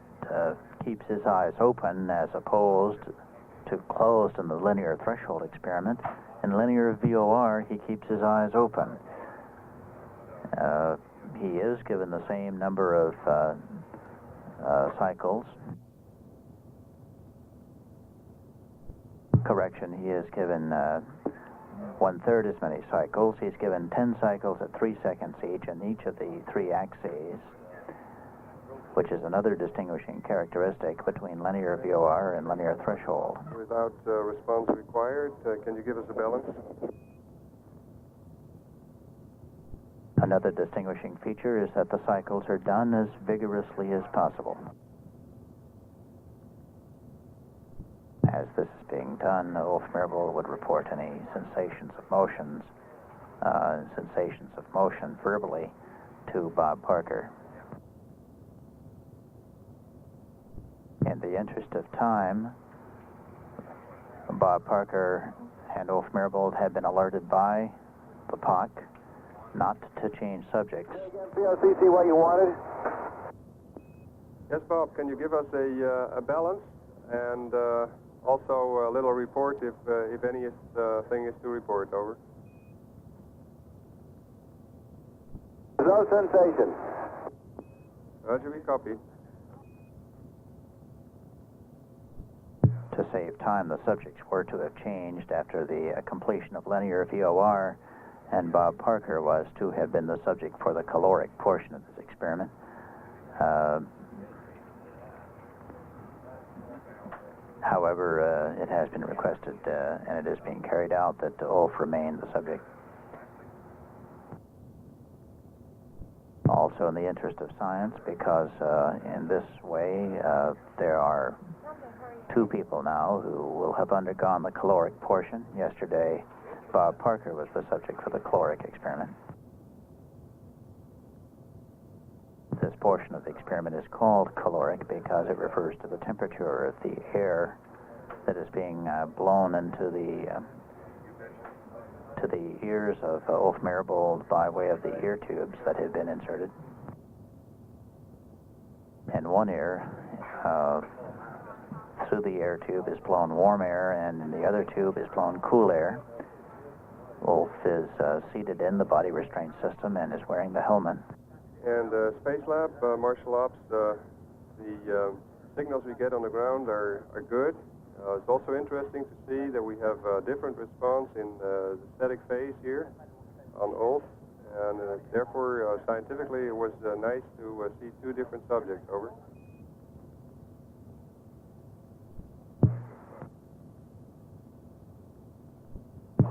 keeps his eyes open as opposed to closed in the linear threshold experiment, in linear VOR he keeps his eyes open. He is given the same number of cycles. Correction, he is given 1/3 as many cycles. He's given 10 cycles at 3 seconds each in each of the 3 axes, which is another distinguishing characteristic between linear VOR and linear threshold. Without response required, can you give us a balance? Another distinguishing feature is that the cycles are done as vigorously as possible. As this is being done, Ulf Merbold would report any sensations of motions sensations of motion verbally to Bob Parker. In the interest of time, Bob Parker and Ulf Mirbold had been alerted by the POC not to change subjects. POCC, what you wanted? Yes, Bob, can you give us a balance and also a little report if anything is to report, over? No sensation. Roger, we copy. To save time, the subjects were to have changed after the completion of linear VOR, and Bob Parker was to have been the subject for the caloric portion of this experiment. However, it has been requested, and it is being carried out, that Ulf remain the subject. Also in the interest of science, because in this way there are two people now who will have undergone the caloric portion. Yesterday, Bob Parker was the subject for the caloric experiment. This portion of the experiment is called caloric because it refers to the temperature of the air that is being blown into the ears of Ulf Mirbold by way of the ear tubes that had been inserted. In one ear, through the air tube is blown warm air, and in the other tube is blown cool air. Ulf is seated in the body restraint system and is wearing the helmet. And Space Lab, Marshal Ops, the signals we get on the ground are good. It's also interesting to see that we have a different response in the static phase here on Ulf, and therefore scientifically it was nice to see two different subjects, over.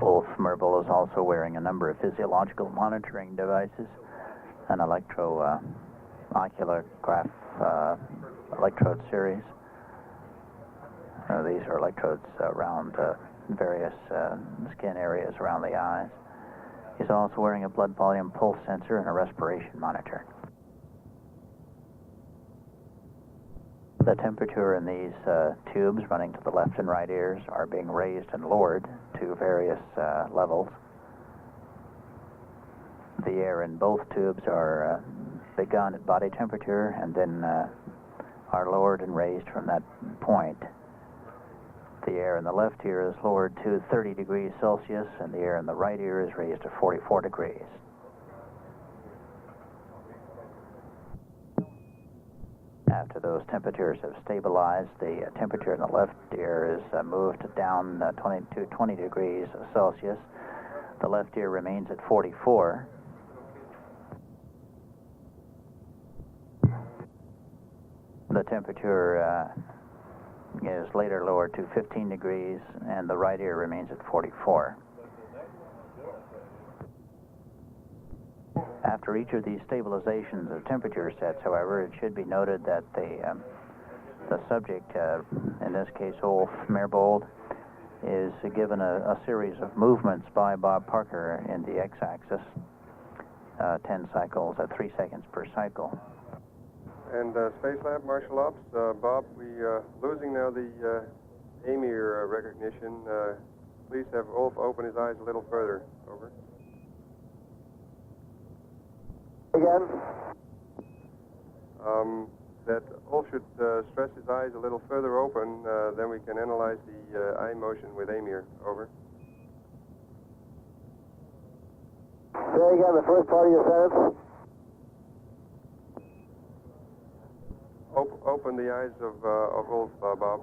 Ulf Mirbold is also wearing a number of physiological monitoring devices, an oculograph electrode series. These are electrodes around various skin areas around the eyes. He's also wearing a blood volume pulse sensor and a respiration monitor. The temperature in these tubes running to the left and right ears are being raised and lowered to various levels. The air in both tubes are begun at body temperature and then are lowered and raised from that point. The air in the left ear is lowered to 30 degrees Celsius, and the air in the right ear is raised to 44 degrees. After those temperatures have stabilized, the temperature in the left ear is moved down to 20 degrees Celsius. The left ear remains at 44. The temperature is later lowered to 15 degrees, and the right ear remains at 44. After each of these stabilizations of temperature sets, however, it should be noted that the subject, in this case Ulf Mirbold, is given a series of movements by Bob Parker in the x-axis, 10 cycles at 3 seconds per cycle. And Space Lab, Marshal Ops, Bob, we losing now the AMIR recognition. Please have Ulf open his eyes a little further, over. Again? That Ulf should stress his eyes a little further open, then we can analyze the eye motion with AMIR, over. Say again the first part of your sentence. Open the eyes of Ulf, Bob.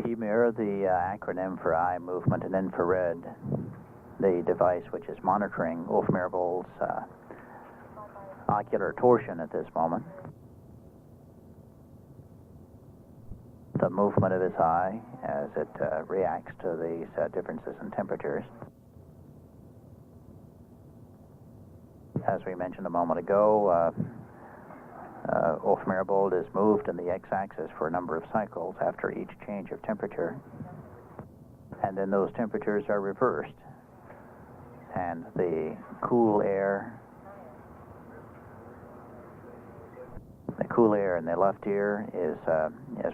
EMIR, the acronym for eye movement in infrared, the device which is monitoring Ulf Mirbold's ocular torsion at this moment. The movement of his eye as it reacts to these differences in temperatures. As we mentioned a moment ago, Ulf Mirbold is moved in the x-axis for a number of cycles after each change of temperature. and then those temperatures are reversed. And the cool air in the left ear is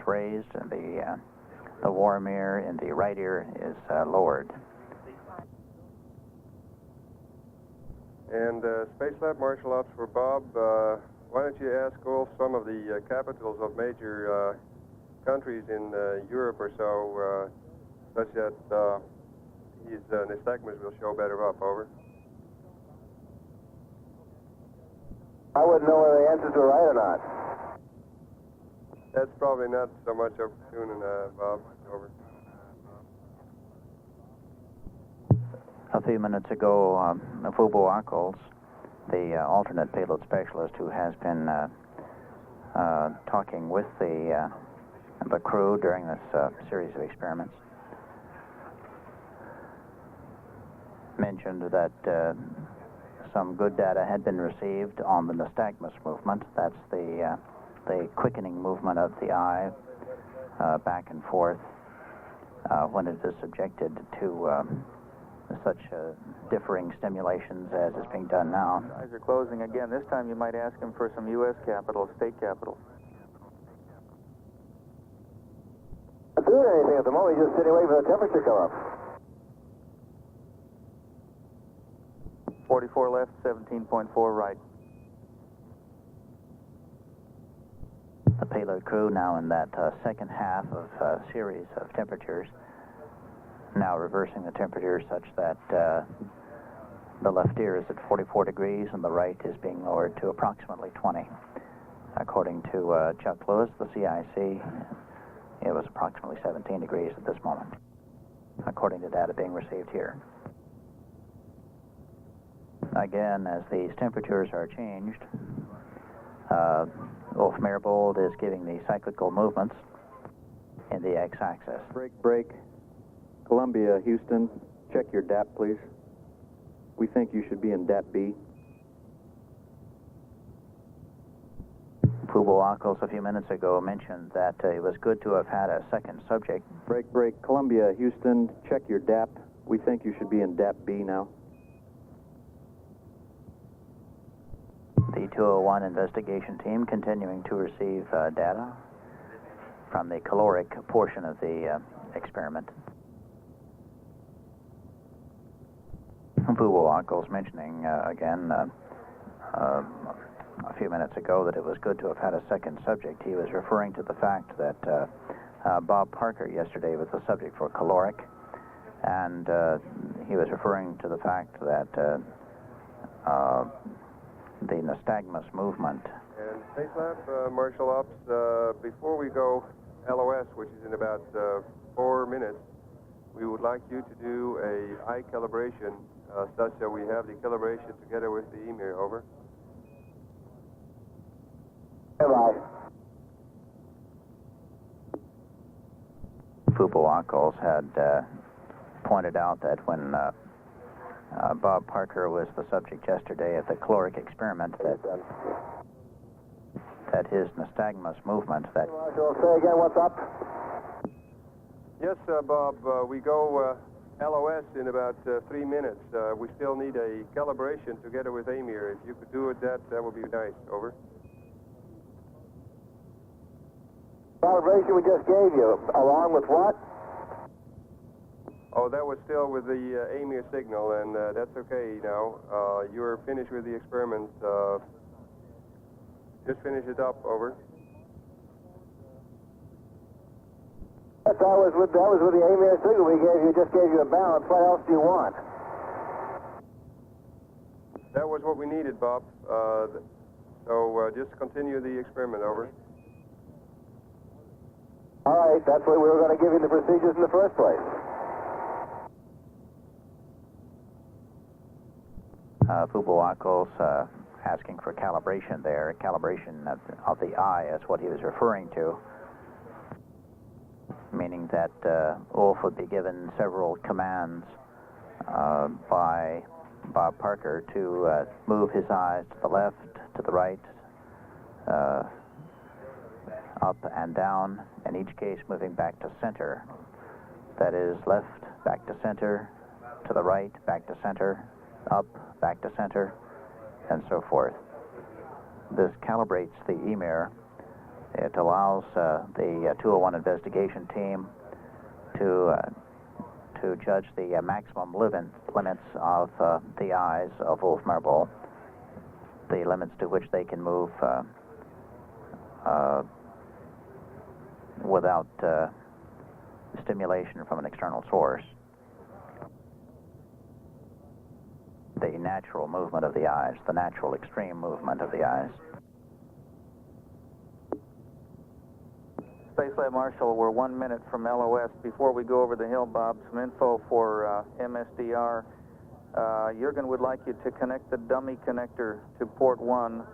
raised, and the warm air in the right ear is lowered. And Space Lab Marshal Ops for Bob, why don't you ask Ulf some of the capitals of major countries in Europe or so, such that his nystagmus will show better up, over. I wouldn't know whether the answers were right or not. That's probably not so much opportune, Bob, over. A few minutes ago, Fubo Ackles, the alternate payload specialist who has been talking with the crew during this series of experiments, mentioned that some good data had been received on the nystagmus movement. That's the quickening movement of the eye back and forth when it is subjected to such differing stimulations as is being done now. Eyes are closing again. This time you might ask him for some U.S. capital, state capital. Not doing anything at the moment, just sitting waiting for the temperature to come up. 44 left, 17.4 right. The payload crew now in that second half of a series of temperatures, now reversing the temperature such that the left ear is at 44 degrees and the right is being lowered to approximately 20. According to Chuck Lewis, the CIC, it was approximately 17 degrees at this moment, according to data being received here. Again, as these temperatures are changed, Ulf Merbold is giving the cyclical movements in the x-axis. Break. Columbia, Houston, check your DAP, please. We think you should be in DAP B. Fubo Ackles a few minutes ago mentioned that it was good to have had a second subject. Break. Columbia, Houston, check your DAP. We think you should be in DAP B now. The 201 investigation team continuing to receive data from the caloric portion of the experiment. Fubo Ackles mentioning again a few minutes ago that it was good to have had a second subject. He was referring to the fact that Bob Parker yesterday was the subject for caloric, and he was referring to the fact that the nystagmus movement. And Space Lab Marshal Ops, before we go LOS, which is in about 4 minutes, we would like you to do a eye calibration such that we have the calibration together with the EMIR, over. Bye. Fubo Ackles had pointed out that when Bob Parker was the subject yesterday of the caloric experiment, that his nystagmus movement, that... Marshal, say again, what's up? Yes, Bob, we go LOS in about 3 minutes. We still need a calibration together with EMIR. If you could do it, that would be nice, over. Calibration we just gave you, along with what? Oh, that was still with the EMIR signal, and that's okay now. You're finished with the experiment. Just finish it up, over. Yes, that was with the EMIR signal we gave you. Just gave you a balance. What else do you want? That was what we needed, Bob. So just continue the experiment, over. All right, that's what we were going to give you the procedures in the first place. Fubo Ackles asking for calibration there. Calibration of the eye is what he was referring to, meaning that Ulf would be given several commands by Bob Parker to move his eyes to the left, to the right, up and down, in each case moving back to center. That is left, back to center, to the right, back to center, up, back to center, and so forth. This calibrates the EMIR. It allows the 201 investigation team to judge the maximum limits of the eyes of Wolf Marble, the limits to which they can move without stimulation from an external source. The natural movement of the eyes, the natural extreme movement of the eyes. Space Lab Marshal, we're 1 minute from LOS. Before we go over the hill, Bob, some info for MSDR. Jürgen would like you to connect the dummy connector to port 1,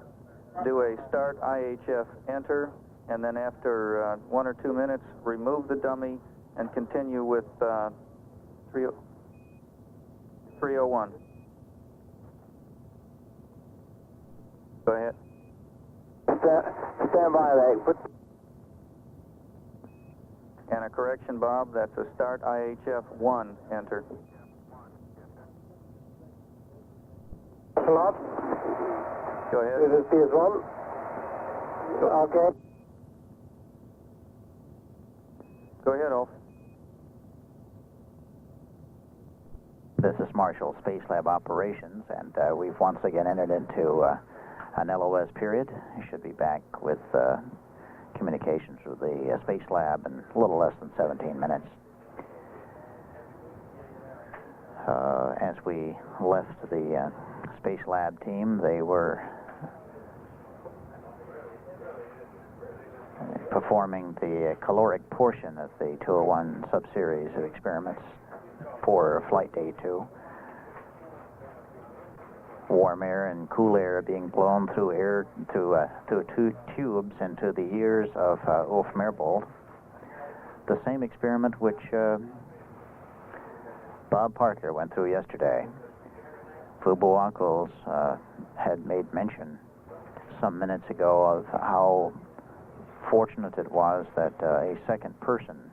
do a start IHF enter, and then after 1 or 2 minutes, remove the dummy and continue with 301. Go ahead. Stand by there. And a correction, Bob, that's a start IHF 1 enter. Slot. Go ahead. This is PS1. Okay. Go ahead, Ulf. This is Marshall, Space Lab Operations, and we've once again entered into an LOS period. We should be back with communications with the Space Lab in a little less than 17 minutes. As we left the Space Lab team, they were performing the caloric portion of the 201 subseries of experiments for Flight Day 2. Warm air and cool air being blown through two tubes into the ears of Ulf Merbold. The same experiment which Bob Parker went through yesterday. Fubuako's had made mention some minutes ago of how fortunate it was that a second person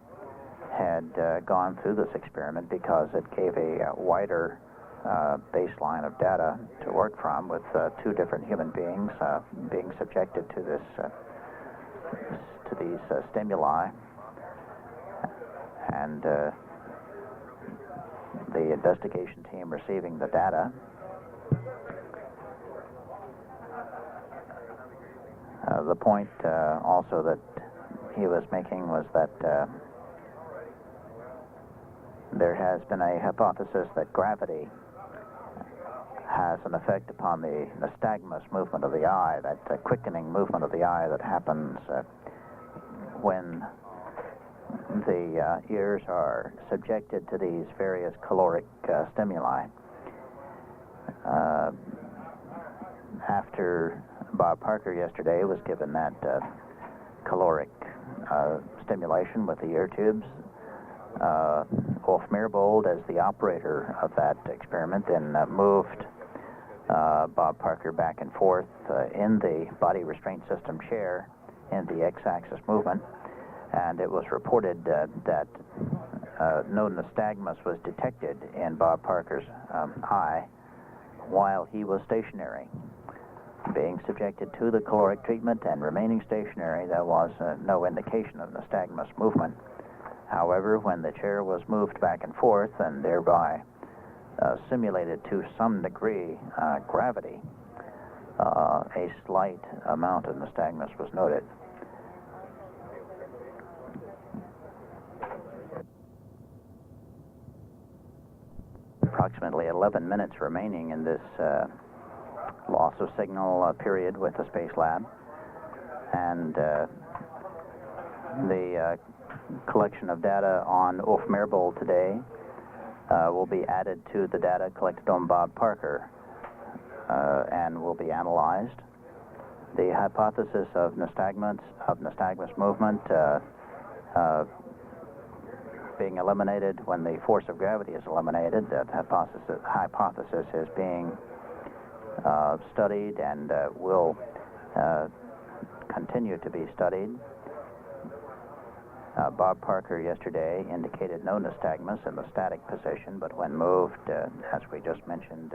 had gone through this experiment, because it gave a wider baseline of data to work from, with 2 different human beings being subjected to these stimuli, and the investigation team receiving the data. The point also that he was making was that there has been a hypothesis that gravity has an effect upon the nystagmus movement of the eye, that quickening movement of the eye that happens when the ears are subjected to these various caloric stimuli. After Bob Parker yesterday was given that caloric stimulation with the ear tubes, Ulf Merbold, as the operator of that experiment, then moved Bob Parker back and forth in the body restraint system chair in the x-axis movement, and it was reported that no nystagmus was detected in Bob Parker's eye while he was stationary. Being subjected to the caloric treatment and remaining stationary, there was no indication of nystagmus movement. However, when the chair was moved back and forth and thereby simulated to some degree gravity, a slight amount of nystagmus was noted. Approximately 11 minutes remaining in this loss of signal period with the Space Lab, and the collection of data on Ulf Merbold today will be added to the data collected on Bob Parker and will be analyzed. The hypothesis of nystagmus movement being eliminated when the force of gravity is eliminated, that hypothesis is being studied and will continue to be studied. Bob Parker yesterday indicated no nystagmus in the static position, but when moved, as we just mentioned,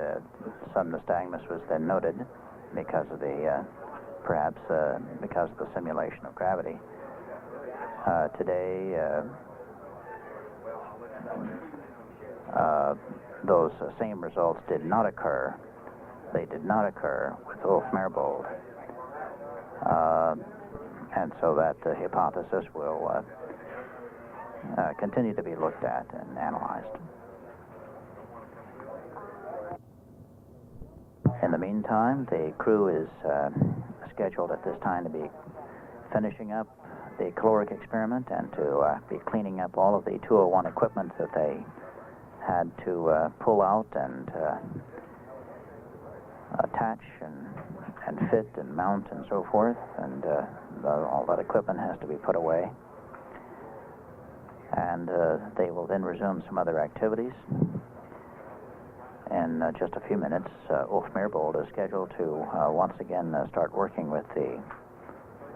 some nystagmus was then noted because of the, perhaps because of the simulation of gravity. Today, those same results did not occur. They did not occur with Ulf Merbold. And so that hypothesis will continue to be looked at and analyzed. In the meantime, the crew is scheduled at this time to be finishing up the caloric experiment and to be cleaning up all of the 201 equipment that they had to pull out and attach and fit and mount and so forth, and all that equipment has to be put away. And they will then resume some other activities. In just a few minutes, Ulf Merbold is scheduled to once again start working with the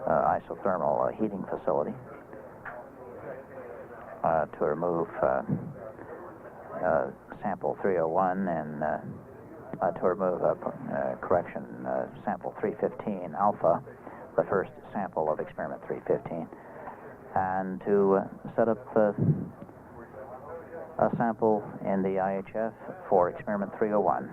isothermal heating facility to remove sample 301 and to remove sample 315 alpha, the first sample of experiment 315, and to set up a sample in the IHF for experiment 301.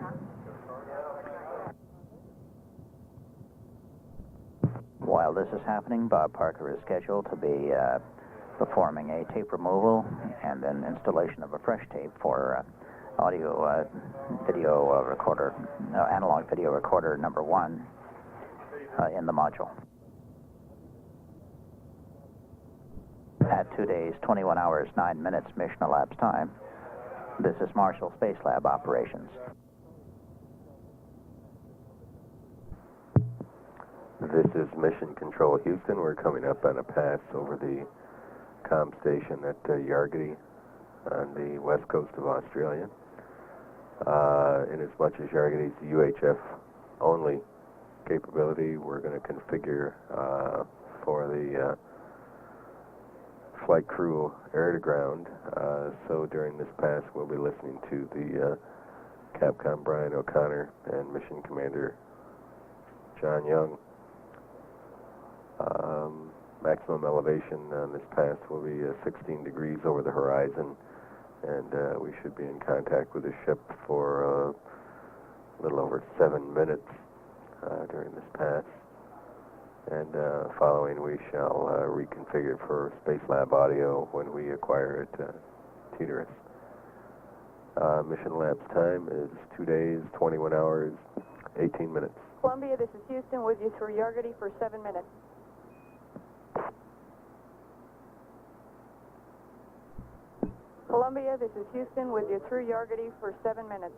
While this is happening, Bob Parker is scheduled to be performing a tape removal and then installation of a fresh tape for audio video recorder, analog video recorder number 1 in the module. At 2 days, 21 hours, 9 minutes mission elapsed time, this is Marshall Space Lab operations. This is Mission Control Houston. We're coming up on a pass over the comm station at Yargity on the west coast of Australia. In as much as Yargity is the UHF only capability, we're going to configure for the flight crew air to ground. So during this pass, we'll be listening to the Capcom Brian O'Connor and Mission Commander John Young. Maximum elevation on this pass will be 16 degrees over the horizon, and we should be in contact with the ship for a little over 7 minutes during this pass. And following, we shall reconfigure for Space Lab audio when we acquire it Teterus. Mission elapsed time is 2 days, 21 hours, 18 minutes. Columbia, this is Houston with you through Yargity for 7 minutes. Columbia, this is Houston with you through Yargity for 7 minutes.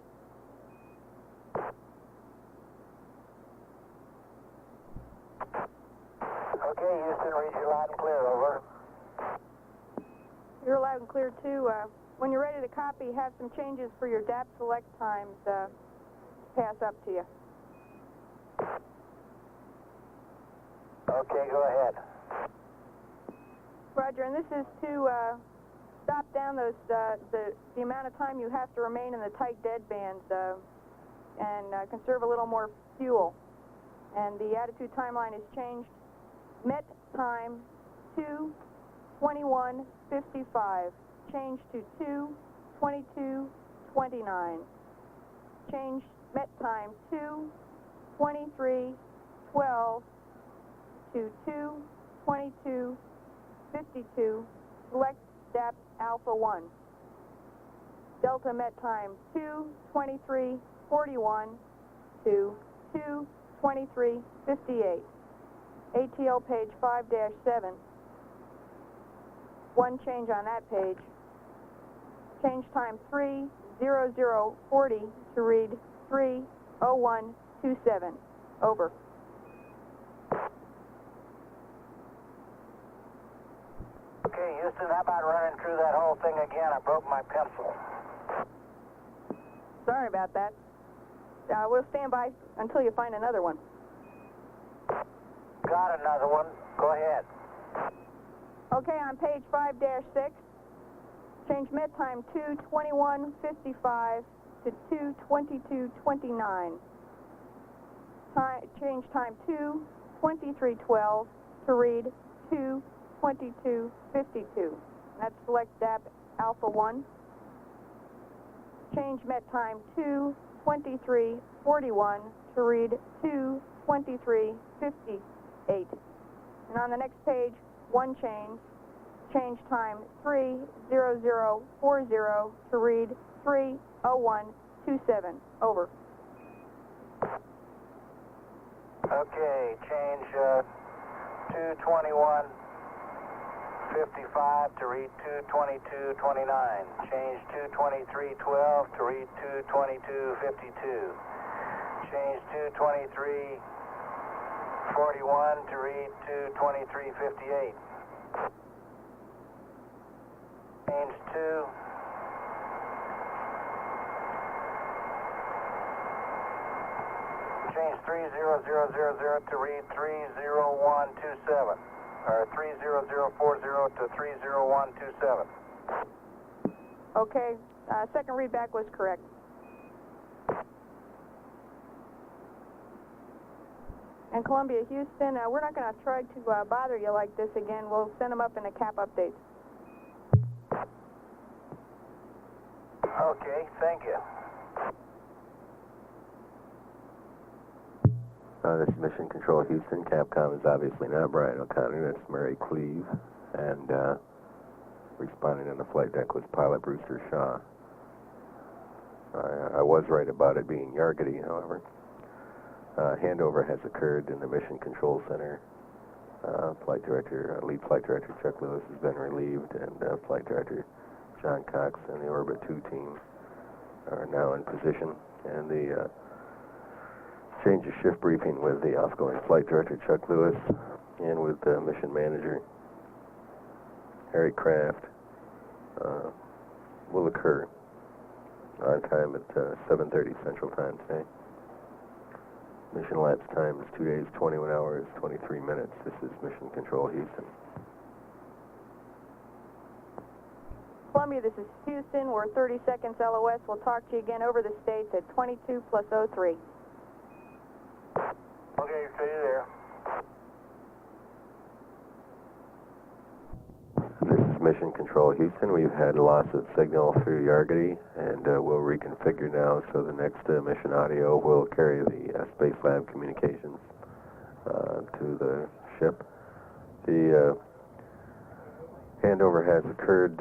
Okay, Houston, read you loud and clear, over. You're loud and clear, too. When you're ready to copy, have some changes for your DAP select times pass up to you. Okay, go ahead. Roger, and this is to stop down those the amount of time you have to remain in the tight dead bands and conserve a little more fuel. And the attitude timeline has changed. Met time 2:21:55. Changed to 2:22:29. Changed met time 2:23:12 to 2:22:52. Select DAP Alpha 1. Delta met time 2:23:41 to 2:23:58. ATL page 5-7. One change on that page. Change time 3:00:40 to read 3:01:27. Over. Okay, Houston, how about running through that whole thing again? I broke my pencil. Sorry about that. We'll stand by until you find another one. Got another one. Go ahead. Okay, on page 5-6, change med time 2:21:55 to 2:22:29. Change time 2:23:12 to read 2:22:52. That's select DAP Alpha 1. Change met time 2:23:41 to read 2:23:58. And on the next page, one change time 3:00:40 to read 3:01:27. Over. Okay, change 2:21:55 to read 2:22:29. Change 2:23:12 to read 2:22:52. Change 2:23:41 to read 2:23:58. Change 2. Change 3:00:00 to read 3:01:27, or 3:00:40 to 3:01:27. Okay, second readback was correct. And Columbia, Houston, we're not going to try to bother you like this again. We'll send them up in the cap updates. Okay, thank you. This is Mission Control Houston. Capcom is obviously not Brian O'Connor. That's Mary Cleve. And responding on the flight deck was Pilot Brewster Shaw. I was right about it being Yargity, however. Handover has occurred in the Mission Control Center. Lead Flight Director Chuck Lewis has been relieved, and Flight Director John Cox and the Orbit 2 team are now in position. And the change of shift briefing with the outgoing Flight Director Chuck Lewis and with the Mission Manager Harry Kraft will occur on time at 7:30 Central Time today. Mission elapsed time is 2 days, 21 hours, 23 minutes. This is Mission Control Houston. Columbia, this is Houston. We're 30 seconds LOS. We'll talk to you again over the States at 22 plus 03. Okay, stay there. This is Mission Control Houston. We've had loss of signal through Yargity, and we'll reconfigure now so the next mission audio will carry the Space Lab communications to the ship. The handover has occurred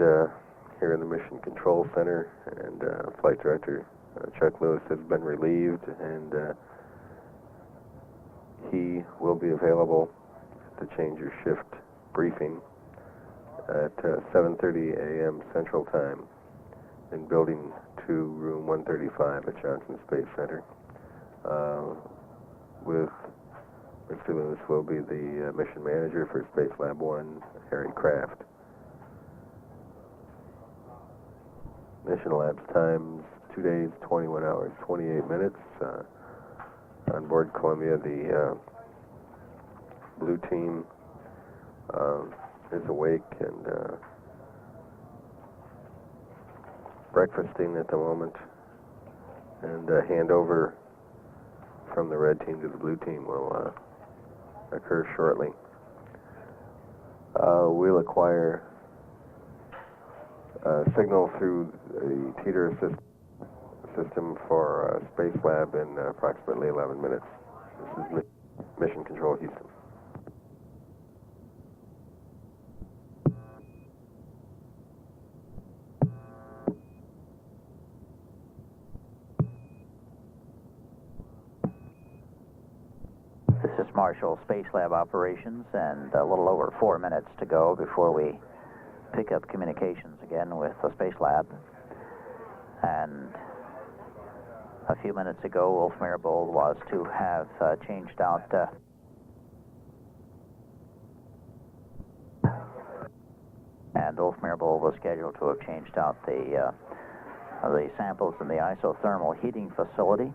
here in the Mission Control Center, and Flight Director Chuck Lewis has been relieved, and he will be available to change your shift briefing at 7:30 a.m. Central Time in Building 2, Room 135 at Johnson Space Center. With Mr. Lewis will be the mission manager for Space Lab 1, Harry Kraft. Mission elapsed times 2 days, 21 hours, 28 minutes. On board Columbia, the blue team is awake and breakfasting at the moment, and handover from the red team to the blue team will occur shortly. We'll acquire signal through the teeter system for Space Lab in approximately 11 minutes. This is Mission Control Houston. This is Marshall, Space Lab Operations, and a little over 4 minutes to go before we pick up communications again with the Space Lab. And a few minutes ago, Wolf Mirabel was to have changed out and Wolf Mirabel was scheduled to have changed out the samples in the isothermal heating facility.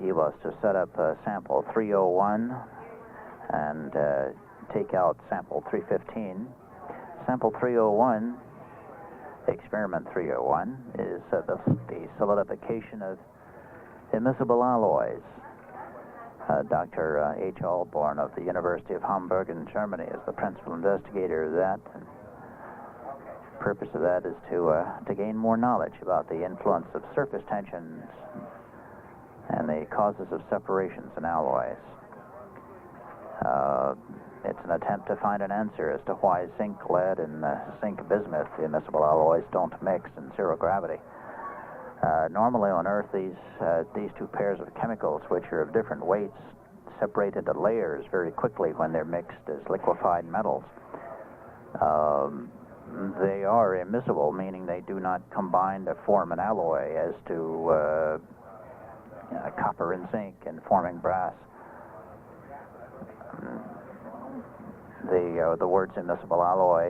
He was to set up sample 301 and take out sample 315. Sample 301, experiment 301, is the solidification of immiscible alloys. Dr. H. Alborn of the University of Hamburg in Germany is the principal investigator of that. And the purpose of that is to gain more knowledge about the influence of surface tensions and the causes of separations in alloys. It's an attempt to find an answer as to why zinc, lead, and zinc bismuth, the immiscible alloys, don't mix in zero gravity. Normally on Earth, these two pairs of chemicals, which are of different weights, separate into layers very quickly when they're mixed as liquefied metals. They are immiscible, meaning they do not combine to form an alloy as to copper and zinc in forming brass. The words immiscible alloy,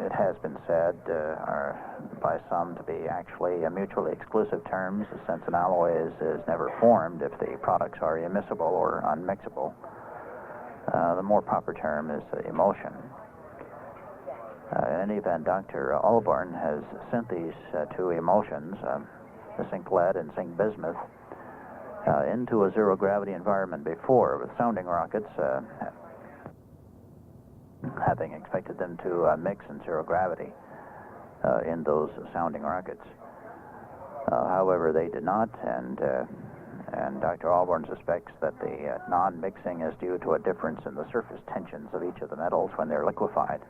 it has been said, are by some to be actually mutually exclusive terms, since an alloy is never formed if the products are immiscible or unmixable. The more proper term is emulsion. In any event, Dr. Alborn has sent these two emulsions, the zinc lead and zinc bismuth, into a zero-gravity environment before with sounding rockets, having expected them to mix in zero gravity in those sounding rockets. However, they did not, and Dr. Alborn suspects that the non-mixing is due to a difference in the surface tensions of each of the metals when they're liquefied.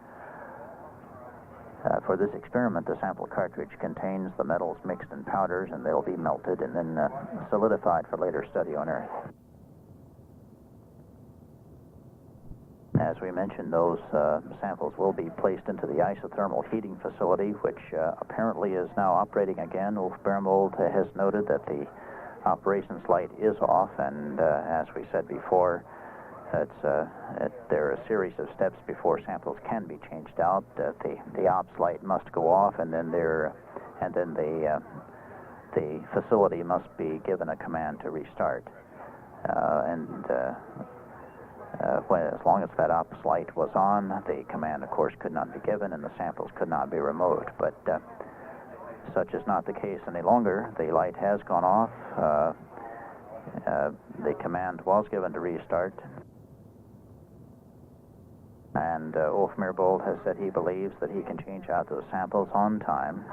For this experiment, the sample cartridge contains the metals mixed in powders, and they'll be melted and then solidified for later study on Earth. As we mentioned, those samples will be placed into the isothermal heating facility, which apparently is now operating again. Ulf Bermold has noted that the operations light is off, and as we said before, there are a series of steps before samples can be changed out. The ops light must go off, and then the facility must be given a command to restart. As long as that ops light was on, the command, of course, could not be given, and the samples could not be removed. But such is not the case any longer. The light has gone off. The command was given to restart. And Ulf Merbold has said he believes that he can change out those samples on time,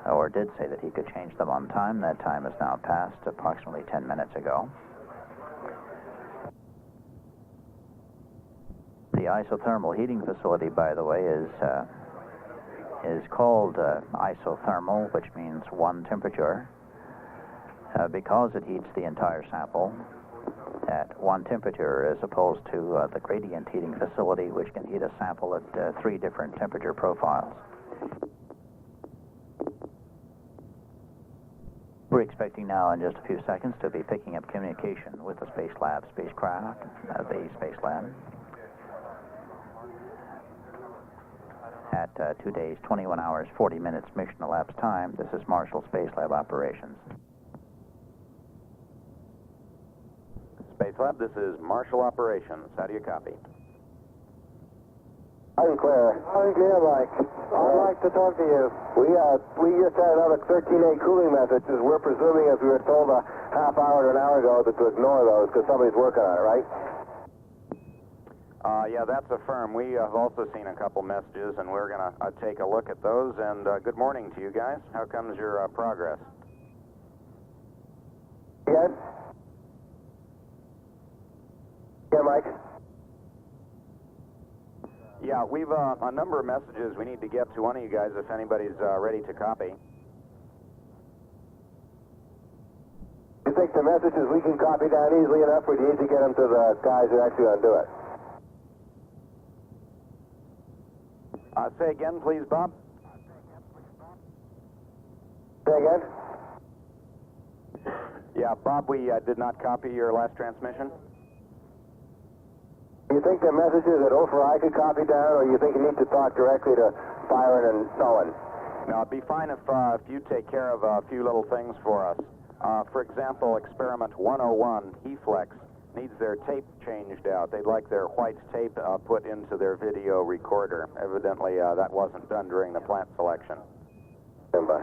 or did say that he could change them on time. That time has now passed approximately 10 minutes ago. The isothermal heating facility, by the way, is called isothermal, which means one temperature, because it heats the entire sample at one temperature, as opposed to the gradient heating facility, which can heat a sample at 3 different temperature profiles. We're expecting now in just a few seconds to be picking up communication with the Space Lab spacecraft, the Space Lab. At 2 days, 21 hours, 40 minutes mission elapsed time, this is Marshall Space Lab operations. Space Lab, this is Marshall Operations. How do you copy? I'm clear. I'm clear, Mike. I'd like to talk to you. We just had another 13A cooling messages. We're presuming, as we were told a half hour to an hour ago, that to ignore those because somebody's working on it, right? Yeah, that's affirmed. We have also seen a couple messages, and we're going to take a look at those. And good morning to you guys. How comes your progress? Again? Yeah, Mike? Yeah, we've a number of messages we need to get to one of you guys if anybody's ready to copy. You think the messages we can copy down easily enough, or do you need to get them to the guys who are actually going to do it? Say again, please, Bob. Say again? Yeah, Bob, we did not copy your last transmission. Do you think the messages that Ulf or I could copy down, or you think you need to talk directly to Byron and Owen? No, it'd be fine if you take care of a few little things for us. For example, experiment 101, HEFLEX, needs their tape changed out. They'd like their white tape put into their video recorder. Evidently, that wasn't done during the plant selection. Stand by.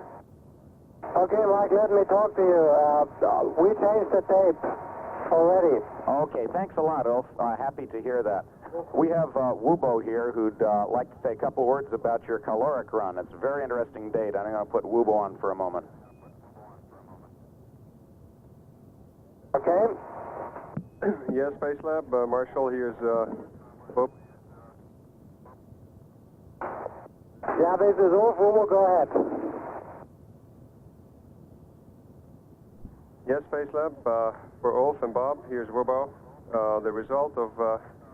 Okay, Mike, let me talk to you. We changed the tape already. Okay, thanks a lot, Ulf. Happy to hear that. We have Wubo here who'd like to say a couple words about your caloric run. It's a very interesting date. I'm going to put Wubo on for a moment. Okay. Yes, Space Lab. Marshall, here's Bob. Yeah, this is Ulf. Wubo, go ahead. Yes, Space Lab. For Ulf and Bob, here's Wubo. The result of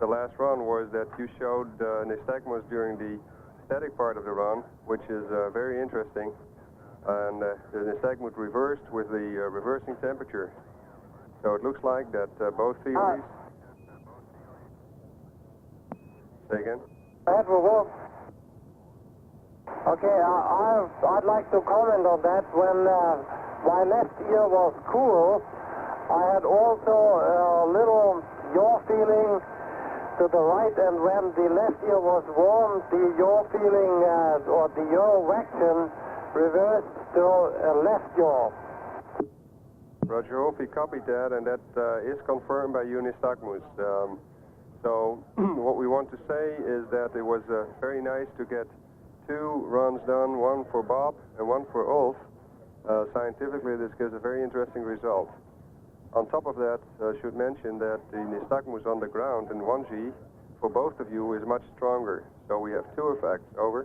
the last run was that you showed nystagmus during the static part of the run, which is very interesting. And the nystagmus reversed with the reversing temperature. So it looks like that both theories... Say again? Okay, I'd like to comment on that. When my left ear was cool, I had also a little yaw feeling to the right, and when the left ear was warm, the yaw feeling or the yaw action reversed to a left yaw. Roger, Ulf, he copied that, and that is confirmed by nystagmus. So what we want to say is that it was very nice to get two runs done, one for Bob and one for Ulf. Scientifically, this gives a very interesting result. On top of that, I should mention that the nystagmus on the ground in 1G for both of you is much stronger. So we have two effects. Over.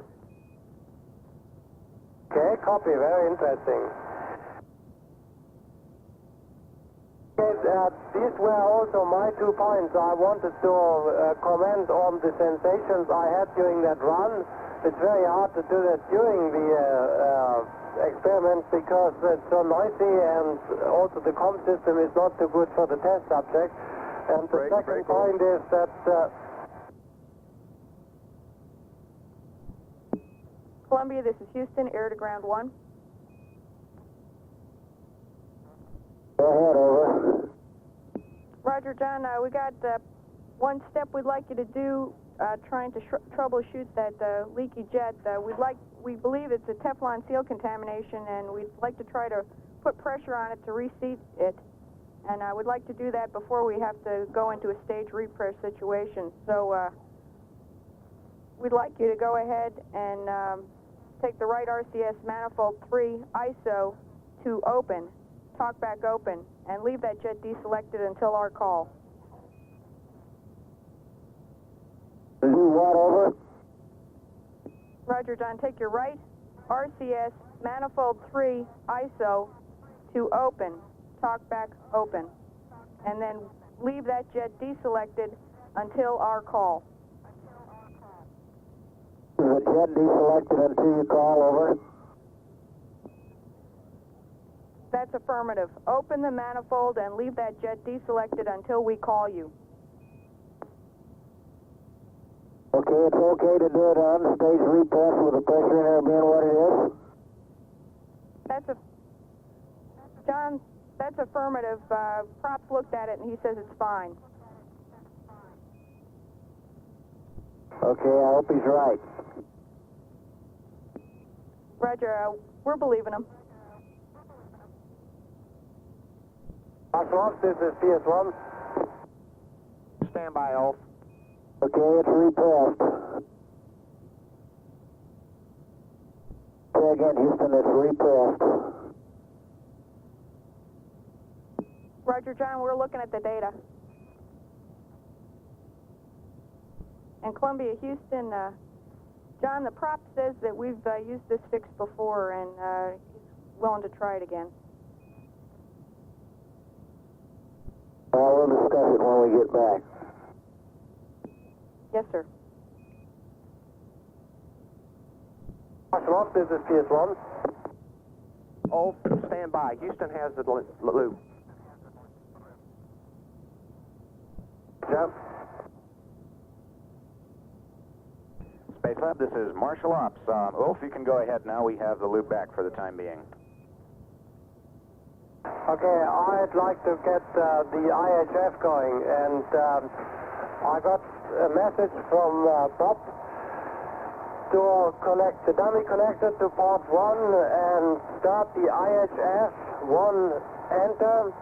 Okay, copy. Very interesting. These were also my 2 points. I wanted to comment on the sensations I had during that run. It's very hard to do that during the experiment because it's so noisy, and also the comm system is not too good for the test subject. And the second point is that... Columbia, this is Houston, air to ground 1. Go ahead, over. Roger, John, we got one step we'd like you to do, trying to troubleshoot that leaky jet. We believe it's a Teflon seal contamination, and we'd like to try to put pressure on it to reseat it. And we'd like to do that before we have to go into a stage repress situation. So we'd like you to go ahead and take the right RCS manifold 3 ISO to open, talkback open, and leave that jet deselected until our call. Do what, over? Roger, John, take your right RCS manifold 3 ISO to open, talkback open, and then leave that jet deselected until our call. Is the jet deselected until you call, over? That's affirmative. Open the manifold and leave that jet deselected until we call you. Okay, it's okay to do it on stage retest with the pressure in there being what it is? John, that's affirmative. Props looked at it and he says it's fine. Okay, I hope he's right. Roger, we're believing him. Off, this is PS1. Stand by, Ulf. Okay, it's repressed. Say again, Houston, it's repressed. Roger, John, we're looking at the data. And Columbia, Houston, John, the prop says that we've used this fix before, and he's willing to try it again. We'll discuss it when we get back. Yes, sir. Off, this is PS1. Ulf, stand by. Houston has the loop. Jeff? Space Lab, this is Marshall Ops. Ulf, you can go ahead now. We have the loop back for the time being. Okay, I'd like to get the IHF going, and I got a message from Bob to connect the dummy connector to port 1 and start the IHF 1 enter.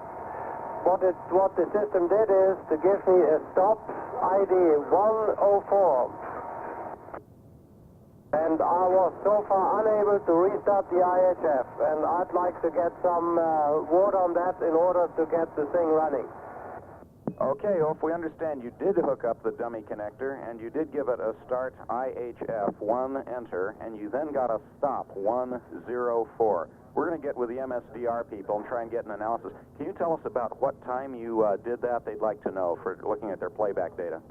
What the system did is to give me a stop ID 104. And I was so far unable to restart the IHF, and I'd like to get some word on that in order to get the thing running. Okay, Ulf, we understand you did hook up the dummy connector, and you did give it a start IHF 1 enter, and you then got a stop 104. We're going to get with the MSDR people and try and get an analysis. Can you tell us about what time you did that? They'd like to know for looking at their playback data.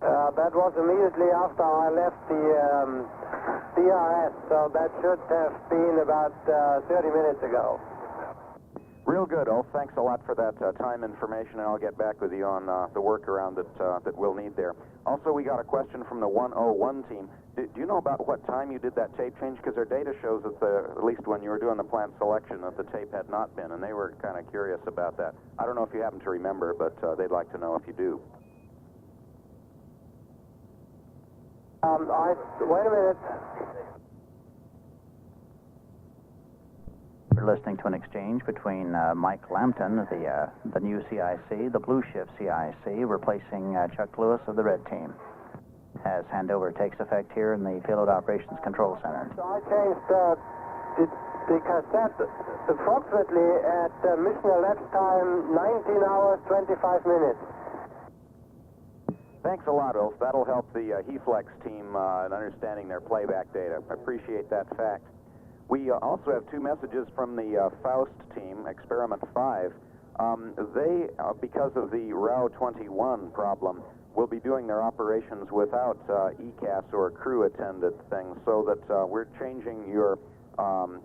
That was immediately after I left the DRS, so that should have been about 30 minutes ago. Real good, Ulf. Thanks a lot for that time information, and I'll get back with you on the workaround that we'll need there. Also, we got a question from the 101 team. Do you know about what time you did that tape change? Because their data shows that at least when you were doing the plant selection, that the tape had not been, and they were kind of curious about that. I don't know if you happen to remember, but they'd like to know if you do. Wait a minute. We're listening to an exchange between Mike Lampton, the new CIC, the Blue Shift CIC, replacing Chuck Lewis of the Red Team, as handover takes effect here in the Payload Operations Control Center. So I changed the cassette approximately at mission elapsed time 19 hours 25 minutes. Thanks a lot, Ulf. That'll help the HEFLEX team in understanding their playback data. I appreciate that fact. We also have two messages from the Faust team, Experiment 5. They, because of the ROW 21 problem, will be doing their operations without ECAS or crew-attended things, so that we're changing your,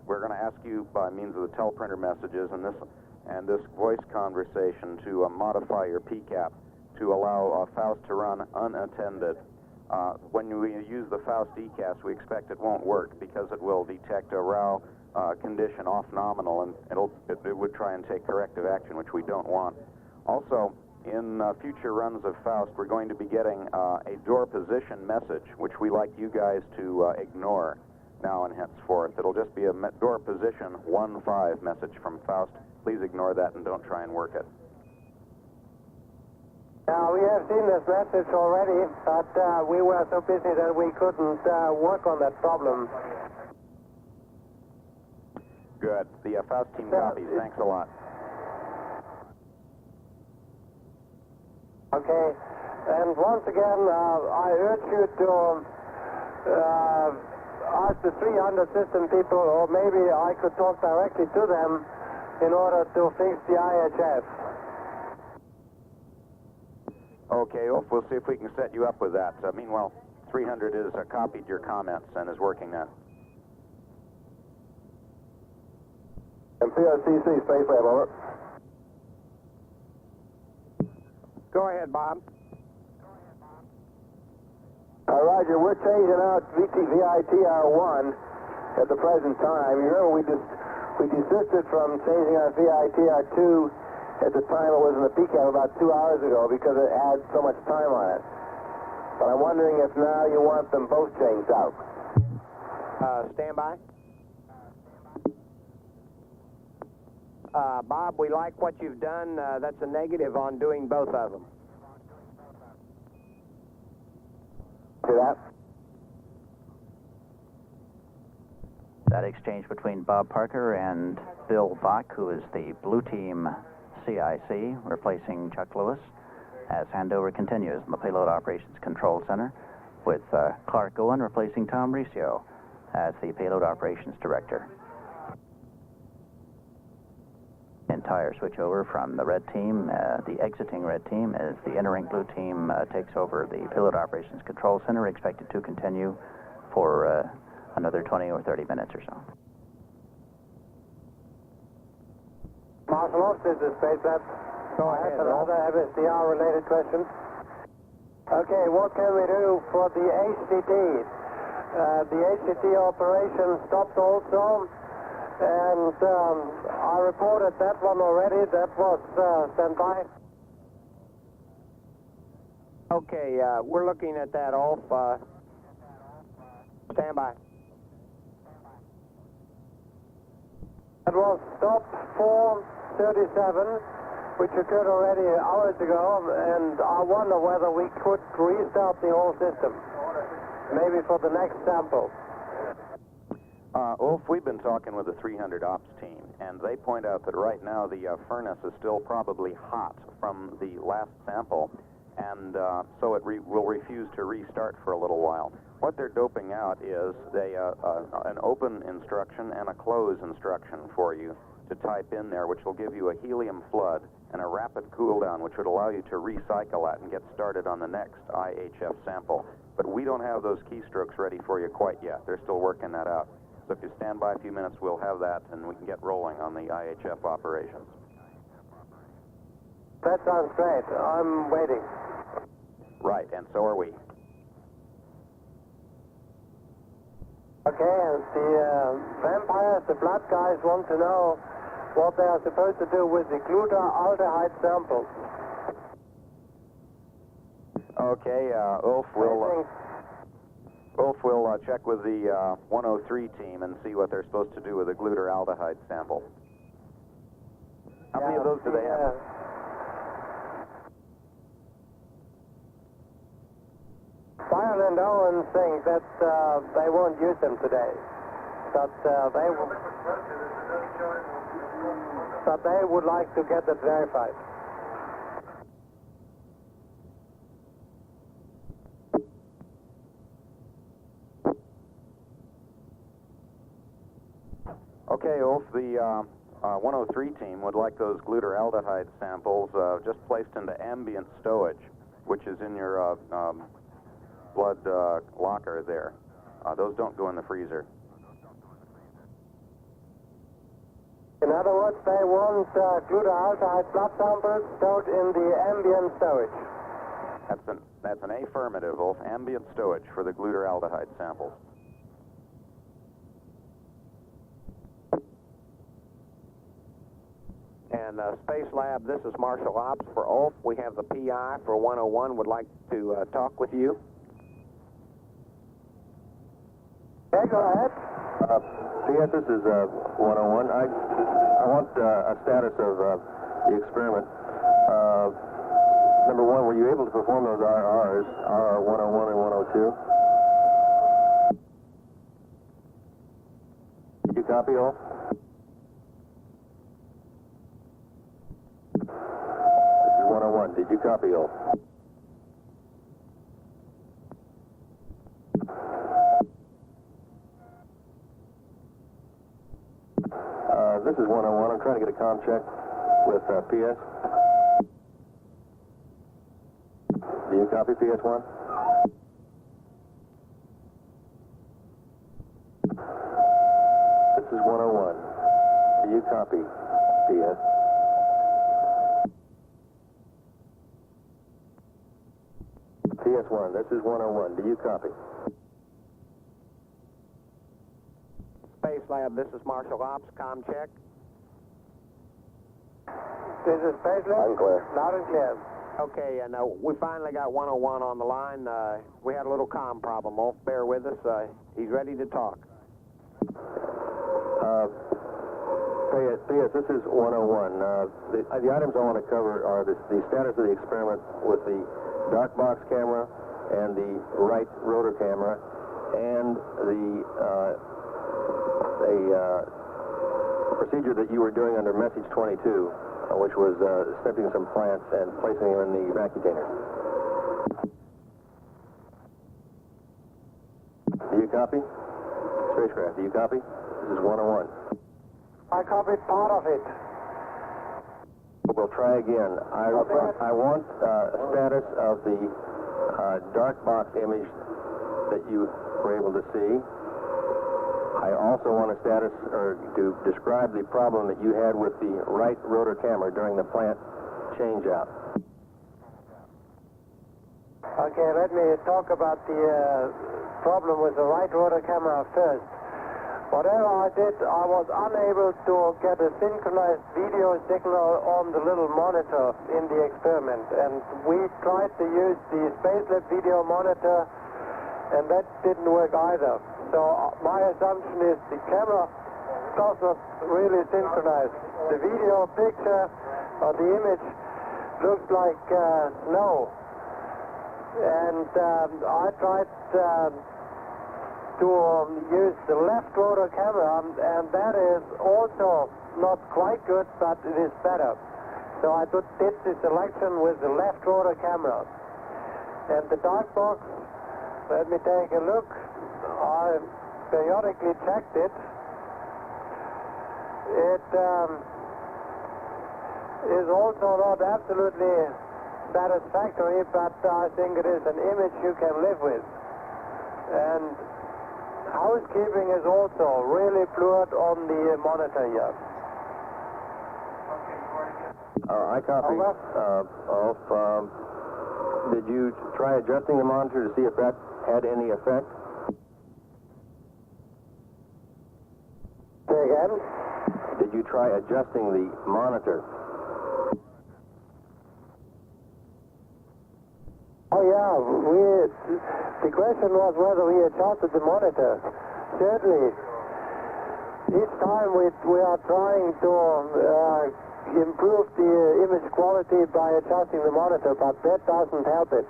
we're going to ask you by means of the teleprinter messages and this voice conversation to modify your PCAP to allow Faust to run unattended. When we use the Faust ECAS, we expect it won't work because it will detect a ROW condition off nominal, and it would try and take corrective action, which we don't want. Also, in future runs of Faust, we're going to be getting a door position message, which we like you guys to ignore now and henceforth. It'll just be a door position 15 message from Faust. Please ignore that and don't try and work it. Now, we have seen this message already, but we were so busy that we couldn't work on that problem. Good. The Faust team copies. Thanks a lot. Okay. And once again, I urge you to ask the 300 system people, or maybe I could talk directly to them in order to fix the IHF. Okay, Ulf, we'll see if we can set you up with that. Meanwhile, 300 has copied your comments and is working that. MCRCC, Space Lab, over. Go ahead, Bob. Roger, we're changing out VITR1 at the present time. You remember we desisted from changing out VITR2 at the time it was in the PCAP about 2 hours ago because it had so much time on it. But I'm wondering if now you want them both changed out. Stand by. Bob, we like what you've done. That's a negative on doing both of them. See that? That exchange between Bob Parker and Bill Bach, who is the Blue Team CIC, replacing Chuck Lewis, as handover continues in the Payload Operations Control Center, with Clark Owen replacing Tom Riccio as the Payload Operations Director. Entire switchover from the Red Team, the exiting Red Team, as the entering Blue Team takes over the Payload Operations Control Center, expected to continue for another 20 or 30 minutes or so. Marshal Oaks, this is Space Lab. Go ahead. Another MSDR-related question. Okay, what can we do for the HTT? The HTT operation stopped also, And I reported that one already. That was sent by. Okay, we're looking at that, Ulf. Stand by. That was stop 437, which occurred already hours ago, and I wonder whether we could restart the whole system, maybe for the next sample. Ulf, we've been talking with the 300 ops team, and they point out that right now the furnace is still probably hot from the last sample, and so it will refuse to restart for a little while. What they're doping out is an open instruction and a close instruction for you to type in there, which will give you a helium flood and a rapid cool down, which would allow you to recycle that and get started on the next IHF sample. But we don't have those keystrokes ready for you quite yet. They're still working that out. So if you stand by a few minutes, we'll have that, and we can get rolling on the IHF operations. That sounds great. I'm waiting. Right, and so are we. Okay, and the vampires, the blood guys, want to know what they are supposed to do with the glutaraldehyde samples. Okay, Ulf will check with the 103 team and see what they're supposed to do with the glutaraldehyde sample. How many of those do they have? Byron and Owen think that they won't use them today, but they would like to get that verified. Okay, Ulf, the 103 team would like those glutaraldehyde samples just placed into ambient stowage, which is in your blood locker there. Those don't go in the freezer. In other words, they want glutaraldehyde blood samples stowed in the ambient stowage. That's an affirmative, Ulf. Ambient stowage for the glutaraldehyde samples. And Space Lab, this is Marshall Ops for Ulf. We have the PI for 101 would like to talk with you. Okay, go ahead. PS, this is 101. I want a status of the experiment. Number one, were you able to perform those RRs, RR 101 and 102? Did you copy all? This is 101. Did you copy all? This is 101. I'm trying to get a comm check with PS. Do you copy PS1? This is 101. Do you copy PS? PS1, this is 101. Do you copy? Space Lab, this is Marshall Ops, comm check. This is Space Lab? Unclear. Loud and clear. Okay, and we finally got 101 on the line. We had a little comm problem, Ulf. Bear with us. He's ready to talk. PS, this is 101. The items I want to cover are the status of the experiment with the dark box camera and the right rotor camera and the procedure that you were doing under message 22, which was snipping some plants and placing them in the vacuum. Do you copy? Spacecraft, do you copy? This is 101. I copied part of it. We'll try again. I want a status of the dark box image that you were able to see. I also want a status, or to describe the problem that you had with the right rotor camera during the plant change-out. Okay, let me talk about the problem with the right rotor camera first. Whatever I did, I was unable to get a synchronized video signal on the little monitor in the experiment. And we tried to use the Spacelab video monitor, and that didn't work either. So my assumption is the camera does not really synchronize. The video picture or the image looks like snow. And I tried to use the left rotor camera, and that is also not quite good, but it is better. So I did the selection with the left rotor camera. And the dark box, let me take a look. I periodically checked it. It is also not absolutely satisfactory, but I think it is an image you can live with. And housekeeping is also really blurred on the monitor here. I copy. Did you try adjusting the monitor to see if that had any effect? Say again? Did you try adjusting the monitor? Oh yeah, the question was whether we adjusted the monitor. Certainly, each time we are trying to improve the image quality by adjusting the monitor, but that doesn't help it.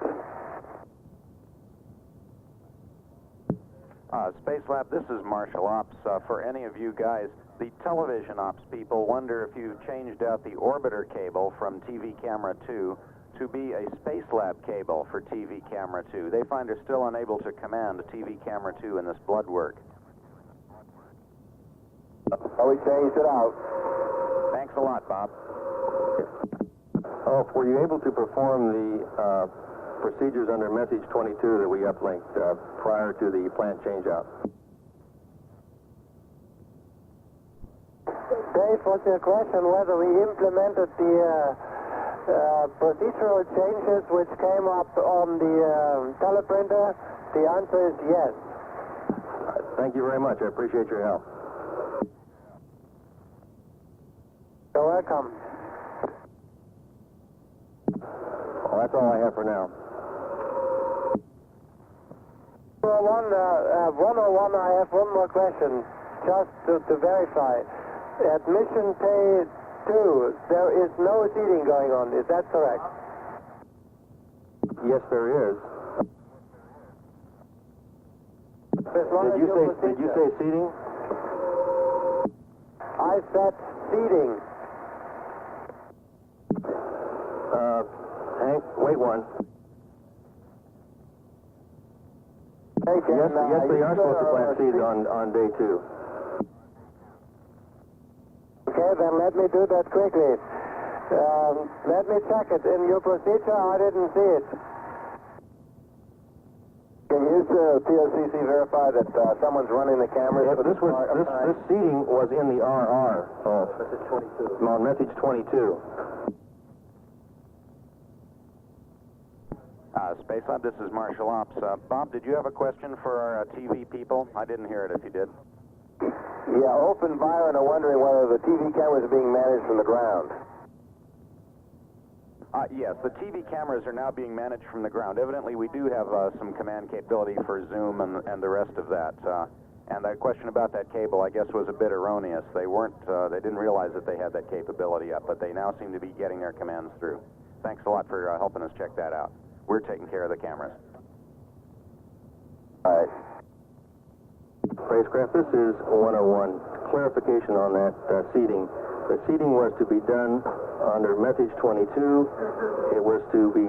Spacelab, this is Marshall Ops. For any of you guys, the television ops people wonder if you've changed out the orbiter cable from TV camera 2 to be a Spacelab cable for TV camera 2. They find they're still unable to command TV camera 2 in this blood work. We changed it out. Thanks a lot, Bob. Oh, were you able to perform the procedures under message 22 that we uplinked prior to the plant changeout? Dave, what's your question? Whether we implemented the procedural changes which came up on the teleprinter? The answer is yes. Thank you very much. I appreciate your help. You're welcome. Well, that's all I have for now. 101, I have one more question, just to verify. At mission Pay 2, there is no seating going on, is that correct? Yes, there is. Did you say seating? I said seating. Hank, wait one. Hey, Ken, yes, they are supposed to plant seeds on day 2. Okay, then let me do that quickly. Let me check it. In your procedure, I didn't see it. Can you use POCC verify that someone's running the cameras? Yeah, this seating was in the RR. Message 22. On message 22. Spacelab, this is Marshall Ops. Bob, did you have a question for our TV people? I didn't hear it if you did. Yeah, Open Byron are wondering whether the TV cameras are being managed from the ground. Yes, the TV cameras are now being managed from the ground. Evidently, we do have some command capability for Zoom and the rest of that. And the question about that cable, I guess, was a bit erroneous. They didn't realize that they had that capability up, but they now seem to be getting their commands through. Thanks a lot for helping us check that out. We're taking care of the cameras. All right. Spacecraft, this is 101. Clarification on that seating. The seating was to be done under message 22. It was to be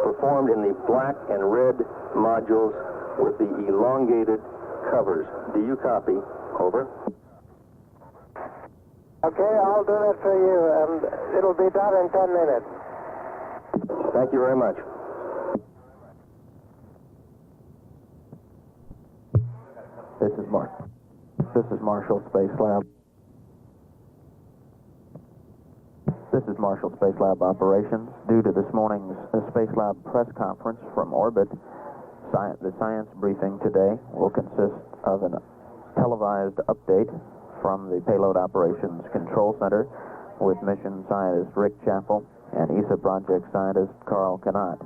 performed in the black and red modules with the elongated covers. Do you copy? Over. Okay, I'll do that for you, and it'll be done in 10 minutes. Thank you very much. This is Marshall Space Lab. This is Marshall Space Lab operations. Due to this morning's Space Lab press conference from orbit, the science briefing today will consist of an televised update from the Payload Operations Control Center with mission scientist Rick Chappell and ESA project scientist Carl Kanat.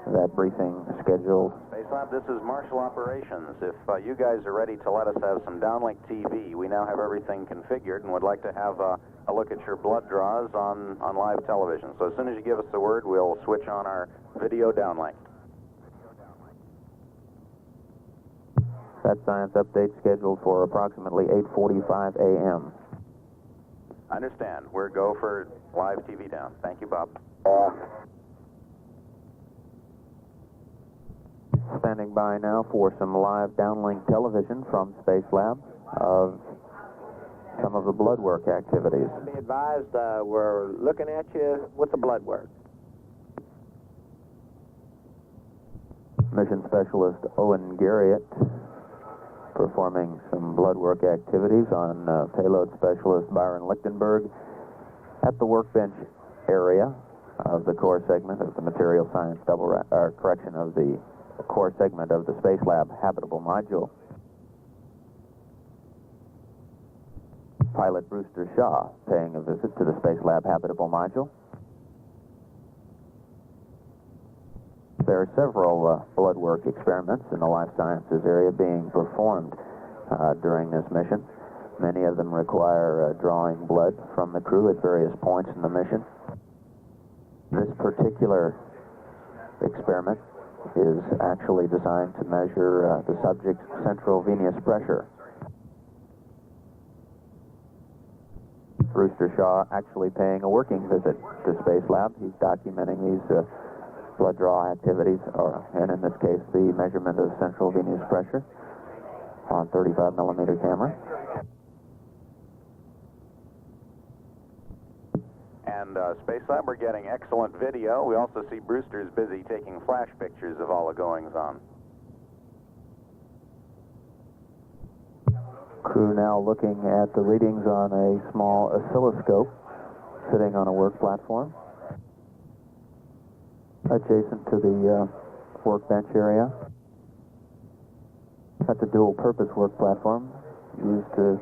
That briefing scheduled. Space Lab, this is Marshall Operations. If you guys are ready to let us have some downlink TV, we now have everything configured and would like to have a look at your blood draws on live television. So as soon as you give us the word, we'll switch on our video downlink. That science update scheduled for approximately 8:45 a.m. I understand. We're go for live TV down. Thank you, Bob. Standing by now for some live downlink television from Space Lab of some of the blood work activities. Be advised, we're looking at you with the blood work. Mission Specialist Owen Garriott performing some blood work activities on Payload Specialist Byron Lichtenberg at the workbench area of the core segment of the Material Science of the core segment of the Space Lab habitable module. Pilot Brewster Shaw paying a visit to the Space Lab habitable module. There are several blood work experiments in the life sciences area being performed during this mission. Many of them require drawing blood from the crew at various points in the mission. This particular experiment is actually designed to measure the subject's central venous pressure. Brewster Shaw actually paying a working visit to Space Lab. He's documenting these blood draw activities, and in this case, the measurement of central venous pressure on 35 millimeter camera. And Space Lab, we're getting excellent video. We also see Brewster's busy taking flash pictures of all the goings-on. Crew now looking at the readings on a small oscilloscope sitting on a work platform adjacent to the workbench area. That's a dual-purpose work platform used to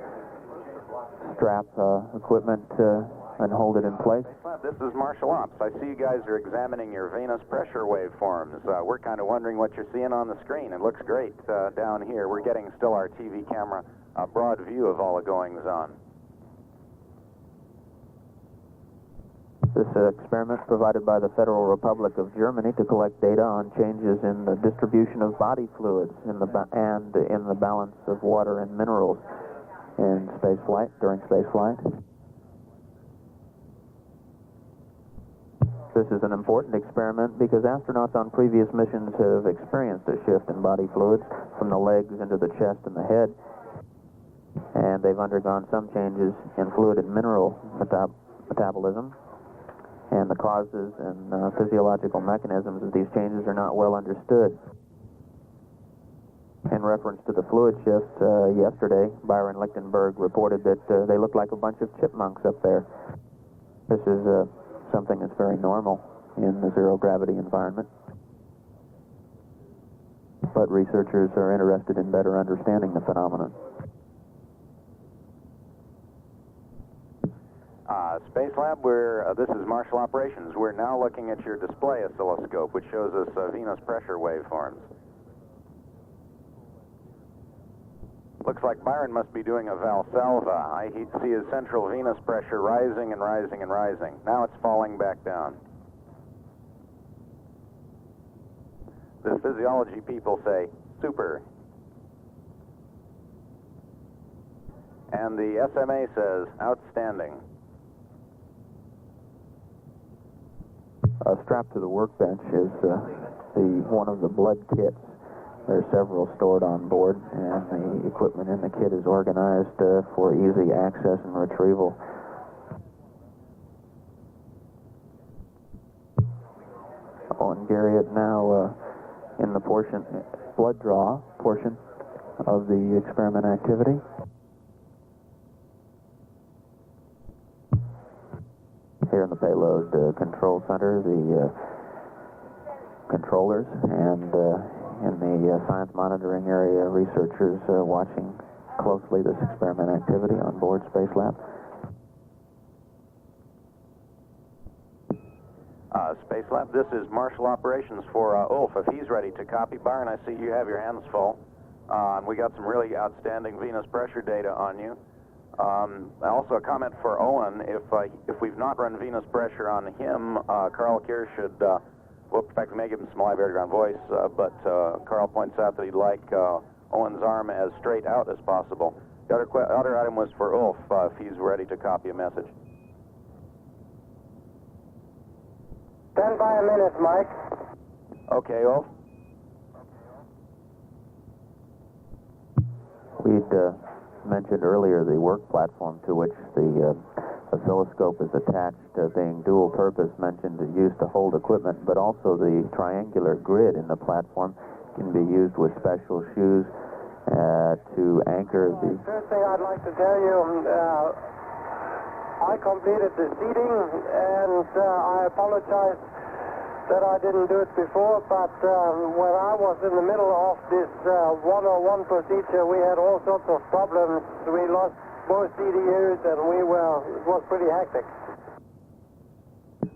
strap equipment and hold it in place. This is Marshall Ops. I see you guys are examining your venous pressure waveforms. We're kind of wondering what you're seeing on the screen. It looks great down here. We're getting still our TV camera a broad view of all the goings-on. This experiment provided by the Federal Republic of Germany to collect data on changes in the distribution of body fluids and in the balance of water and minerals in spaceflight, during spaceflight. This is an important experiment because astronauts on previous missions have experienced a shift in body fluids from the legs into the chest and the head, and they've undergone some changes in fluid and mineral metabolism, and the causes and physiological mechanisms of these changes are not well understood. In reference to the fluid shifts, yesterday, Byron Lichtenberg reported that they look like a bunch of chipmunks up there. This is something that's very normal in the zero-gravity environment. But researchers are interested in better understanding the phenomenon. Space Lab, this is Marshall Operations. We're now looking at your display oscilloscope, which shows us venous pressure waveforms. Looks like Byron must be doing a Valsalva. I see his central venous pressure rising and rising and rising. Now it's falling back down. The physiology people say, super. And the SMA says, outstanding. Strapped to the workbench is one of the blood kits. There are several stored on board, and the equipment in the kit is organized for easy access and retrieval. Owen Garriott now in the blood draw portion of the experiment activity. Here in the payload control center, the controllers, and in the science monitoring area, researchers watching closely this experiment activity on board Space Lab. Space Lab, this is Marshal Operations for Ulf. If he's ready to copy, Byron, I see you have your hands full. And we got some really outstanding venous pressure data on you. Also a comment for Owen, if we've not run venous pressure on him, Carl Keir should, well, in fact, we may give him some live air-to-ground voice, but Carl points out that he'd like Owen's arm as straight out as possible. The other item was for Ulf, if he's ready to copy a message. Stand by a minute, Mike. Okay, Ulf. We'd mentioned earlier the work platform to which the oscilloscope is attached, being dual purpose, mentioned used to hold equipment, but also the triangular grid in the platform can be used with special shoes to anchor the... First thing I'd like to tell you, I completed the seating, and I apologize that I didn't do it before, but when I was in the middle of this 101 procedure, we had all sorts of problems. We lost both CDUs, and it was pretty hectic.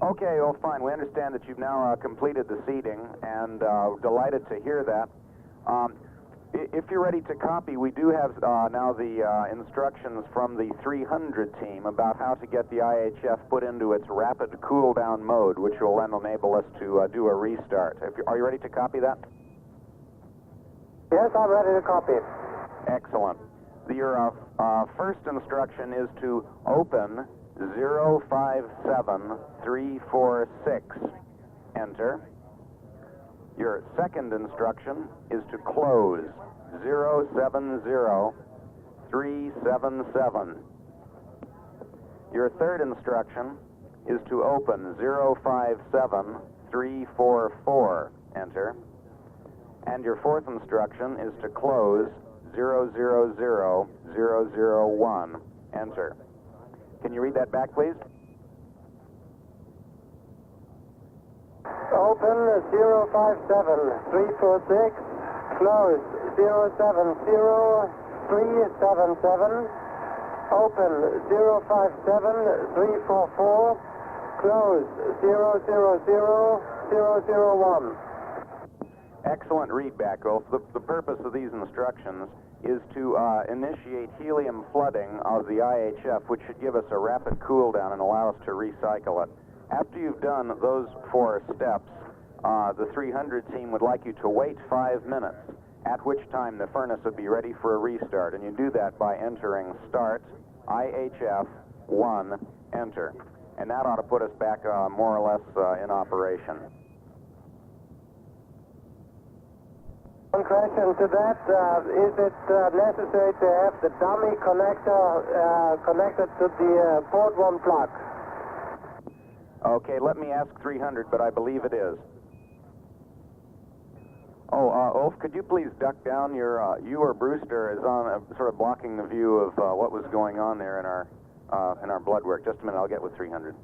Okay, well, fine. We understand that you've now completed the seating, and delighted to hear that. If you're ready to copy, we do have now the instructions from the 300 team about how to get the IHF put into its rapid cool-down mode, which will then enable us to do a restart. Are you ready to copy that? Yes, I'm ready to copy. Excellent. Your first instruction is to open 057346. Enter. Your second instruction is to close 070377. Your third instruction is to open 057344. Enter. And your fourth instruction is to close 000001. Enter. Can you read that back, please? Open 057346, close 070377, open 057344, close 000001. Excellent readback, Ulf. The purpose of these instructions is to initiate helium flooding of the IHF, which should give us a rapid cool down and allow us to recycle it. After you've done those 4 steps, the 300 team would like you to wait 5 minutes, at which time the furnace would be ready for a restart. And you do that by entering start, IHF 1, enter. And that ought to put us back more or less in operation. One question to that, is it necessary to have the dummy connector connected to the port 1 plug? Okay, let me ask 300, but I believe it is. Oh, Ulf, could you please duck down? You or Brewster is on sort of blocking the view of what was going on there in our blood work. Just a minute, I'll get with 300.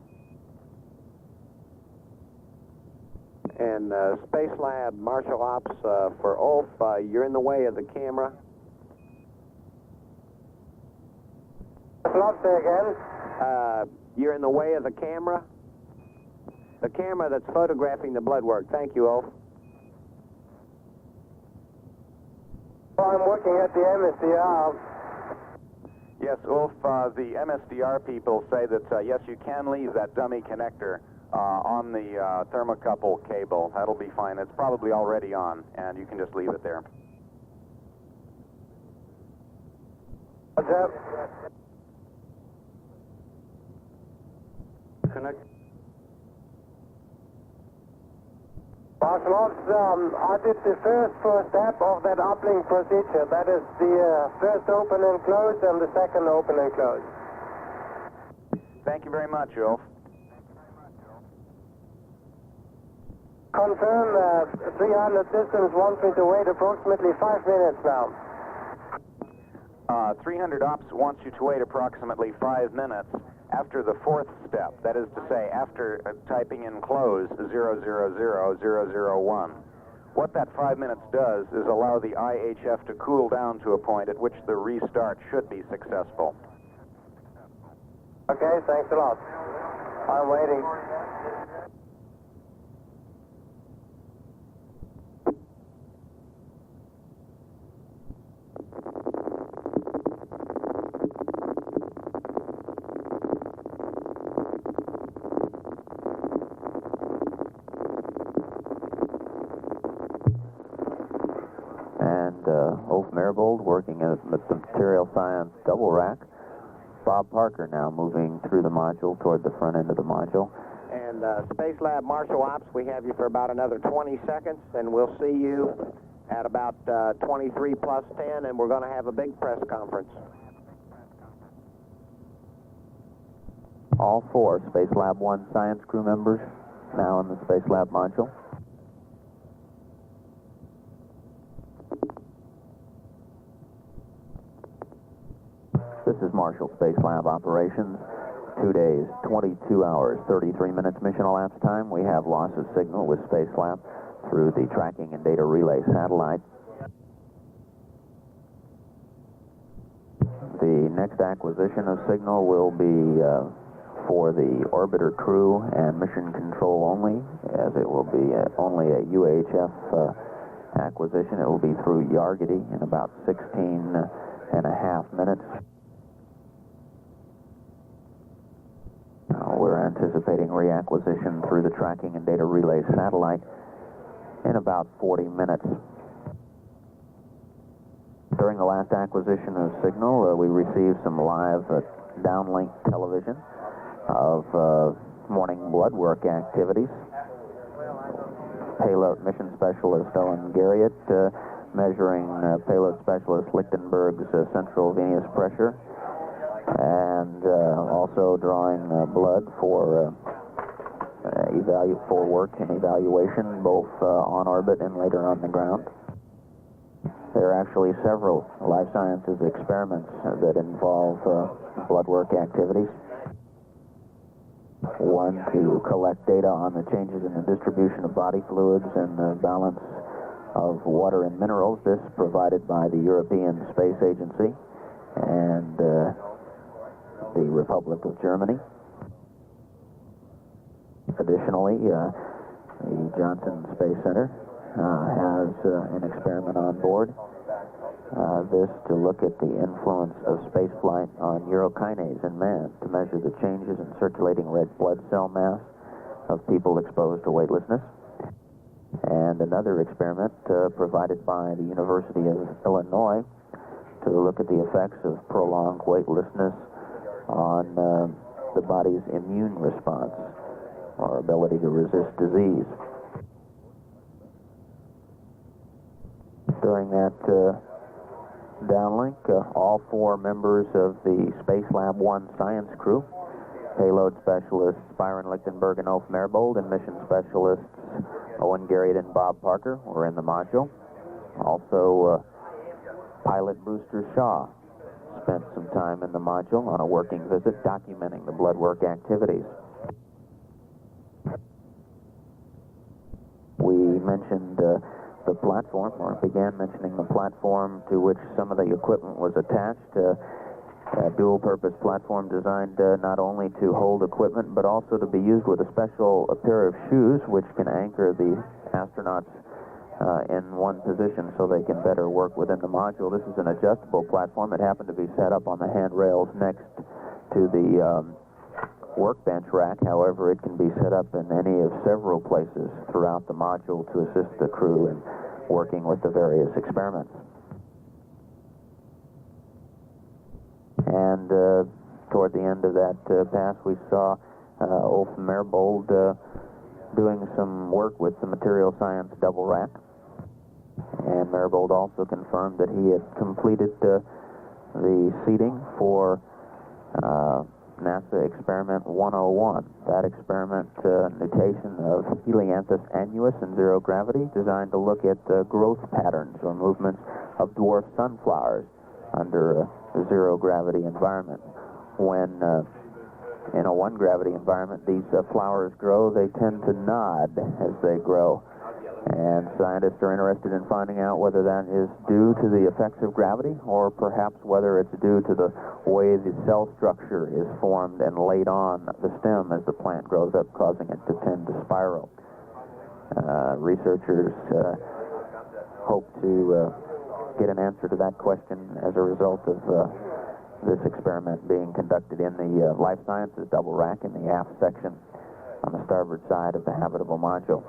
And Space Lab Marshal Ops for Ulf, you're in the way of the camera. Say again. You're in the way of the camera. The camera that's photographing the blood work. Thank you, Ulf. I'm working at the MSDR. Yes, Ulf, the MSDR people say that, yes, you can leave that dummy connector on the thermocouple cable. That'll be fine. It's probably already on, and you can just leave it there. What's that? Connect. Marshal Ops, I did the first step of that uplink procedure. That is the first open and close and the second open and close. Thank you very much, Ulf. Confirm 300 Systems wants me to wait approximately 5 minutes now. 300 Ops wants you to wait approximately 5 minutes after the 4th step. That is to say, after typing in close 000001. What that 5 minutes does is allow the IHF to cool down to a point at which the restart should be successful. Okay, thanks a lot. I'm waiting. Ulf Merbold working at the material science double rack. Bob Parker now moving through the module toward the front end of the module. And Space Lab Marshal Ops, we have you for about another 20 seconds, and we'll see you at about 23 plus 10, and we're going to have a big press conference. All 4 Space Lab 1 science crew members now in the Space Lab module. This is Marshall Space Lab operations. 2 days, 22 hours, 33 minutes mission elapsed time. We have loss of signal with Space Lab through the tracking and data relay satellite. The next acquisition of signal will be for the orbiter crew and mission control only, as it will be only a UHF acquisition. It will be through Yargity in about 16.5 minutes. We're anticipating reacquisition through the tracking and data relay satellite in about 40 minutes. During the last acquisition of signal, we received some live downlink television of morning blood work activities. Payload mission specialist Owen Garriott measuring payload specialist Lichtenberg's central venous pressure, and also drawing blood for work and evaluation, both on orbit and later on the ground. There are actually several life sciences experiments that involve blood work activities. One to collect data on the changes in the distribution of body fluids and the balance of water and minerals. This provided by the European Space Agency and the Republic of Germany. Additionally, the Johnson Space Center has an experiment on board. This to look at the influence of spaceflight on urokinase in man, to measure the changes in circulating red blood cell mass of people exposed to weightlessness. And another experiment provided by the University of Illinois to look at the effects of prolonged weightlessness on the body's immune response, or ability to resist disease. During that downlink, all 4 members of the Space Lab 1 science crew, payload specialists Byron Lichtenberg and Ulf Merbold, and mission specialists Owen Garriott and Bob Parker, were in the module. Also, pilot Brewster Shaw spent some time in the module on a working visit documenting the blood work activities. We mentioned the platform, or began mentioning the platform to which some of the equipment was attached. A dual-purpose platform designed not only to hold equipment, but also to be used with a special pair of shoes which can anchor the astronauts in one position so they can better work within the module. This is an adjustable platform. It happened to be set up on the handrails next to the workbench rack. However, it can be set up in any of several places throughout the module to assist the crew in working with the various experiments. And toward the end of that pass, we saw Ulf Merbold doing some work with the material science double rack. And Merbold also confirmed that he had completed the seating for NASA Experiment 101. That experiment, notation of Helianthus annuus in zero gravity, designed to look at growth patterns or movements of dwarf sunflowers under a zero gravity environment. When in a 1 gravity environment these flowers grow, they tend to nod as they grow. And scientists are interested in finding out whether that is due to the effects of gravity or perhaps whether it's due to the way the cell structure is formed and laid on the stem as the plant grows up, causing it to tend to spiral. Researchers hope to get an answer to that question as a result of this experiment being conducted in the Life Sciences double rack in the aft section on the starboard side of the habitable module.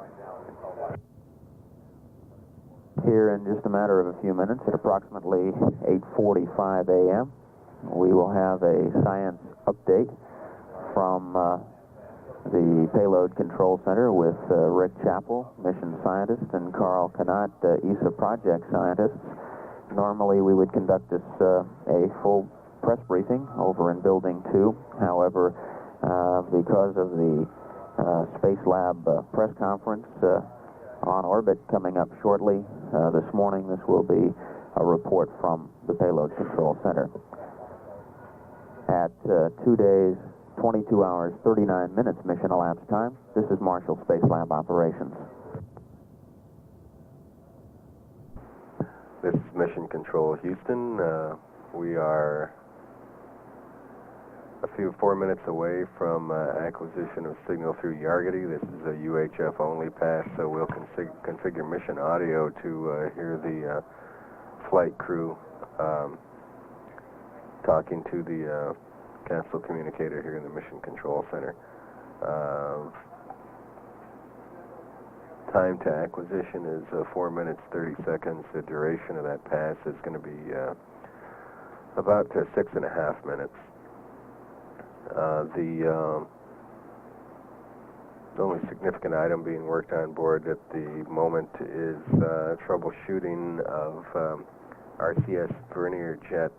Here in just a matter of a few minutes, at approximately 8:45 a.m., we will have a science update from the Payload Control Center with Rick Chappell, mission scientist, and Carl Kanat, ESA project scientists. Normally we would conduct this a full press briefing over in Building 2. However, because of the Space Lab press conference on orbit coming up shortly, this morning this will be a report from the Payload Control Center. At 2 days, 22 hours, 39 minutes mission elapsed time, this is Marshall Space Lab Operations. This is Mission Control Houston. We are a few 4 minutes away from acquisition of signal through Yargity. This is a UHF only pass, so we'll configure mission audio to hear the flight crew talking to the capsule communicator here in the Mission Control Center. Time to acquisition is 4 minutes 30 seconds. The duration of that pass is going to be about 6.5 minutes. The only significant item being worked on board at the moment is troubleshooting of RCS vernier jet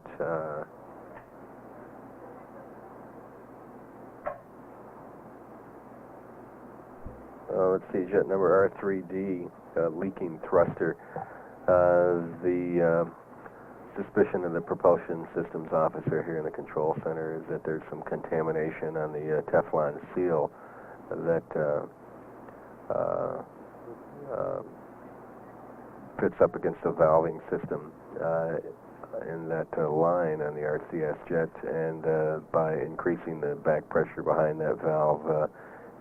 let's see, jet number R3D, leaking thruster. The suspicion of the propulsion systems officer here in the control center is that there's some contamination on the Teflon seal that fits up against the valving system in that line on the RCS jet, and by increasing the back pressure behind that valve,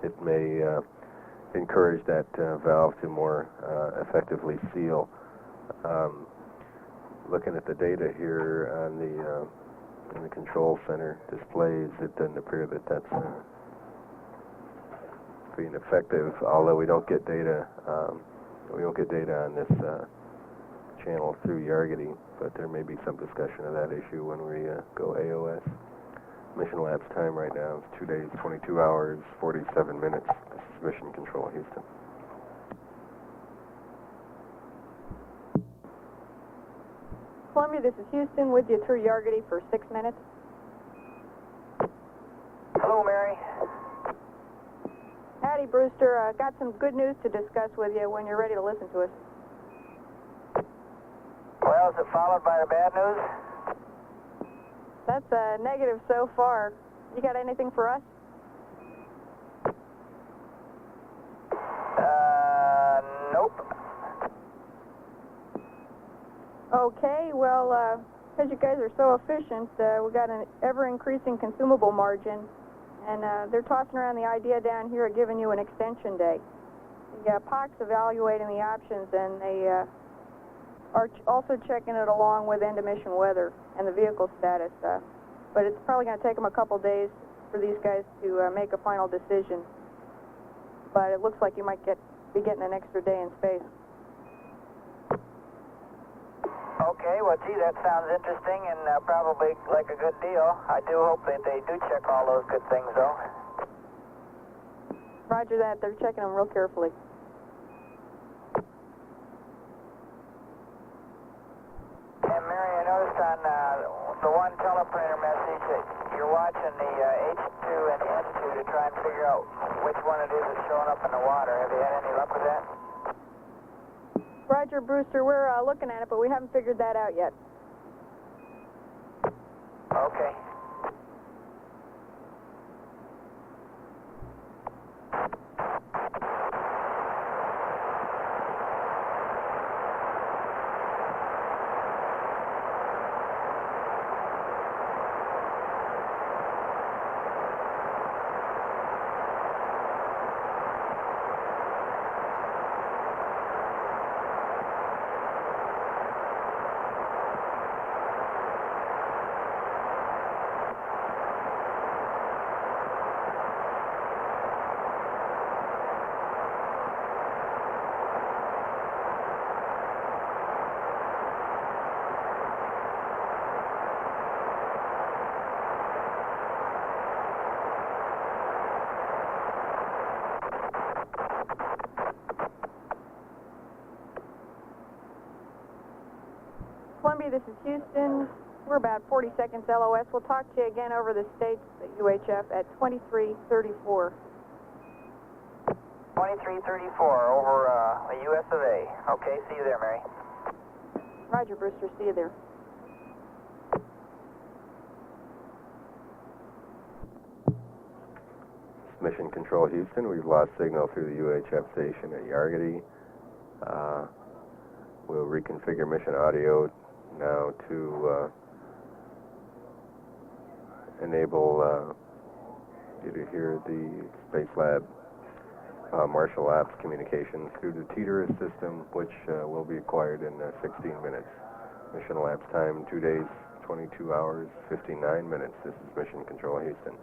it may encourage that valve to more effectively seal. Looking at the data here on in the control center displays, it doesn't appear that that's being effective. Although we don't get data on this channel through Yargity, but there may be some discussion of that issue when we go AOS. Mission elapsed time right now is 2 days, 22 hours, 47 minutes. This is Mission Control Houston. Columbia, this is Houston with you through Yargity for 6 minutes. Hello, Mary. Howdy, Brewster. Got some good news to discuss with you when you're ready to listen to us. Well, is it followed by the bad news? That's a negative so far. You got anything for us? Nope. Okay, well, because you guys are so efficient, we got an ever-increasing consumable margin, and they're tossing around the idea down here of giving you an extension day. The POC's evaluating the options, and they are also checking it along with end-of-mission weather and the vehicle status. But it's probably going to take them a couple days for these guys to make a final decision. But it looks like you might be getting an extra day in space. Okay, well, gee, that sounds interesting and probably like a good deal. I do hope that they do check all those good things, though. Roger that. They're checking them real carefully. And Mary, I noticed on the one teleprinter message that you're watching the H2 and the N2 to try and figure out which one it is that's showing up in the water. Have you had any luck with that? Roger, Brewster, we're looking at it, but we haven't figured that out yet. Okay. Columbia, this is Houston. We're about 40 seconds LOS. We'll talk to you again over the States at UHF at 2334. 2334 over the US of A. Okay, see you there, Mary. Roger, Brewster. See you there. Mission Control Houston, we've lost signal through the UHF station at Yargity. We'll reconfigure mission audio now to enable you to hear the Space Lab Marshall Apps communications through the Teeterus system, which will be acquired in 16 minutes. Mission elapsed time 2 days, 22 hours, 59 minutes. This is Mission Control Houston.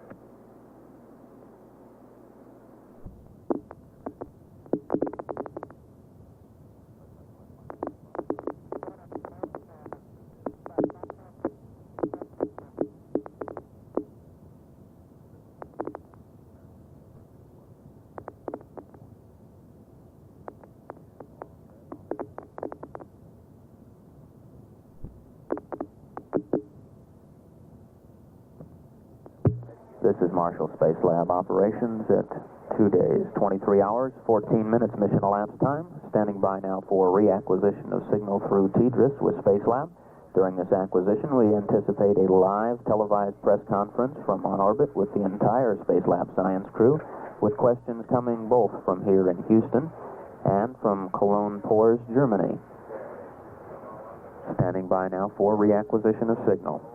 This is Marshall Space Lab operations at 2 days, 23 hours, 14 minutes mission elapsed time. Standing by now for reacquisition of signal through Teeterus with Space Lab. During this acquisition, we anticipate a live televised press conference from on orbit with the entire Space Lab science crew, with questions coming both from here in Houston and from Cologne, Pors, Germany. Standing by now for reacquisition of signal.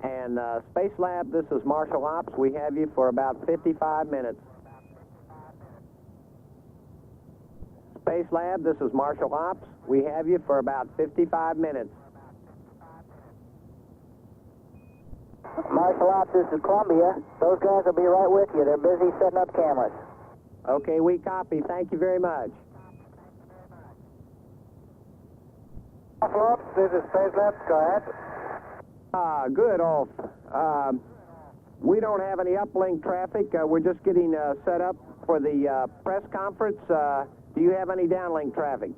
And Space Lab, this is Marshall Ops. We have you for about 55 minutes. Space Lab, this is Marshall Ops. We have you for about 55 minutes. Marshall Ops, this is Columbia. Those guys will be right with you. They're busy setting up cameras. Okay, we copy. Thank you very much. Marshall Ops, this is Space Lab. Go ahead. Good, Ulf. We don't have any uplink traffic. We're just getting set up for the press conference. Do you have any downlink traffic?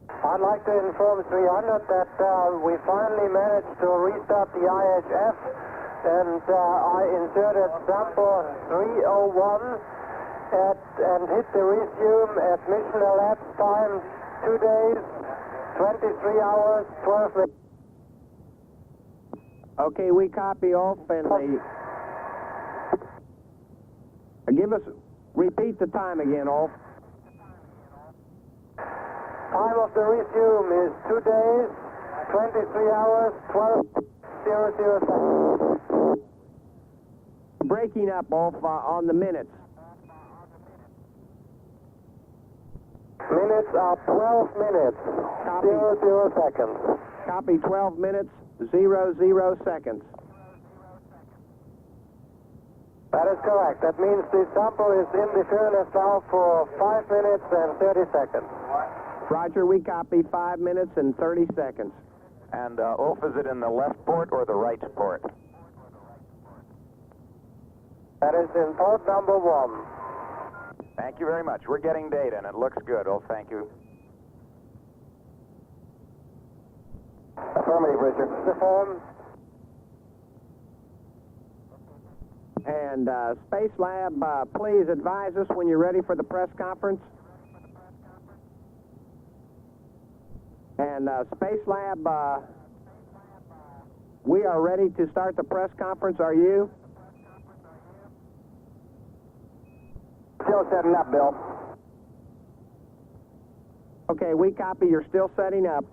I'd like to inform 300 that we finally managed to restart the IHF, and I inserted sample 301 and hit the resume at mission elapsed time 2 days, 23 hours, 12 minutes. Okay, we copy off and repeat the time again, Ulf. Time of the resume is 2 days, 23 hours, 12:00 seconds. Breaking up, Ulf, on the minutes. Minutes are 12 minutes, 00 seconds. Copy 12 minutes, 00 seconds. That is correct. That means the sample is in the furnace now for 5 minutes and 30 seconds. Roger, we copy 5 minutes and 30 seconds. And Ulf, is it in the left port or the right port? That is in port number 1. Thank you very much. We're getting data, and it looks good, Ulf. Thank you. Affirmative, Richard. Affirm. And Space Lab, please advise us when you're ready for the press conference. And Space Lab, we are ready to start the press conference. Are you? Still setting up, Bill. Okay, we copy. You're still setting up.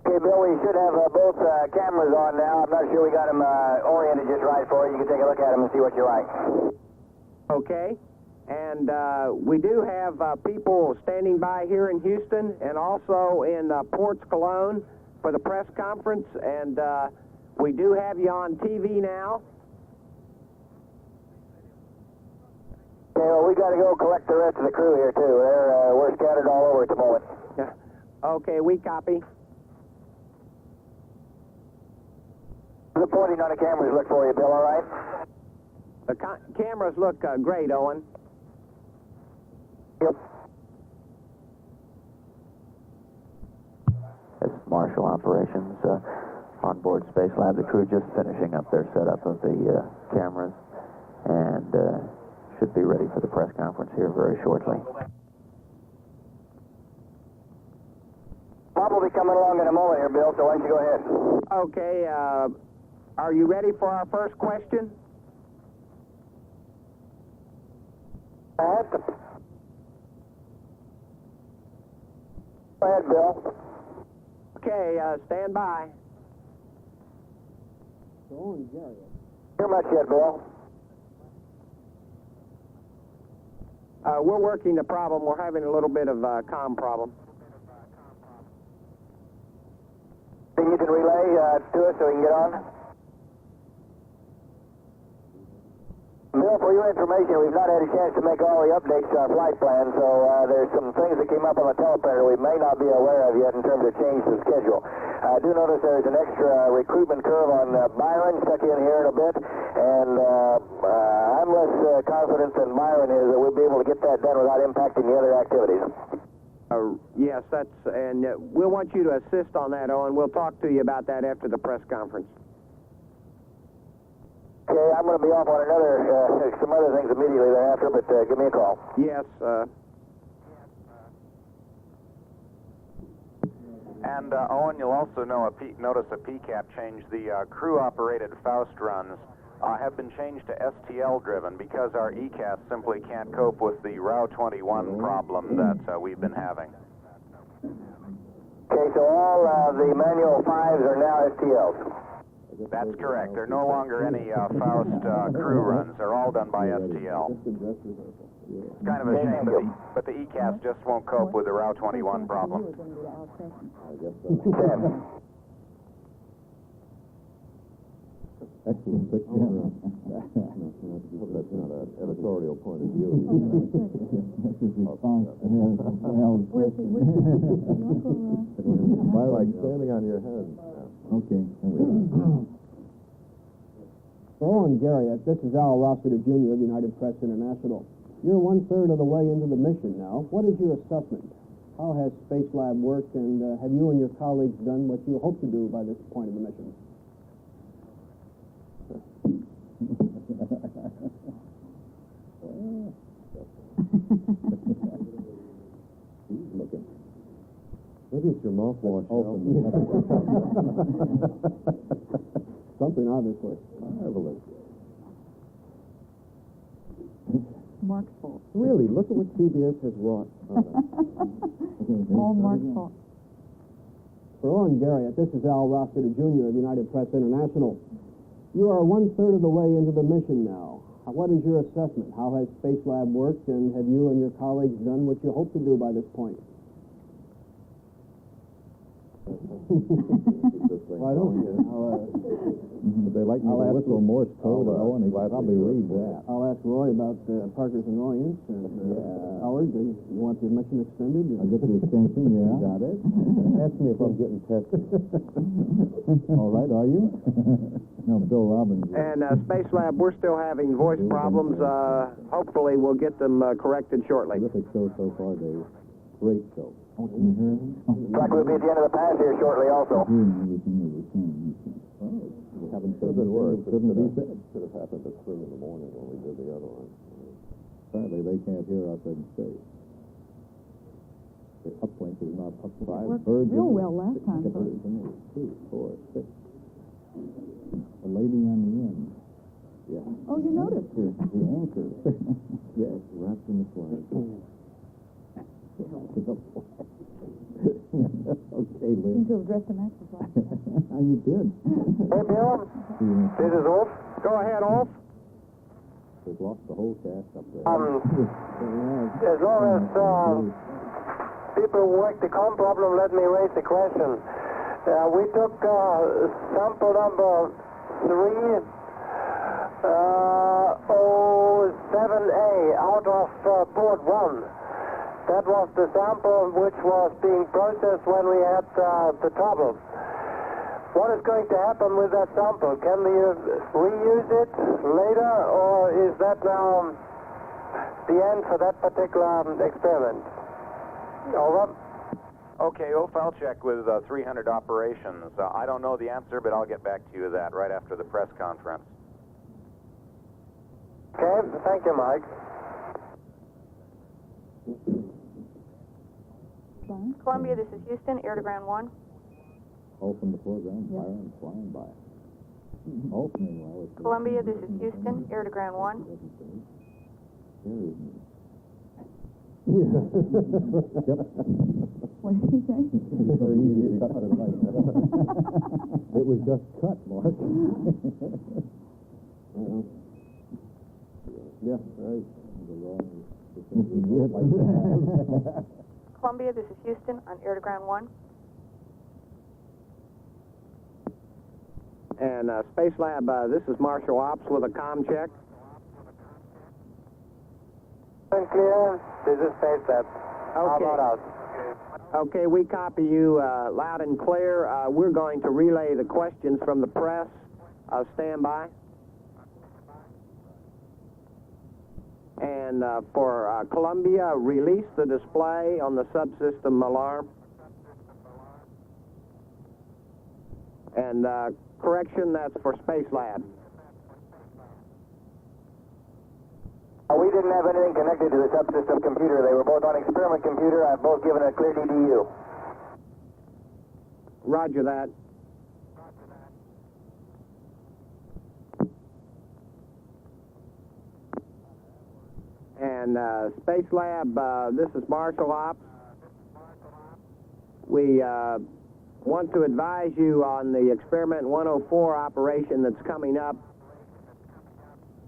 Okay, Bill, we should have both cameras on now. I'm not sure we got them oriented just right for you. You can take a look at them and see what you like. Okay. And we do have people standing by here in Houston and also in Ports Cologne for the press conference. And we do have you on TV now. Okay, well, we got to go collect the rest of the crew here, too. We're scattered all over at the moment. Okay, we copy. The pointing on the cameras look for you, Bill, all right? The cameras look great, Owen. Yep. This is Marshall Operations on board Space Lab. The crew just finishing up their setup of the cameras and should be ready for the press conference here very shortly. Bob will be coming along in a moment here, Bill, so why don't you go ahead? Okay, are you ready for our first question? Go ahead, Bill. Okay, stand by. Hear much yet, Bill? We're working the problem. We're having a little bit of a comm problem. Think you can relay to us so we can get on? Bill, for your information, we've not had a chance to make all the updates to our flight plan, so there's some things that came up on the teleprinter we may not be aware of yet in terms of change to schedule. I do notice there's an extra recruitment curve on Byron stuck in here in a bit, and I'm less confident than Byron is that we'll be able to get that done without impacting the other activities. Yes, and we'll want you to assist on that, Owen. We'll talk to you about that after the press conference. Okay, I'm going to be off on some other things immediately thereafter, but give me a call. Yes. And Owen, you'll also notice a PCAP change. The crew-operated Faust runs have been changed to STL-driven because our ECAS simply can't cope with the Row 21 problem that we've been having. Okay, so all the manual 5s are now STLs. That's correct. There are no longer any Faust crew runs. They're all done by STL. It's kind of a shame, but the ECAS just won't cope with the Row 21 problem. Excellent picture. Hope that's not an editorial point of view. I like standing on your head. Okay. For Owen Garriott, this is Al Rossiter Jr. of United Press International. You're 1/3 of the way into the mission now. What is your assessment? How has Space Lab worked, and have you and your colleagues done what you hope to do by this point of the mission? He's looking. Maybe it's your mouthwash. Something, obviously. Marvelous. Mark's fault. Really, look at what CBS has wrought on us. All Mark's fault. For Owen Garriott, this is Al Rossiter Jr. of United Press International. You are 1/3 of the way into the mission now. What is your assessment? How has Space Lab worked, and have you and your colleagues done what you hope to do by this point? Why don't you? They like me to whistle Morse code, Owen. He probably read that. I'll ask Roy about Parker's annoyance. And Howard, do you want the mission extended? I'll get the extension, yeah. Got it. Ask me if I'm getting tested. All right, are you? No, Bill Robbins. And Space Lab, we're still having voice problems. Hopefully we'll get them corrected shortly. Terrific show so far, Dave. Great show. Oh, can you hear me? Looks like we'll be at the end of the pass here shortly also. We haven't said good word. Couldn't be said. Should have happened at 3 in the morning when we did the other one. Apparently they can't hear us in space. The uplink is not up to 5 birds. Real well last time. 2, 4, 6. A lady on the end. Yeah. Oh, you noticed? The anchor. Yes, wrapped in the flag. Okay, Lynn. Seems to have dressed him out for last time. You did. Hey, Bill. This is Ulf. Go ahead, Ulf. We've lost the whole cast up there. As long as people work the comm problem, let me raise the question. We took sample number 307A out of port 1. That was the sample which was being processed when we had the trouble. What is going to happen with that sample? Can we reuse it later, or is that now the end for that particular experiment? Over. Okay, I'll check with 300 operations. I don't know the answer, but I'll get back to you with that right after the press conference. Okay, thank you, Mike. Columbia, this is Houston, air to ground 1. All from the foreground, fire and flying by. All meanwhile. Columbia, this is Houston, air to ground 1. Yep. What did he say? It's very easy to cut it like that. It was just cut, Mark. Yeah, right. The wrong Columbia, this is Houston, on air to ground 1. And Space Lab, this is Marshall Ops with a comm check. Clear. This is Space Lab. How about us? Okay, we copy you loud and clear. We're going to relay the questions from the press. Stand by. And for Columbia, release the display on the subsystem alarm. And correction, that's for Space Lab. We didn't have anything connected to the subsystem computer. They were both on experiment computer. I've both given a clear DDU. Roger that. And Space Lab, this is Marshall Ops. We want to advise you on the Experiment 104 operation that's coming up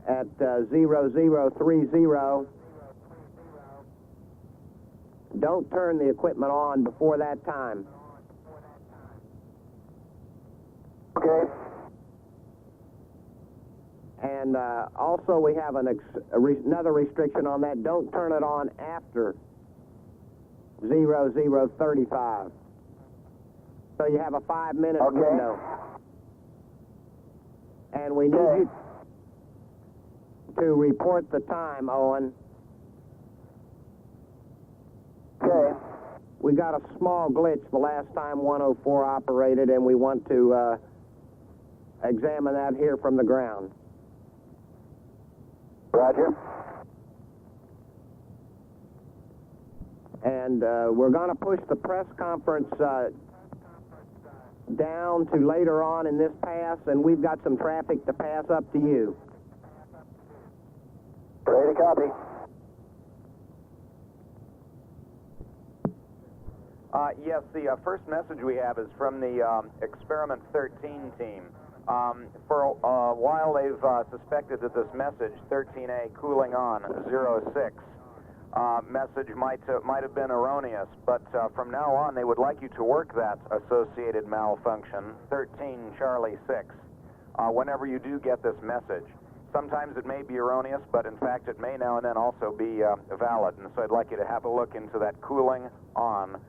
at 0030. Don't turn the equipment on before that time. Okay. And also we have another restriction on that. Don't turn it on after 0035. So you have a 5-minute window. And we need you to report the time, Owen. Okay. We got a small glitch the last time 104 operated, and we want to examine that here from the ground. Roger. And we're going to push the press conference down to later on in this pass, and we've got some traffic to pass up to you. Ready to copy. Yes, the first message we have is from the Experiment 13 team. For a while, they've suspected that this message, 13A cooling on 06, message might have been erroneous, but from now on, they would like you to work that associated malfunction, 13 Charlie 6, whenever you do get this message. Sometimes it may be erroneous, but in fact, it may now and then also be valid, and so I'd like you to have a look into that cooling on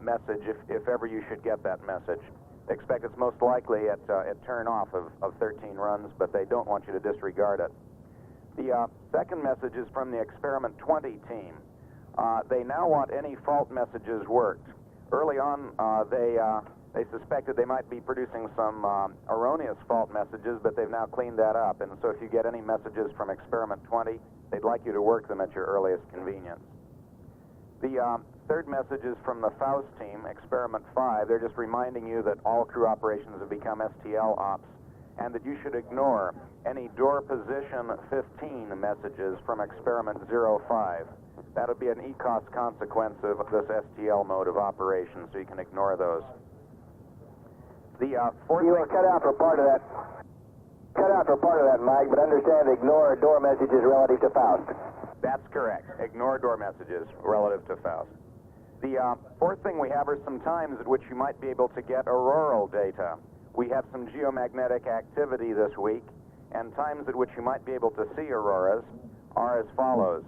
message if ever you should get that message. They expect it's most likely at turn off of 13 runs, but they don't want you to disregard it. The second message is from the Experiment 20 team. They now want any fault messages worked. Early on, they suspected they might be producing some erroneous fault messages, but they've now cleaned that up. And so if you get any messages from Experiment 20, they'd like you to work them at your earliest convenience. The third message is from the Faust team, Experiment 5. They're just reminding you that all crew operations have become STL ops, and that you should ignore any door position 15 messages from Experiment 05. That would be an ECOS consequence of this STL mode of operation, so you can ignore those. The fourth... You were cut out for part of that. Cut out for part of that, Mike, but understand ignore door messages relative to Faust. That's correct. Ignore door messages relative to Faust. The fourth thing we have are some times at which you might be able to get auroral data. We have some geomagnetic activity this week, and times at which you might be able to see auroras are as follows.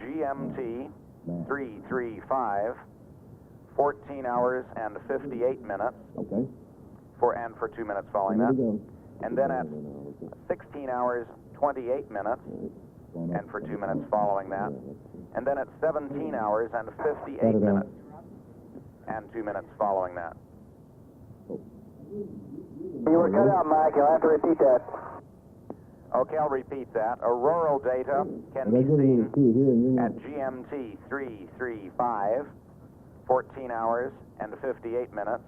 GMT 335, 14 hours and 58 minutes. Okay. For 2 minutes following that. And then at 16 hours, 28 minutes. and for 2 minutes following that. And then at 17 hours and 58 minutes and 2 minutes following that. You were cut out, Mike. You'll have to repeat that. Okay, I'll repeat that. Auroral data can be seen at GMT 335, 14 hours and 58 minutes.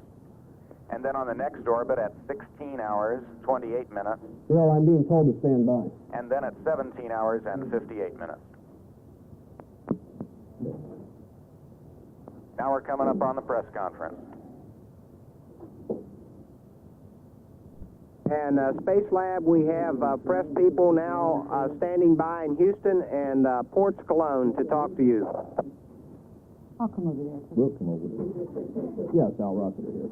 And then on the next orbit at 16 hours, 28 minutes. Bill, I'm being told to stand by. And then at 17 hours and 58 minutes. Now we're coming up on the press conference. And Space Lab, we have press people now standing by in Houston and Ports Cologne to talk to you. I'll come over there. We'll come over there. Yes, Al Rossiter here.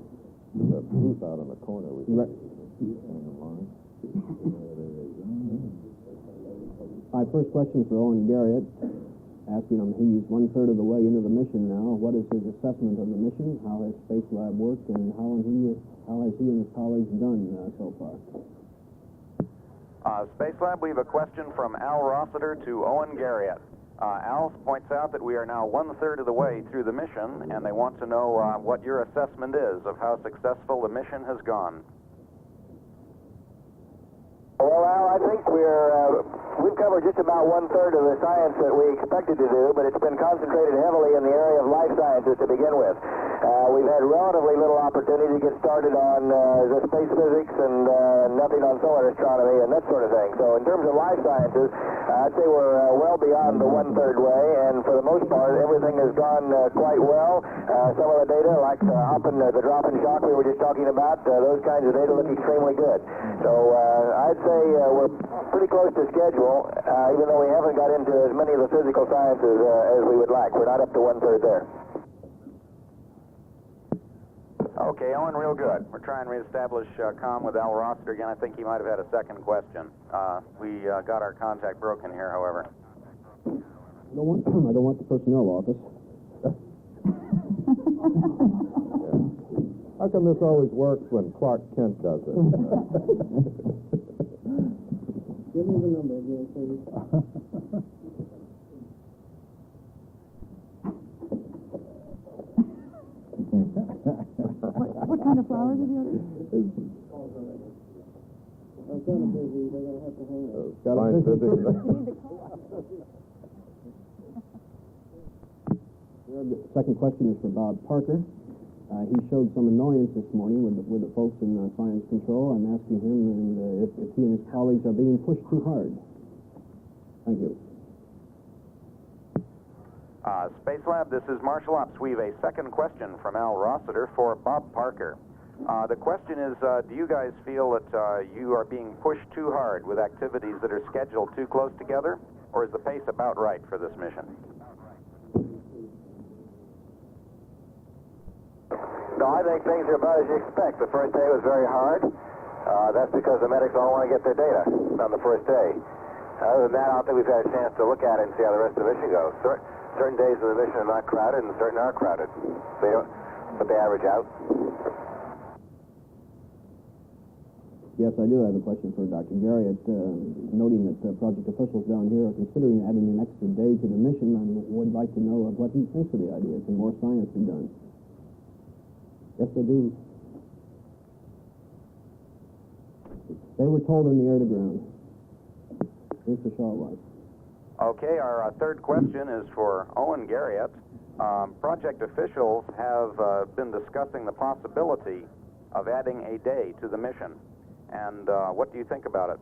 There's that booth out in the corner. We Right. My first question is for Owen Garriott, asking him, he's 1/3 of the way into the mission now. What is his assessment of the mission? How has Space Lab worked, and how has he and his colleagues done so far? Space Lab, we have a question from Al Rossiter to Owen Garriott. Al points out that we are now 1/3 of the way through the mission, and they want to know what your assessment is of how successful the mission has gone. Well, Al, I think we've covered just about 1/3 of the science that we expected to do, but it's been concentrated heavily in the area of life sciences to begin with. We've had relatively little opportunity to get started on the space physics and nothing on solar astronomy and that sort of thing. So in terms of life sciences, I'd say we're well beyond the 1/3 way, and for the most part, everything has gone quite well. Some of the data, like the drop-in shock we were just talking about, those kinds of data look extremely good. So I'd say we're pretty close to schedule, even though we haven't got into as many of the physical sciences as we would like. We're not up to 1/3 there. Okay, Owen, real good. We're trying to reestablish comm with Al Rossiter again. I think he might have had a second question. We got our contact broken here, however. I don't want the personnel office. How come this always works when Clark Kent does it? Give me the number again, please. What kind of flowers have you ordered? I'm kind of busy. They're going to have to hang up. Fine physics. The second question is for Bob Parker. He showed some annoyance this morning with the folks in Science Control. I'm asking him if he and his colleagues are being pushed too hard. Thank you. Space Lab, this is Marshall Ops. We have a second question from Al Rossiter for Bob Parker. The question is, do you guys feel that you are being pushed too hard with activities that are scheduled too close together, or is the pace about right for this mission? No, I think things are about as you expect. The first day was very hard. That's because the medics all want to get their data on the first day. Other than that, I don't think we've had a chance to look at it and see how the rest of the mission goes. Certain days of the mission are not crowded, and certain are crowded. But they average out. Yes, I do have a question for Dr. Garriott. Noting that project officials down here are considering adding an extra day to the mission, I would like to know what he thinks of the idea. Can more science be done? Yes, they do. They were told in the air to ground. Here's the short one. Okay, our third question is for Owen Garriott. Project officials have been discussing the possibility of adding a day to the mission. And what do you think about it?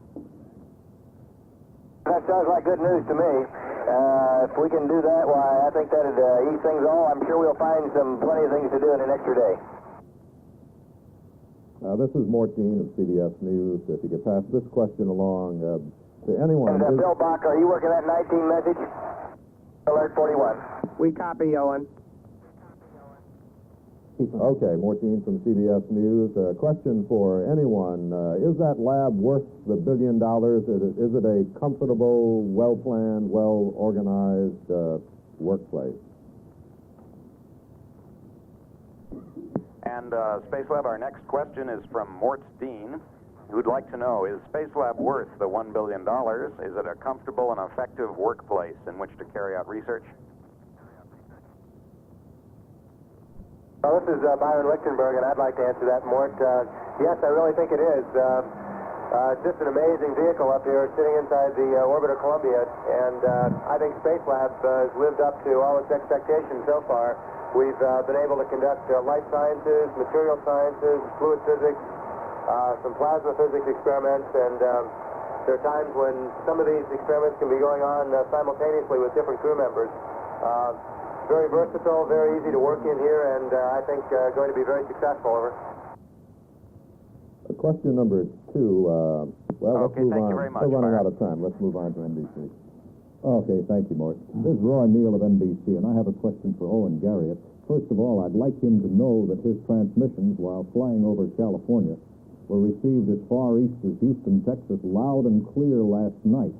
That sounds like good news to me. If we can do that, why, I think that'd ease things all. I'm sure we'll find plenty of things to do in an extra day. This is Mortine of CBS News. If you could pass this question along to anyone. And Bill Bach, are you working that 19 message? Alert 41. We copy, Owen. Okay, Mortine from CBS News. A question for anyone. Is that lab worth the $1 billion? Is it a comfortable, well-planned, well-organized workplace? And Space Lab, our next question is from Mort Dean. who'd like to know, is Spacelab worth the $1 billion? Is it a comfortable and effective workplace in which to carry out research? Well, this is Byron Lichtenberg, and I'd like to answer that, Mort. Yes, I really think it is. Just an amazing vehicle up here sitting inside the orbiter Columbia, and I think Spacelab has lived up to all its expectations so far. We've been able to conduct life sciences, material sciences, fluid physics, some plasma physics experiments, and there are times when some of these experiments can be going on simultaneously with different crew members. Very versatile, very easy to work in here, and I think going to be very successful. Over. Question number 2. Well, okay, let's move thank on. you very much. We're running out of time. Let's move on to NBC. Okay, thank you, Mort. This is Roy Neal of NBC, and I have a question for Owen Garriott. First of all, I'd like him to know that his transmissions while flying over California were received as far east as Houston, Texas, loud and clear last night.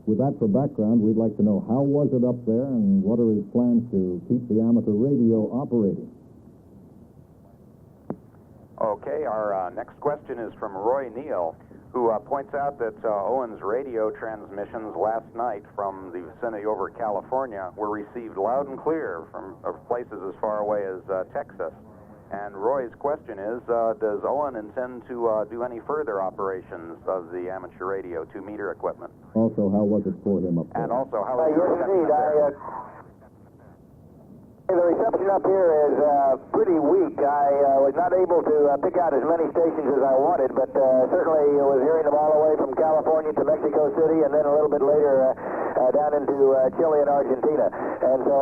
With that for background, we'd like to know how was it up there and what are his plans to keep the amateur radio operating? Okay, our next question is from Roy Neal, who points out that Owen's radio transmissions last night from the vicinity over California were received loud and clear from places as far away as Texas. And Roy's question is, does Owen intend to do any further operations of the amateur radio 2-meter equipment? Also, how was it for him up there? And also, how is your yes, reception indeed. up there? The reception up here is pretty weak. I was not able to pick out as many stations as I wanted, but certainly was hearing them all the way from California to Mexico City, and then a little bit later down into Chile and Argentina. And so,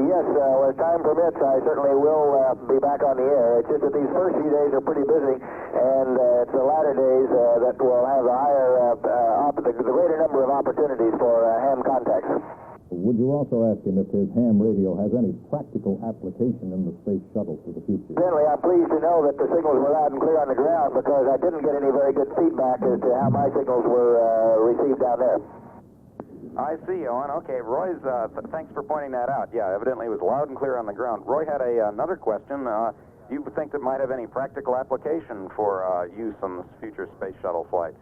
yes, as time permits, I certainly will be back on the air. It's just that these first few days are pretty busy, and it's the latter days that will have a higher, the greater number of opportunities for ham contacts. Would you also ask him if his ham radio has any practical application in the Space Shuttle for the future? Generally, I'm pleased to know that the signals were loud and clear on the ground because I didn't get any very good feedback as to how my signals were received down there. I see, Owen. Okay, Roy's, thanks for pointing that out. Yeah, evidently it was loud and clear on the ground. Roy had another question. Do you think that might have any practical application for use on the future Space Shuttle flights?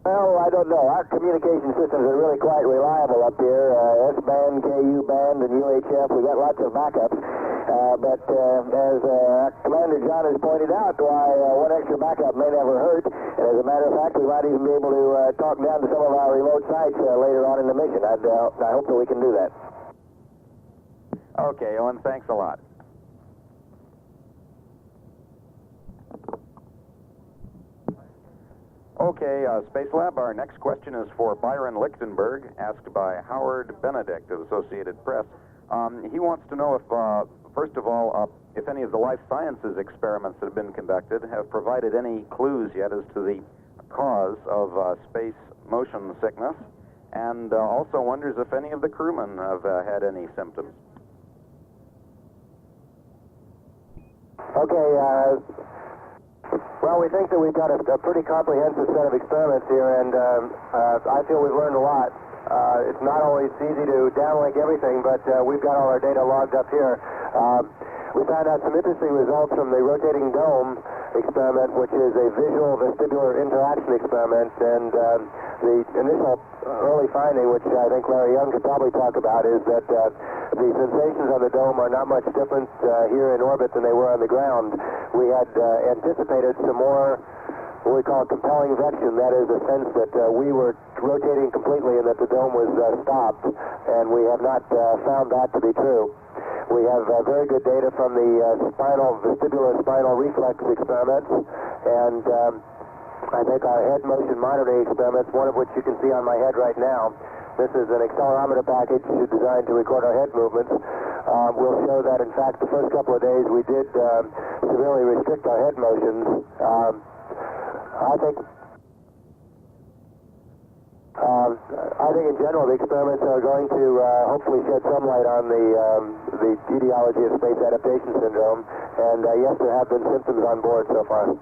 Well, I don't know. Our communication systems are really quite reliable up here. S-band, KU band, and UHF. We've got lots of backups. But as Commander John has pointed out, why one extra backup may never hurt. And as a matter of fact, we might even be able to talk down to some of our remote sites later on in the mission. I hope that we can do that. Okay, Owen, thanks a lot. Okay, Spacelab, our next question is for Byron Lichtenberg, asked by Howard Benedict of Associated Press. He wants to know if, first of all, if any of the life sciences experiments that have been conducted have provided any clues yet as to the cause of space motion sickness, and also wonders if any of the crewmen have had any symptoms. Okay, well, we think that we've got a pretty comprehensive set of experiments here, and I feel we've learned a lot. It's not always easy to downlink everything, but we've got all our data logged up here. We found out some interesting results from the rotating dome experiment, which is a visual vestibular interaction experiment, and the initial early finding, which I think Larry Young could probably talk about, is that the sensations on the dome are not much different here in orbit than they were on the ground. We had anticipated some more what we call compelling vection, that is the sense that we were rotating completely and that the dome was stopped, and we have not found that to be true. We have very good data from the vestibular spinal reflex experiments, and I think our head motion monitoring experiments, one of which you can see on my head right now. This is an accelerometer package designed to record our head movements. We'll show that, in fact, the first couple of days we did severely restrict our head motions. I think in general the experiments are going to hopefully shed some light on the etiology of space adaptation syndrome, and yes, there have been symptoms on board so far.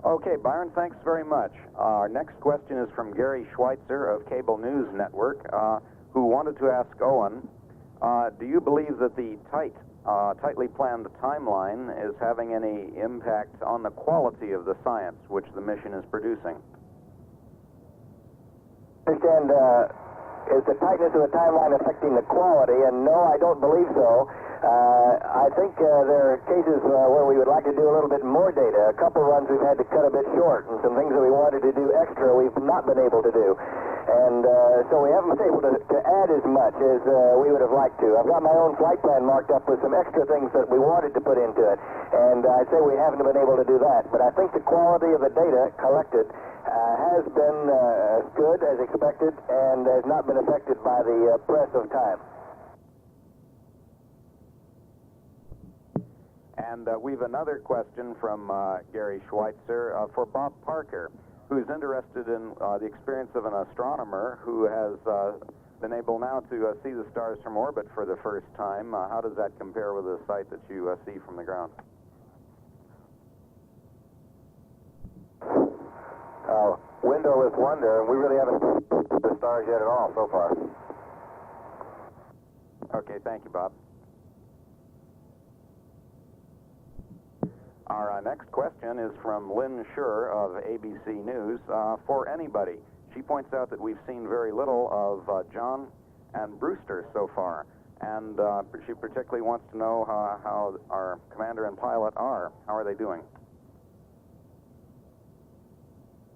Okay, Byron, thanks very much. Our next question is from Gary Schweitzer of Cable News Network, who wanted to ask Owen, do you believe that the tight tightly planned timeline is having any impact on the quality of the science which the mission is producing. Understand, is the tightness of the timeline affecting the quality? And no, I don't believe so. I think there are cases where we would like to do a little bit more data. A couple runs we've had to cut a bit short, and some things that we wanted to do extra we've not been able to do. And so we haven't been able to add as much as we would have liked to. I've got my own flight plan marked up with some extra things that we wanted to put into it, and I'd say we haven't been able to do that. But I think the quality of the data collected has been as good as expected and has not been affected by the press of time. And we've another question from Gary Schweitzer for Bob Parker, who's interested in the experience of an astronomer who has been able now to see the stars from orbit for the first time. How does that compare with the sight that you see from the ground? Windowless wonder, and we really haven't seen the stars yet at all so far. Okay, thank you, Bob. Our next question is from Lynn Schur of ABC News. For anybody, she points out that we've seen very little of John and Brewster so far, and she particularly wants to know how our commander and pilot are. How are they doing?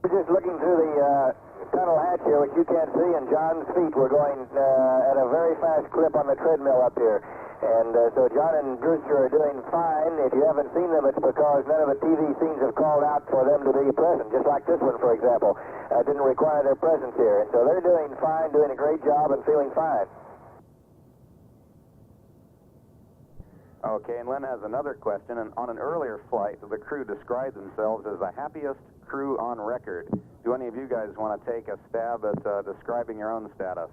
We're just looking through the tunnel hatch here, which you can't see, and John's feet were going at a very fast clip on the treadmill up here. And so John and Brewster are doing fine. If you haven't seen them, it's because none of the TV scenes have called out for them to be present, just like this one, for example. Didn't require their presence here. So they're doing fine, doing a great job, and feeling fine. Okay, and Lynn has another question. And on an earlier flight, the crew described themselves as the happiest crew on record. Do any of you guys want to take a stab at describing your own status?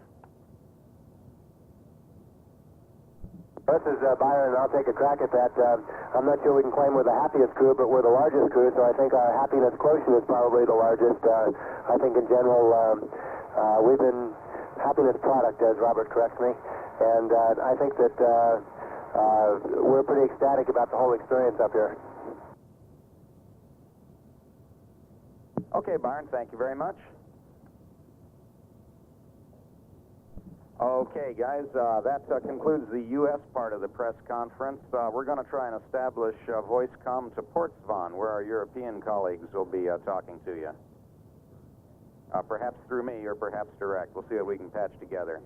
This is Byron, and I'll take a crack at that. I'm not sure we can claim we're the happiest crew, but we're the largest crew, so I think our happiness quotient is probably the largest. I think in general, we've been happiness product, as Robert corrects me, and I think that we're pretty ecstatic about the whole experience up here. Okay, Byron, thank you very much. Okay, guys, that concludes the U.S. part of the press conference. We're going to try and establish voice comm to Portsmouth, where our European colleagues will be talking to you. Perhaps through me or perhaps direct. We'll see what we can patch together.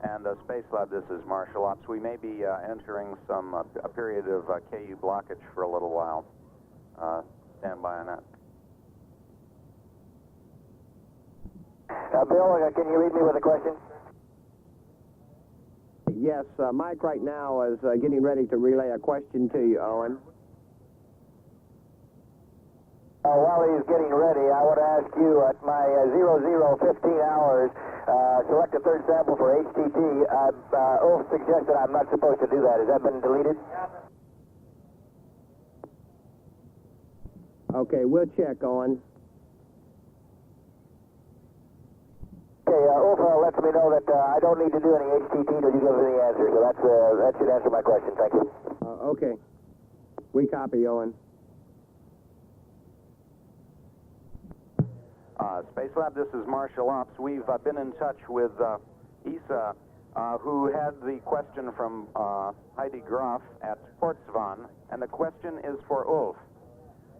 And Space Lab, this is Marshal Ops. We may be entering a period of KU blockage for a little while. Stand by on that. Bill, can you lead me with a question? Yes, Mike right now is getting ready to relay a question to you, Owen. While he's getting ready, I want to ask you, at my 0015 hours, select a third sample for HTT. Ulf suggested I'm not supposed to do that. Has that been deleted? Okay, we'll check, Owen. Okay, Ulf lets me know that I don't need to do any HTT till you give me the answer, so that should answer my question. Thank you. Okay. We copy, Owen. Space Lab, this is Marshal Ops. We've been in touch with Isa, who had the question from Heidi Graf at Portsmouth, and the question is for Ulf.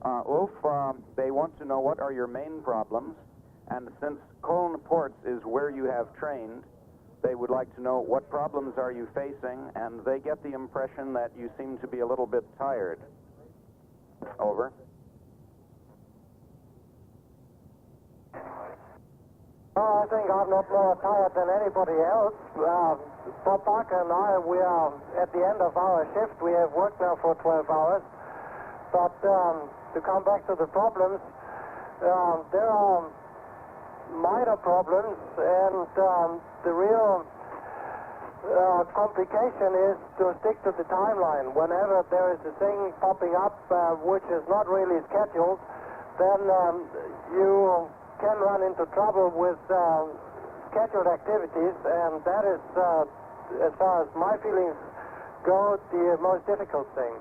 Ulf, they want to know what are your main problems, and since Cologne Ports is where you have trained, they would like to know what problems are you facing, and they get the impression that you seem to be a little bit tired. Over. I think I'm not more tired than anybody else. Bob Parker and I, we are at the end of our shift. We have worked now for 12 hours. But to come back to the problems, there are minor problems, and the real complication is to stick to the timeline. Whenever there is a thing popping up which is not really scheduled, then you can run into trouble with scheduled activities, and that is as far as my feelings go, the most difficult thing.